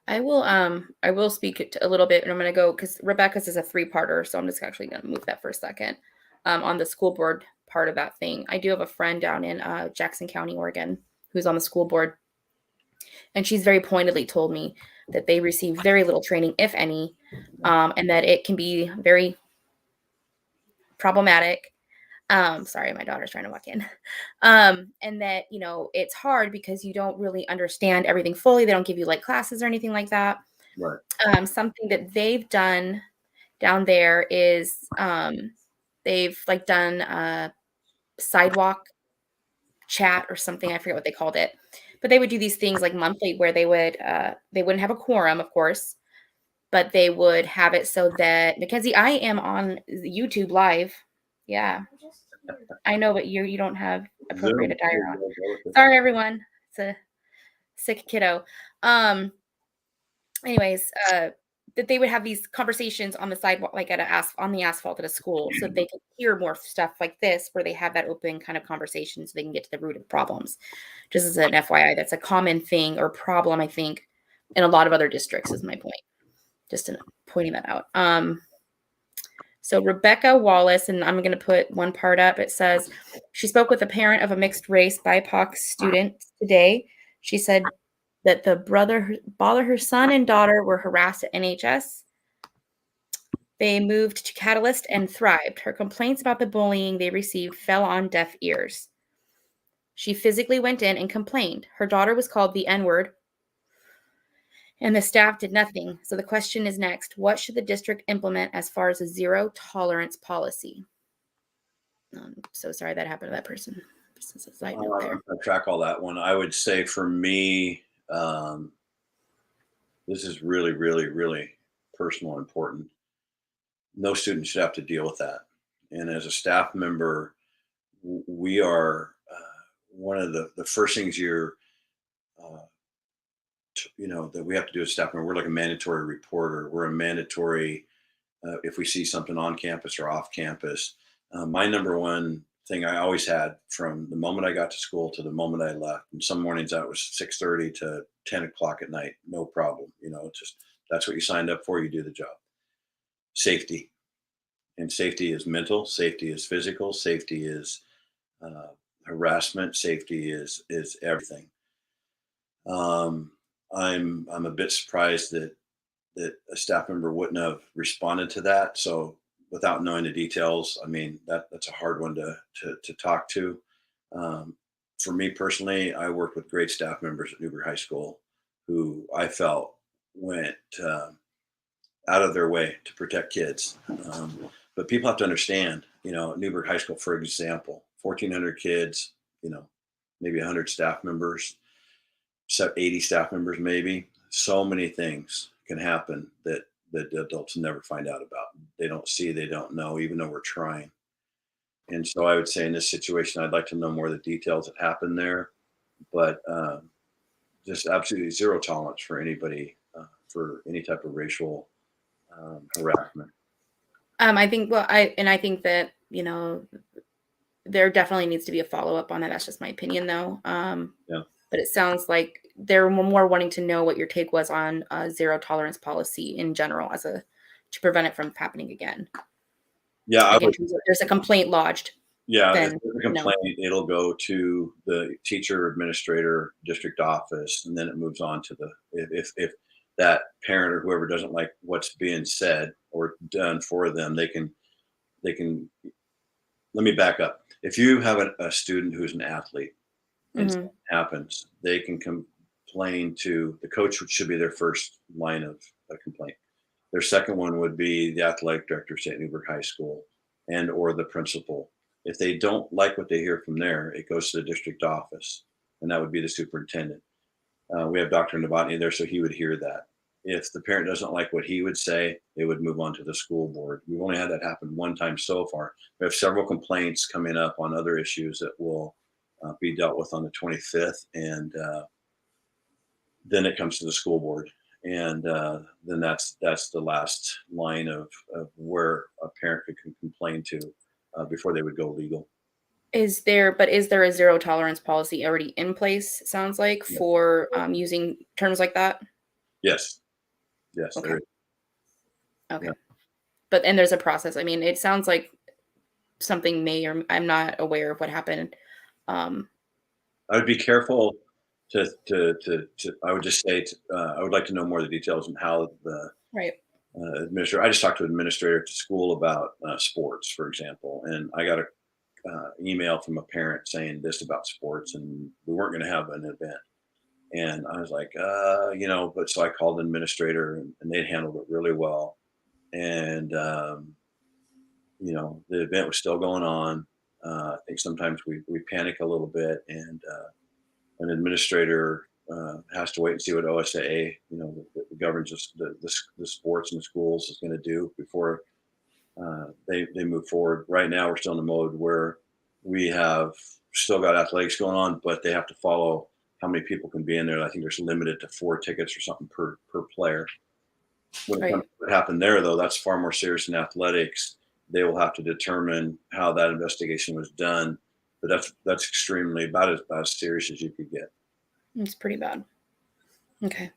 I will speak a little bit, and I'm going to go because Rebecca's is a 3-parter, so I'm just actually going to move that for a second. On the school board part of that thing, I do have a friend down in Jackson County, Oregon, who's on the school board, And she's very pointedly told me that they receive very little training, if any, and that it can be very problematic. Sorry, my daughter's trying to walk in. And that, you know, it's hard because you don't really understand everything fully. They don't give you like classes or anything like that. Right. Something that they've done down there is they've like done a sidewalk chat or something. I forget what they called it, but they would do these things like monthly where they wouldn't have a quorum, of course, but they would have it so that Mackenzie, I am on YouTube live. Yeah, I know, but you don't have appropriate attire on. Sorry, everyone. It's a sick kiddo. Anyways, that they would have these conversations on the sidewalk, like on the asphalt at a school, so that they could hear more stuff like this, where they have that open kind of conversation, so they can get to the root of problems. Just as an FYI, that's a common thing or problem, I think, in a lot of other districts. Is my point. Just pointing that out. So Rebecca Wallace, and I'm going to put one part up. It says she spoke with a parent of a mixed race BIPOC student today. She said that the her son and daughter were harassed at NHS. They moved to Catalyst and thrived. Her complaints about the bullying they received fell on deaf ears. She physically went in and complained. Her daughter was called the N-word, and the staff did nothing. So the question is next: what should the district implement as far as a zero tolerance policy? I'm so sorry that happened to that person. This is a side note there. I track all that one. I would say for me, this is really, really, really personal and important. No student should have to deal with that. And as a staff member, we are one of the first things that we have to do as staff member. We're like a mandatory reporter. We're a mandatory if we see something on campus or off campus. My number one thing I always had from the moment I got to school to the moment I left, and some mornings that was 6:30 to 10 o'clock at night, no problem. It's just, that's what you signed up for. You do the job. Safety. And safety is mental, safety is physical, safety is harassment, safety is everything. I'm a bit surprised that a staff member wouldn't have responded to that. So without knowing the details, I mean, that's a hard one to talk to. For me personally, I worked with great staff members at Newberg High School who I felt went out of their way to protect kids. But people have to understand, Newberg High School, for example, 1,400 kids, maybe 100 staff members, 80 staff members, maybe. So many things can happen that the adults never find out about. They don't see, they don't know, even though we're trying. And so I would say in this situation, I'd like to know more of the details that happened there, but just absolutely zero tolerance for anybody, for any type of racial harassment. I think, I think that, there definitely needs to be a follow-up on that. That's just my opinion though. Yeah. But it sounds like they're more wanting to know what your take was on zero tolerance policy in general to prevent it from happening again. Yeah. Like there's a complaint lodged. Yeah. Then, if there's a complaint, it'll go to the teacher, administrator, district office, and then it moves on to if that parent or whoever doesn't like what's being said or done for them, they can, let me back up. If you have a student who's an athlete and something happens, they can complain to the coach, which should be their first line of a complaint. Their second one would be the athletic director at Newberg High School and or the principal. If they don't like what they hear from there, it goes to the district office, and that would be the superintendent. We have Dr. Novotny there, so he would hear that. If the parent doesn't like what he would say, it would move on to the school board. We've only had that happen one time so far. We have several complaints coming up on other issues that will be dealt with on the 25th, and then it comes to the school board, and then that's the last line of where a parent could complain to before they would go legal. Is there a zero tolerance policy already in place? It sounds like for using terms like that. Yes. Okay. There is. Okay. Yeah. But there's a process. I mean, it sounds like something I'm not aware of what happened. I would be careful I would just say I would like to know more of the details on how the Right. administrator. I just talked to an administrator at the school about sports, for example, and I got a email from a parent saying this about sports, and we weren't going to have an event. And I was like, but so I called the administrator, and they handled it really well. And the event was still going on. I think sometimes we panic a little bit, and an administrator has to wait and see what OSAA, that governs the sports and the schools, is going to do before they move forward. Right now, we're still in the mode where we have still got athletics going on, but they have to follow how many people can be in there. I think there's limited to 4 tickets or something per player. When it comes to what happened there, though, that's far more serious than athletics. They will have to determine how that investigation was done, but that's extremely about as serious as you could get. It's pretty bad. Okay.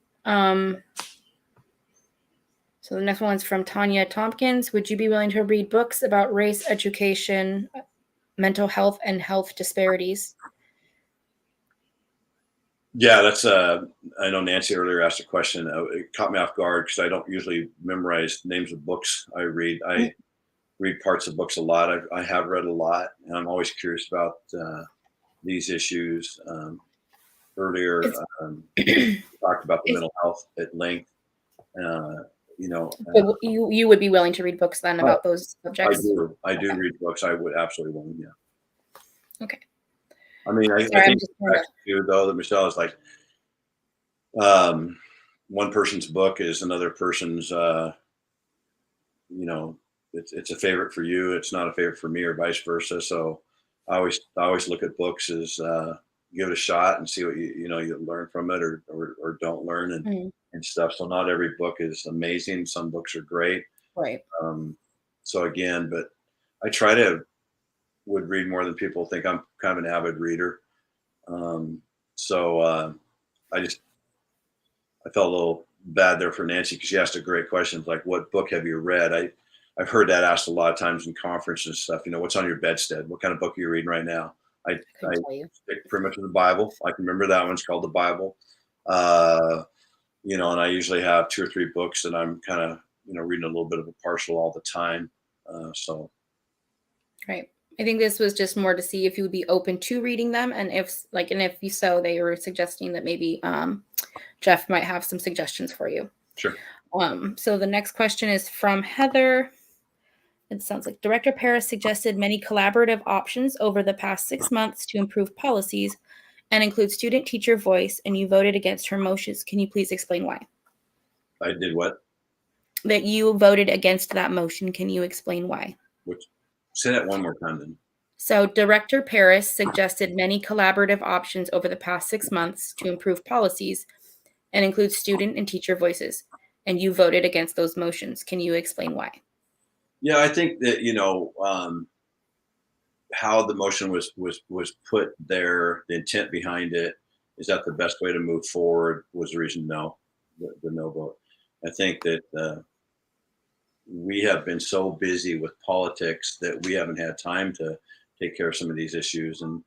So the next one's from Tanya Tompkins. Would you be willing to read books about race, education, mental health, and health disparities? Yeah, that's I know Nancy earlier asked a question. It caught me off guard because I don't usually memorize names of books I read. I read parts of books a lot. I have read a lot, and I'm always curious about these issues. Earlier, we talked about the mental health at length. But you would be willing to read books then about those subjects? I do read books. I would absolutely want, yeah. Okay. I mean, I think too, though, that Michelle is like, one person's book is another person's, it's a favorite for you. It's not a favorite for me, or vice versa. So I always look at books as give it a shot and see what you learn from it or don't learn and stuff. So not every book is amazing. Some books are great. Right. So again, but I would read more than people think. I'm kind of an avid reader. I felt a little bad there for Nancy because she asked a great question, like, what book have you read? I've heard that asked a lot of times in conferences and stuff. What's on your bedstead? What kind of book are you reading right now? I stick pretty much with the Bible. I can remember that one's called the Bible. And I usually have 2 or 3 books that I'm kind of, reading a little bit of a partial all the time. Right. I think this was just more to see if you would be open to reading them, and if you so, they were suggesting that maybe Jeff might have some suggestions for you. Sure. So the next question is from Heather. It sounds like Director Paris suggested many collaborative options over the past 6 months to improve policies and include student-teacher voice, and you voted against her motions. Can you please explain why? I did what? That you voted against that motion. Can you explain why? Say that one more time then. So Director Paris suggested many collaborative options over the past 6 months to improve policies and include student and teacher voices, and you voted against those motions. Can you explain why? Yeah, I think that, how the motion was put there, the intent behind it, is that the best way to move forward was the reason the no vote. I think that we have been so busy with politics that we haven't had time to take care of some of these issues. And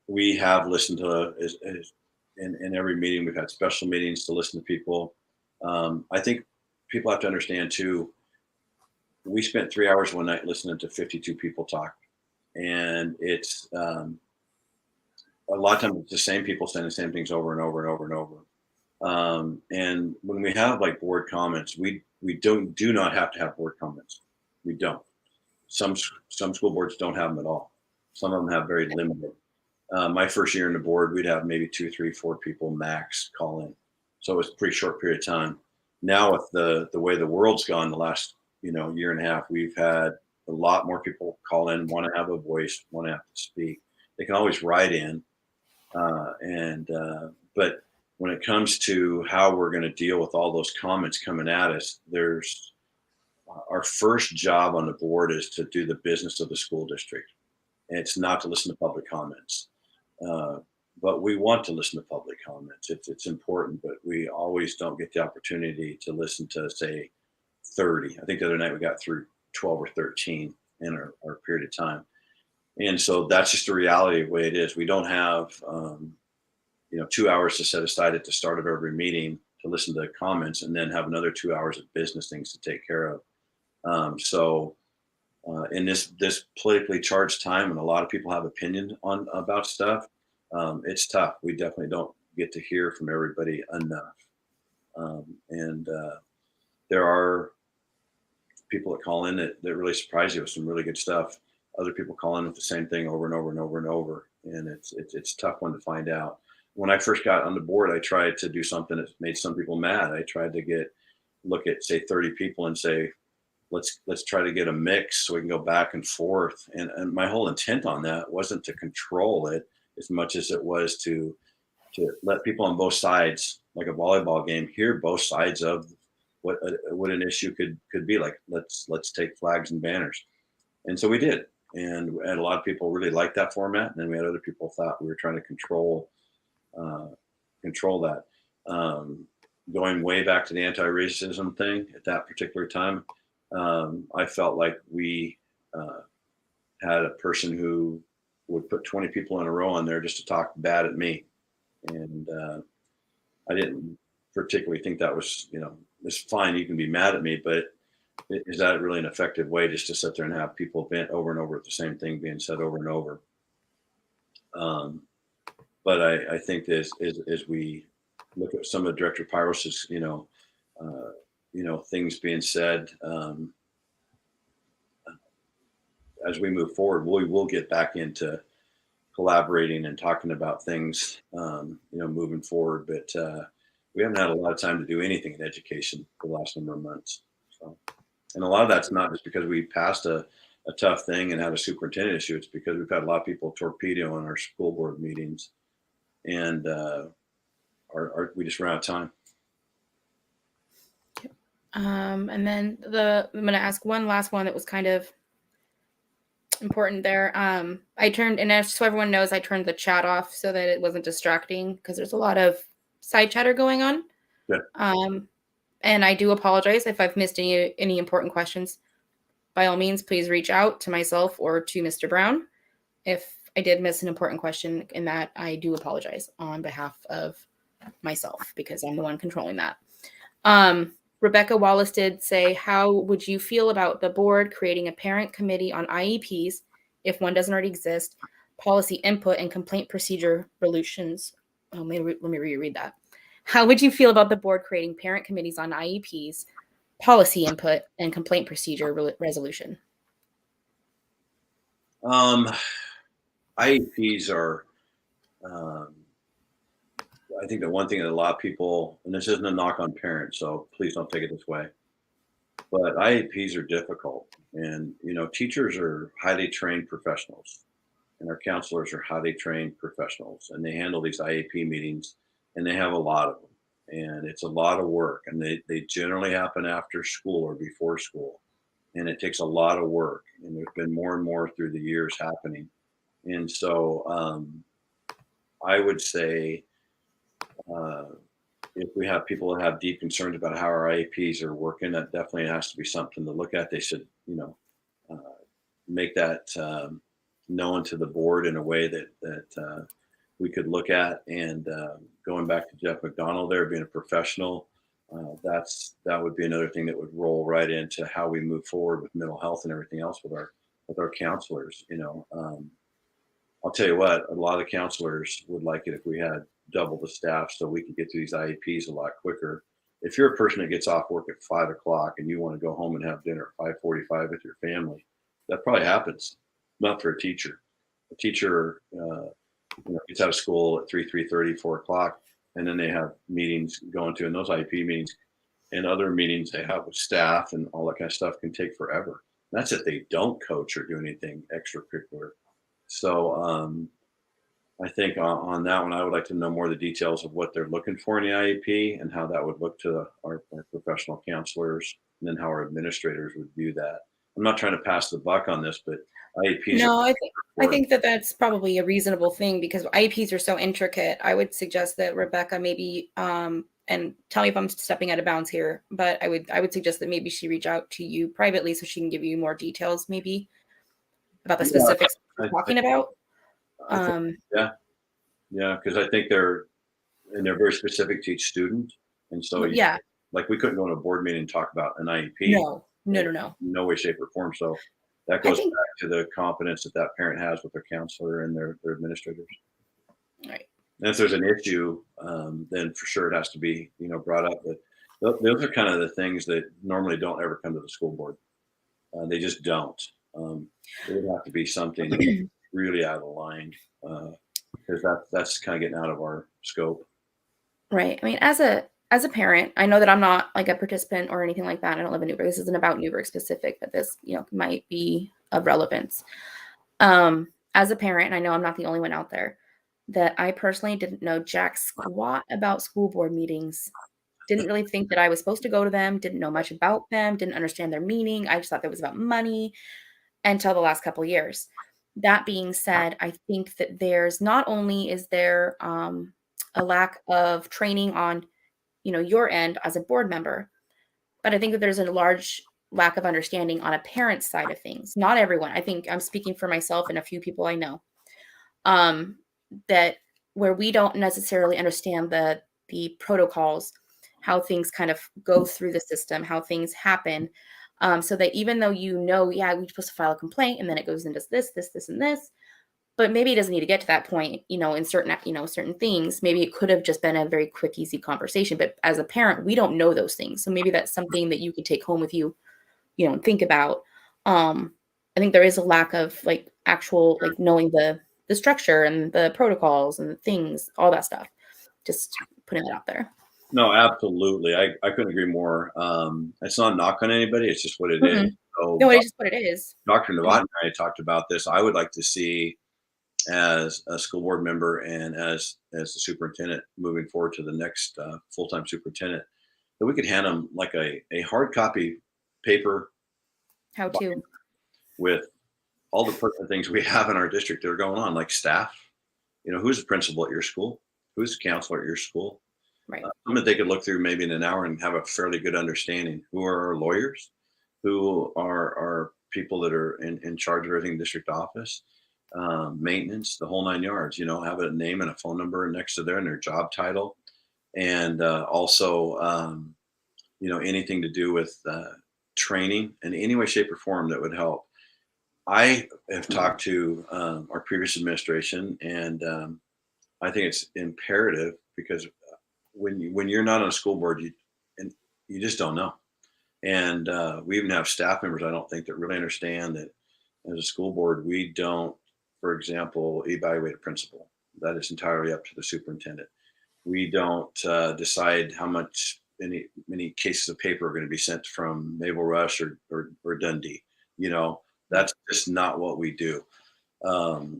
we have listened to, in every meeting, we've had special meetings to listen to people. I think people have to understand too, we spent 3 hours one night listening to 52 people talk. And it's a lot of times it's the same people saying the same things over and over and over and over. And when we have like board comments, we do not have to have board comments. We don't. Some school boards don't have them at all. Some of them have very limited. My first year in the board, we'd have maybe 2, 3, 4 people max call in. So it was a pretty short period of time. Now with the way the world's gone the last year and a half, we've had a lot more people call in, want to have a voice, want to have to speak. They can always write in, but when it comes to how we're going to deal with all those comments coming at us, there's our first job on the board is to do the business of the school district. And it's not to listen to public comments. But we want to listen to public comments. It's important, but we always don't get the opportunity to listen to, say, 30. I think the other night we got through 12 or 13 in our period of time. And so that's just the reality of the way it is. We don't have 2 hours to set aside at the start of every meeting to listen to the comments, and then have another 2 hours of business things to take care of. In this politically charged time, and a lot of people have opinion about stuff, it's tough. We definitely don't get to hear from everybody enough. There are people that call in that really surprise you with some really good stuff. Other people call in with the same thing over and over and over and over, and it's a tough one to find out. When I first got on the board, I tried to do something that made some people mad. I tried to look at say 30 people and say, let's try to get a mix so we can go back and forth. And my whole intent on that wasn't to control it as much as it was to let people on both sides, like a volleyball game, hear both sides of what an issue could be. Like, let's take flags and banners. And so we did. And a lot of people really liked that format. And then we had other people thought we were trying to control that. Going way back to the anti-racism thing at that particular time, I felt like we had a person who would put 20 people in a row on there just to talk bad at me. And I didn't particularly think that was, it's fine. You can be mad at me, but is that really an effective way just to sit there and have people vent over and over at the same thing being said over and over? But I think as we look at some of Director Pyros's, things being said, as we move forward, we will get back into collaborating and talking about things, moving forward. But we haven't had a lot of time to do anything in education for the last number of months. So, and a lot of that's not just because we passed a tough thing and had a superintendent issue. It's because we've had a lot of people torpedo in our school board meetings, and we just ran out of time. And then I'm going to ask one last one that was kind of important there. I turned, and so everyone knows, I turned the chat off so that it wasn't distracting because there's a lot of side chatter going on. Yeah. And I do apologize if I've missed any important questions. By all means, please reach out to myself or to Mr. Brown. If I did miss an important question in that, I do apologize on behalf of myself because I'm the one controlling that. Rebecca Wallace did say, how would you feel about the board creating a parent committee on IEPs if one doesn't already exist, policy input and complaint procedure resolutions? Oh, let me reread that. How would you feel about the board creating parent committees on IEPs, policy input and complaint procedure resolution? IEPs are, I think the one thing that a lot of people, and this isn't a knock on parents, so please don't take it this way, but IEPs are difficult. And, teachers are highly trained professionals, and our counselors are highly trained professionals, and they handle these IEP meetings, and they have a lot of them. And it's a lot of work, and they generally happen after school or before school. And it takes a lot of work, and there's been more and more through the years happening. And so I would say, if we have people that have deep concerns about how our IEPs are working, that definitely has to be something to look at. They should, make that known to the board in a way that we could look at. And going back to Jeff McDonald there, being a professional, that would be another thing that would roll right into how we move forward with mental health and everything else with our counselors. I'll tell you what, a lot of counselors would like it if we had double the staff so we could get through these IEPs a lot quicker. If you're a person that gets off work at 5 o'clock and you want to go home and have dinner at 5:45 with your family, that probably happens. Not for a teacher. A teacher, gets out of school at 3:30, 4 o'clock, and then they have meetings going to, and those IEP meetings and other meetings they have with staff and all that kind of stuff can take forever. That's if they don't coach or do anything extracurricular. So I think on that one, I would like to know more of the details of what they're looking for in the IEP and how that would look to our professional counselors, and then how our administrators would view that. I'm not trying to pass the buck on this, but IEPs. No, I think that that's probably a reasonable thing because IEPs are so intricate. I would suggest that Rebecca maybe, and tell me if I'm stepping out of bounds here, but I would suggest that maybe she reach out to you privately so she can give you more details maybe about the specifics we're talking about. Yeah, because I think they're and they're very specific to each student. And so, Yeah. like we couldn't go to a board meeting and talk about an IEP. No. No way, shape, or form. So that I goes think, back to the confidence that that parent has with their counselor and their administrators. right. And if there's an issue, then for sure it has to be, brought up. But those are kind of the things that normally don't ever come to the school board. They just don't. It would have to be something really out of line, because that's kind of getting out of our scope. Right. I mean, as a parent, I know that I'm not like a participant or anything like that. I don't live in Newberg. This isn't about Newberg specific, but this, might be of relevance. As a parent, I know I'm not the only one out there, that I personally didn't know jack squat about school board meetings. Didn't really think that I was supposed to go to them, didn't know much about them, didn't understand their meaning. I just thought it was about money until the last couple of years. That being said, I think that there's not only is there a lack of training on, your end as a board member, but I think that there's a large lack of understanding on a parent's side of things. Not everyone. I think I'm speaking for myself and a few people I know, that where we don't necessarily understand the protocols, how things kind of go through the system, how things happen. So that even though yeah, we're supposed to file a complaint and then it goes into this, and this, but maybe it doesn't need to get to that point, in certain things. Maybe it could have just been a very quick, easy conversation. But as a parent, we don't know those things. So maybe that's something that you could take home with you, and think about. I think there is a lack of actual knowing the structure and the protocols and the things, all that stuff. Just putting that out there. No, absolutely. I couldn't agree more. It's not a knock on anybody. It's just what it Mm-mm. is. So No, it's just what it is. Dr. Novot and I talked about this. I would like to see, as a school board member and as the superintendent moving forward to the next full-time superintendent, that we could hand them like a hard copy paper How to. with all the pertinent things we have in our district that are going on, like staff. Who's the principal at your school? Who's the counselor at your school? Right. Something they could look through maybe in an hour and have a fairly good understanding. Who are our lawyers? Who are people that are in charge of everything in district office? Maintenance, the whole 9 yards. Have a name and a phone number next to there and their job title, and also anything to do with training in any way, shape, or form that would help. I have talked to our previous administration, and I think it's imperative, because when you're not on a school board, you just don't know. And we even have staff members, I don't think, that really understand that as a school board, we don't, for example, evaluate a principal. That is entirely up to the superintendent. We don't decide how many cases of paper are going to be sent from Naval Rush or Dundee. That's just not what we do.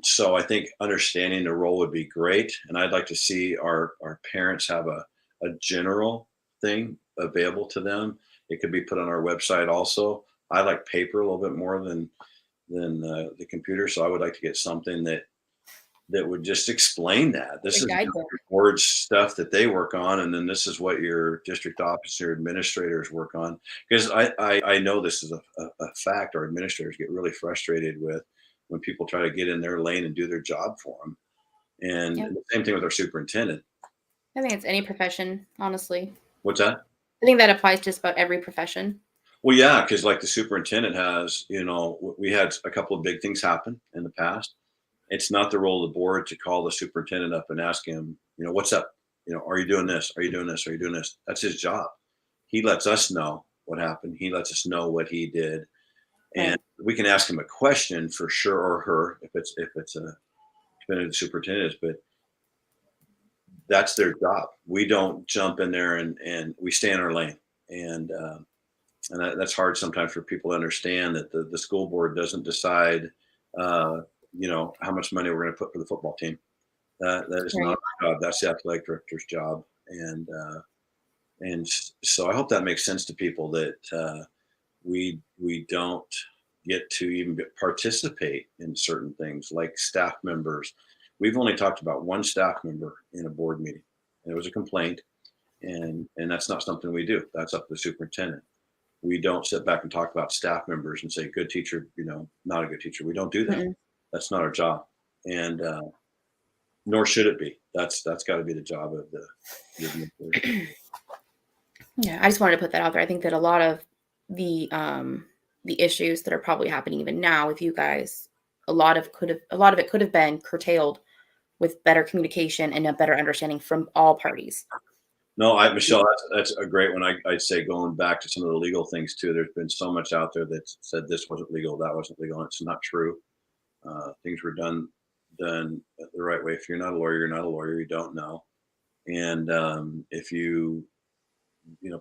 So I think understanding the role would be great. And I'd like to see our parents have a general thing available to them. It could be put on our website also. I like paper a little bit more than the computer. So I would like to get something that would just explain that. This is the board stuff that they work on, and then this is what your district officer administrators work on. Because I know this is a fact. Our administrators get really frustrated with when people try to get in their lane and do their job for them. And the same thing with our superintendent. I think it's any profession, honestly. What's that? I think that applies to just about every profession. Well, yeah, because like the superintendent has, we had a couple of big things happen in the past. It's not the role of the board to call the superintendent up and ask him, what's up? Are you doing this? Are you doing this? Are you doing this? That's his job. He lets us know what happened. He lets us know what he did. And we can ask him a question for sure, or her, if it's depending on the superintendent is, but that's their job. We don't jump in there and we stay in our lane. And that's hard sometimes for people to understand, that the school board doesn't decide, how much money we're going to put for the football team. That is not our job. That's the athletic director's job. And so I hope that makes sense to people, that we don't get to even participate in certain things like staff members. We've only talked about one staff member in a board meeting, and it was a complaint, and that's not something we do. That's up to the superintendent. We don't sit back and talk about staff members and say, good teacher, not a good teacher. We don't do that. Mm-hmm. That's not our job. And nor should it be. That's got to be the job of the administrator. Yeah, I just wanted to put that out there. I think that a lot of the issues that are probably happening even now with you guys, a lot of it could have been curtailed with better communication and a better understanding from all parties. No, Michelle, that's a great one. I'd say going back to some of the legal things too. There's been so much out there that said this wasn't legal, that wasn't legal, and it's not true. Things were done the right way. If you're not a lawyer, you're not a lawyer. You don't know. And if you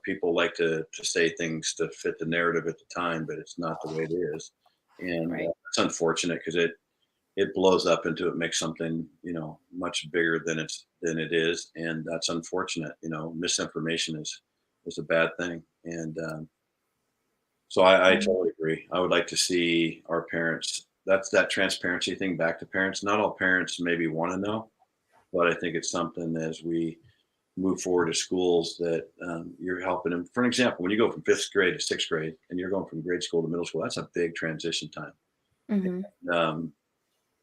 people like to say things to fit the narrative at the time, but it's not the way it is. And Right. it's unfortunate because it blows up into it, makes something much bigger than it is, and that's unfortunate. Misinformation is a bad thing, and so I totally agree. I would like to see our parents. That's that transparency thing back to parents. Not all parents maybe want to know, but I think it's something as we move forward to schools that you're helping them. For an example, when you go from 5th grade to 6th grade, and you're going from grade school to middle school, that's a big transition time. Mhm.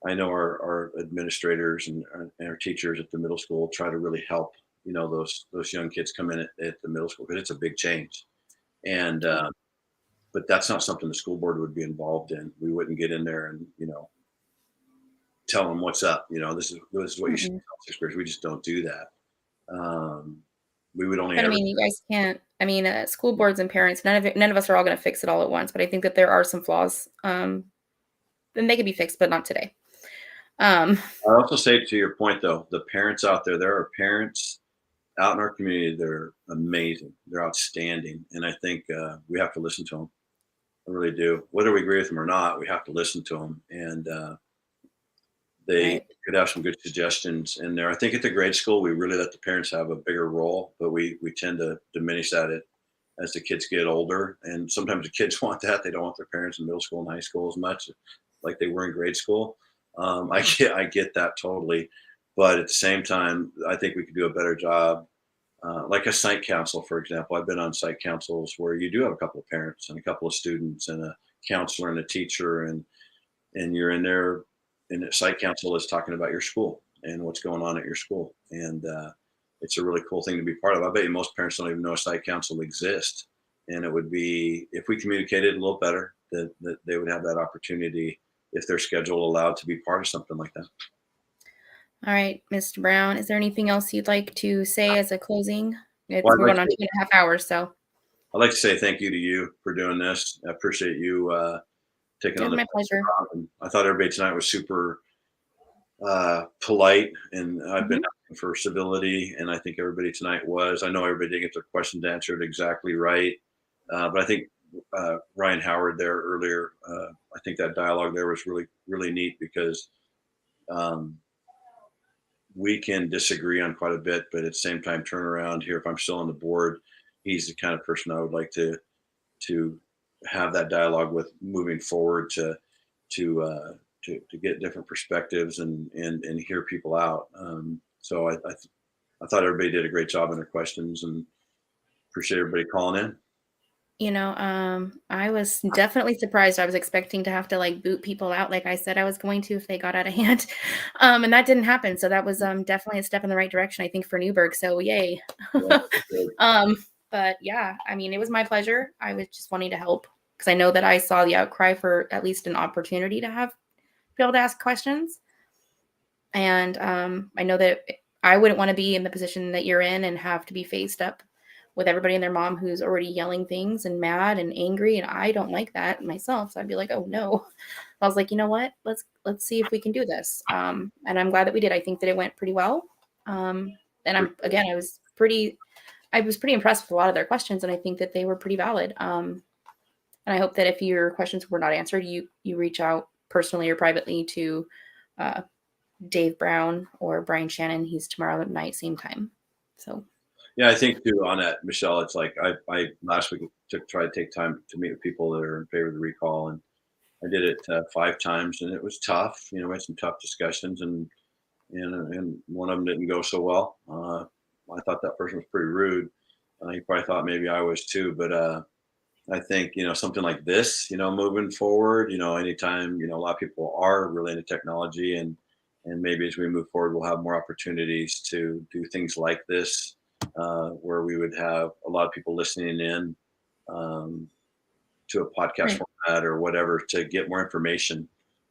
I know our administrators and our teachers at the middle school try to really help those young kids come in at the middle school because it's a big change, and but that's not something the school board would be involved in. We wouldn't get in there and tell them what's up. This is what you should Mhm. tell 6th graders. We just don't do that. We would only But I ever. mean, you guys can't. I mean, school boards and parents. None of us are all going to fix it all at once. But I think that there are some flaws. Then they could be fixed, but not today. I also say to your point though, the parents out there, there are parents out in our community that are amazing. They're outstanding, and I think we have to listen to them. I really do. Whether we agree with them or not, we have to listen to them, and they Right. could have some good suggestions in there. I think at the grade school, we really let the parents have a bigger role, but we tend to diminish that as the kids get older. And sometimes the kids want that. They don't want their parents in middle school and high school as much like they were in grade school. I get that totally. But at the same time, I think we could do a better job. Like a site council, for example. I've been on site councils where you do have a couple of parents and a couple of students and a counselor and a teacher, and you're in there, and the site council is talking about your school and what's going on at your school, and it's a really cool thing to be part of. I bet you most parents don't even know a site council exists, and it would be, if we communicated a little better, that they would have that opportunity if their schedule allowed to be part of something like that. All right, Mr. Brown. Is there anything else you'd like to say as a closing? Well, We're going on 2.5 hours, so I'd like to say thank you to you for doing this. I appreciate you taking it on was the my pleasure. job. And I thought everybody tonight was super polite, and I've been asking for civility, and I think everybody tonight was. I know everybody didn't get their questions answered exactly right, but I think Ryan Howard there earlier, I think that dialogue there was really, really neat because we can disagree on quite a bit, but at the same time, turn around here. If I'm still on the board, he's the kind of person I would like to have that dialogue with moving forward to get different perspectives and hear people out. So I thought everybody did a great job in their questions, and appreciate everybody calling in. I was definitely surprised. I was expecting to have to like boot people out, like I said I was going to if they got out of hand. And that didn't happen. So that was definitely a step in the right direction, I think, for Newberg. So yay. Yeah, good. But yeah, I mean, it was my pleasure. I was just wanting to help because I know that I saw the outcry for at least an opportunity to be able to ask questions. And I know that I wouldn't want to be in the position that you're in and have to be faced up with everybody and their mom who's already yelling things and mad and angry. And I don't like that myself. So I'd be like, oh no. I was like, you know what? Let's see if we can do this. And I'm glad that we did. I think that it went pretty well. And I was pretty impressed with a lot of their questions, and I think that they were pretty valid. And I hope that if your questions were not answered, you reach out personally or privately to Dave Brown or Brian Shannon. He's tomorrow at night, same time. So Yeah, I think too on that, Michelle, it's like I last week tried to take time to meet with people that are in favor of the recall, and I did it 5 times, and it was tough. We had some tough discussions, and one of them didn't go so well. I thought that person was pretty rude. He probably thought maybe I was too, but I think something like this, moving forward, anytime a lot of people are really into technology, and And maybe as we move forward, we'll have more opportunities to do things like this, where we would have a lot of people listening in to a podcast format or whatever to get more information.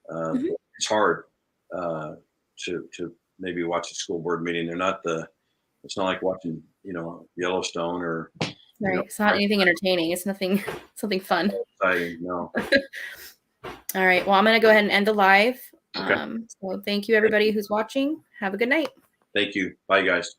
It's hard to maybe watch a school board meeting. It's not like watching, Yellowstone or. Right. It's not anything entertaining. It's something fun. Exciting, no. All right. Well, I'm going to go ahead and end the live. Okay. So thank you, everybody who's watching. Have a good night. Thank you. Bye, guys.